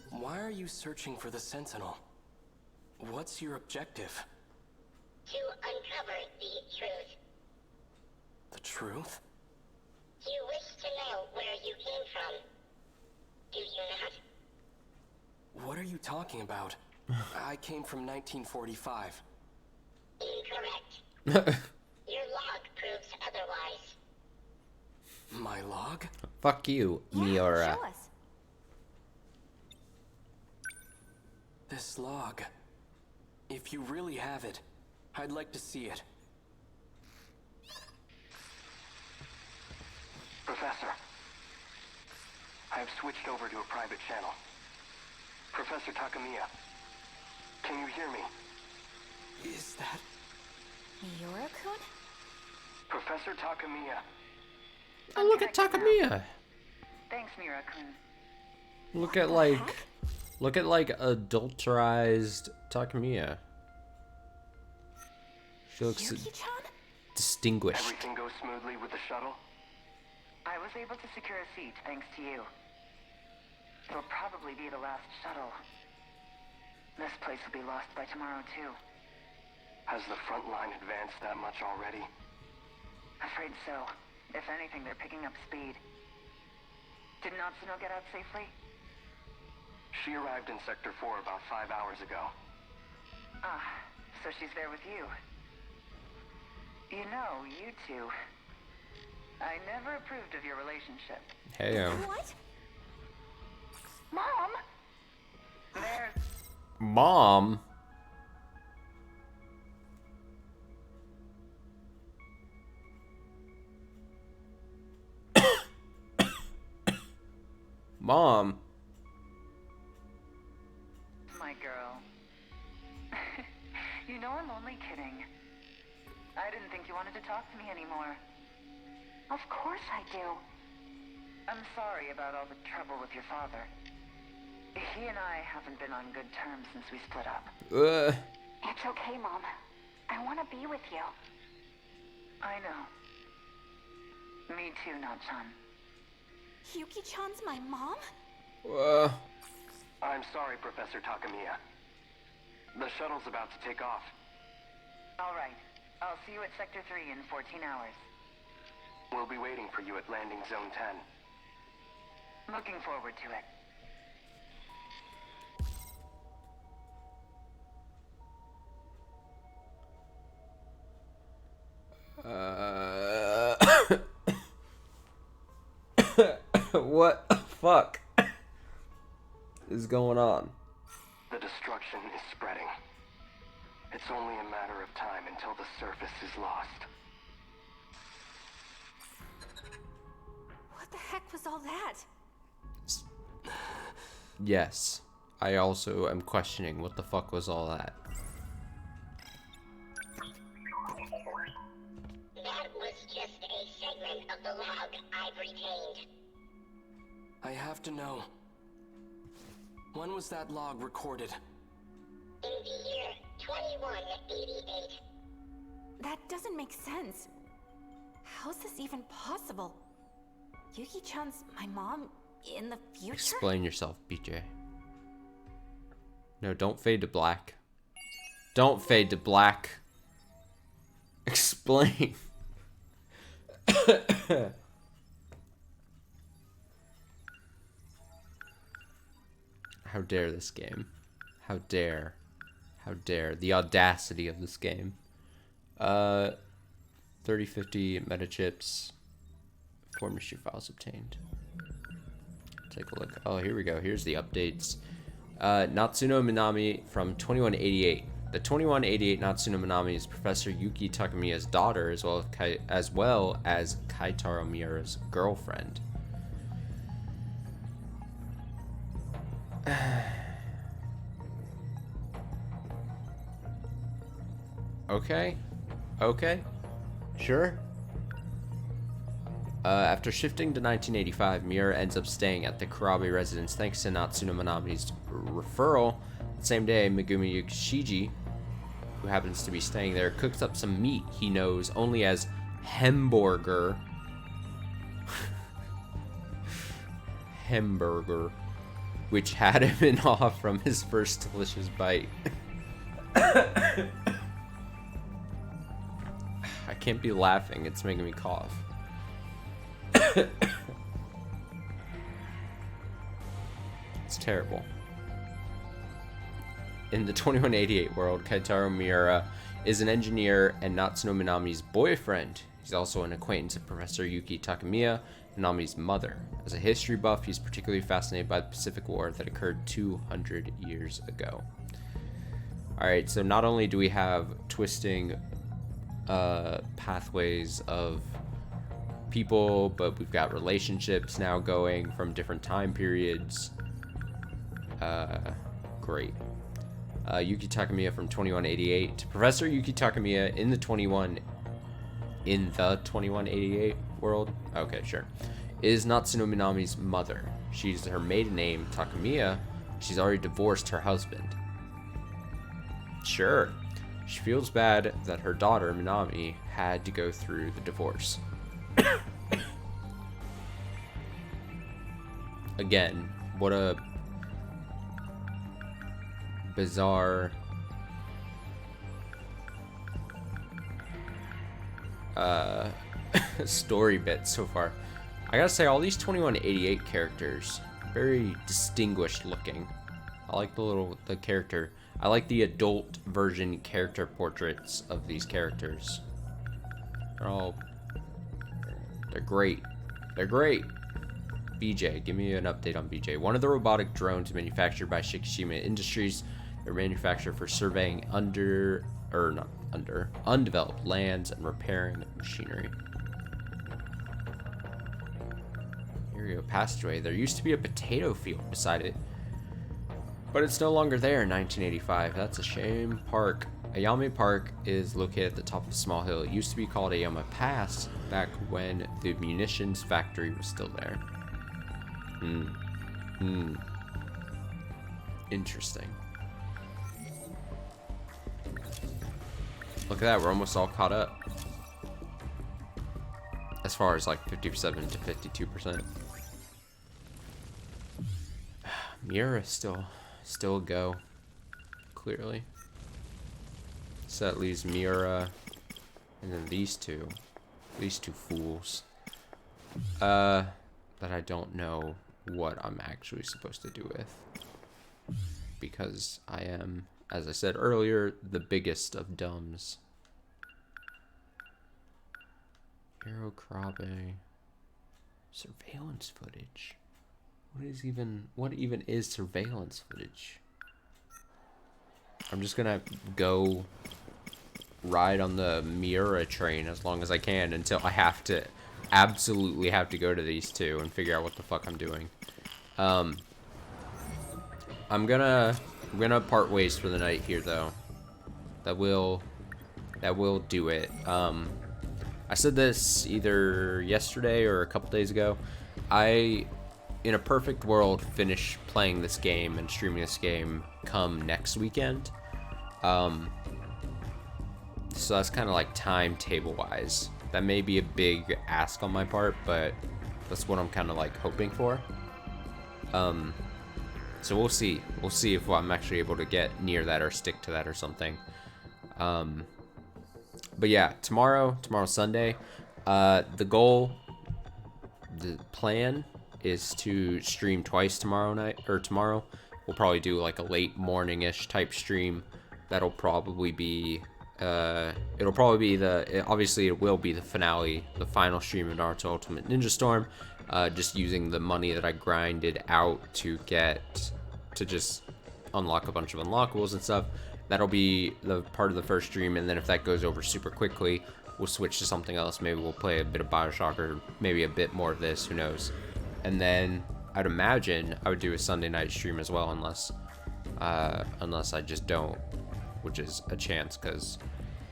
Why are you searching for the Sentinel? What's your objective? To uncover the truth. The truth? You wish to know where you came from. Do you not? What are you talking about? I came from 1945. Incorrect. Your log proves otherwise. My log? Fuck you, Miura. Show us. This log. If you really have it, I'd like to see it. Professor, I have switched over to a private channel. Professor Takamiya, can you hear me? Is that... Miura-kun? Professor Takamiya. Oh, look at Takamiya. Thanks, Miura-kun. Look at like adulterized Takamiya. She looks distinguished. Everything goes smoothly with the shuttle? I was able to secure a seat thanks to you. It'll probably be the last shuttle. This place will be lost by tomorrow, too. Has the front line advanced that much already? Afraid so. If anything, they're picking up speed. Did Natsuno get out safely? She arrived in Sector 4 about 5 hours ago. Ah, so she's there with you. You know, you two. I never approved of your relationship. Hey, What? Mom! There's... Mom? Mom? My girl. You know I'm only kidding. I didn't think you wanted to talk to me anymore. Of course I do. I'm sorry about all the trouble with your father. He and I haven't been on good terms since we split up. It's okay, Mom. I want to be with you. I know. Me too, Natchan. Yuki-chan's my mom? I'm sorry, Professor Takamiya. The shuttle's about to take off. All right. I'll see you at Sector 3 in 14 hours. We'll be waiting for you at Landing Zone 10. Looking forward to it. What the fuck is going on? The destruction is spreading. It's only a matter of time until the surface is lost. What the heck was all that? Yes. I also am questioning what the fuck was all that. That was just a segment of the log I've retained. I have to know. When was that log recorded? In the year 2188. That doesn't make sense. How's this even possible? Yuki-chan's my mom in the future? Explain yourself, BJ. No, don't fade to black. Don't fade to black. Explain. How dare this game? How dare? How dare? The audacity of this game. 3050 meta chips. 4 mystery files obtained. Take a look. Oh, here we go. Here's the updates. Natsuno Minami from 2188. The 2188 Natsuno Minami is Professor Yuki Takamiya's daughter, as well as Kaitaro Miura's girlfriend. Okay. Sure. After shifting to 1985, Miura ends up staying at the Kurabe residence thanks to Natsuno Minami's referral. The same day, Megumi Yukishiji, who happens to be staying there, cooks up some meat he knows only as hamburger. Hamburger. Which had him in awe from his first delicious bite. I can't be laughing, it's making me cough. It's terrible. In the 2188 world, Kaitaro Miura is an engineer and Natsuno Minami's boyfriend. He's also an acquaintance of Professor Yuki Takamiya, Minami's mother. As a history buff, he's particularly fascinated by the Pacific War that occurred 200 years ago. Alright, so not only do we have twisting pathways of people, but we've got relationships now going from different time periods. Great. Yuki Takamiya from 2188. Professor Yuki Takamiya in the 2188 world, okay, sure, is Natsuno Minami's mother. She's her maiden name, Takamiya. She's already divorced her husband. Sure. She feels bad that her daughter, Minami, had to go through the divorce. Again, what a bizarre story bit so far. I gotta say, all these 2188 characters, very distinguished looking. I like the character. I like the adult version character portraits of these characters. They're great. They're great. BJ, give me an update on BJ. One of the robotic drones manufactured by Shikishima Industries. They're manufactured for surveying undeveloped lands and repairing machinery. Here we go, passageway. There used to be a potato field beside it, but it's no longer there in 1985. That's a shame. Park. Ayame Park is located at the top of a small hill. It used to be called Ayama Pass back when the munitions factory was still there. Interesting. Look at that, we're almost all caught up. As far as like 57 to 52%. Miura still a go, clearly. So that leaves Miura and then these two fools. That I don't know what I'm actually supposed to do with. Because I am, as I said earlier, the biggest of dumbs. Hero Krabe. Surveillance footage. What even is surveillance footage? I'm just gonna go ride on the Miura train as long as I can until I absolutely have to go to these two and figure out what the fuck I'm doing. I'm gonna part ways for the night here though. That will do it. I said this either yesterday or a couple days ago. I, in a perfect world, finish playing this game and streaming this game come next weekend. So that's kind of like timetable wise. That may be a big ask on my part, but that's what I'm kind of like hoping for. So we'll see. We'll see if I'm actually able to get near that or stick to that or something. But yeah, tomorrow Sunday, the plan is to stream twice tomorrow. we'll probably do like a late morning-ish type stream. That'll probably be it'll probably be obviously it will be the finale, the final stream of Naruto Ultimate Ninja Storm, just using the money that I grinded out to just unlock a bunch of unlockables and stuff. That'll be the part of the first stream, and then if that goes over super quickly, we'll switch to something else. Maybe we'll play a bit of Bioshock, or maybe a bit more of this, who knows. And then I'd imagine I would do a Sunday night stream as well, unless I just don't, which is a chance, because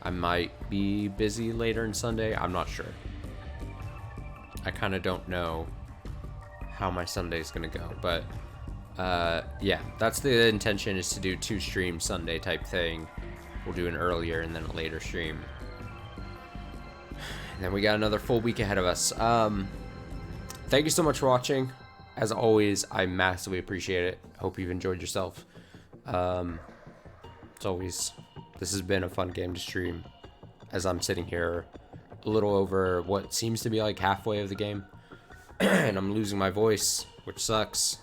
I might be busy later in Sunday. I'm not sure. I kind of don't know how my Sunday's gonna go, but yeah, that's the intention, is to do 2 streams Sunday type thing. We'll do an earlier and then a later stream. And then we got another full week ahead of us. Thank you so much for watching. As always, I massively appreciate it. Hope you've enjoyed yourself. As always, this has been a fun game to stream, as I'm sitting here a little over what seems to be like halfway of the game. And I'm losing my voice, which sucks.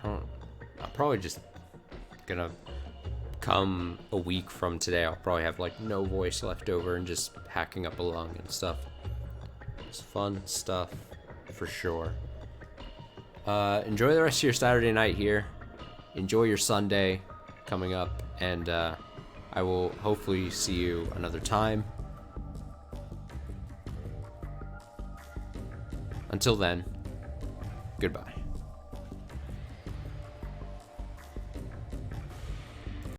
I'm probably just gonna come a week from today. I'll probably have like no voice left over and just hacking up a lung and stuff. It's fun stuff for sure. Enjoy the rest of your Saturday night here. Enjoy your Sunday coming up, and I will hopefully see you another time. Until then, goodbye.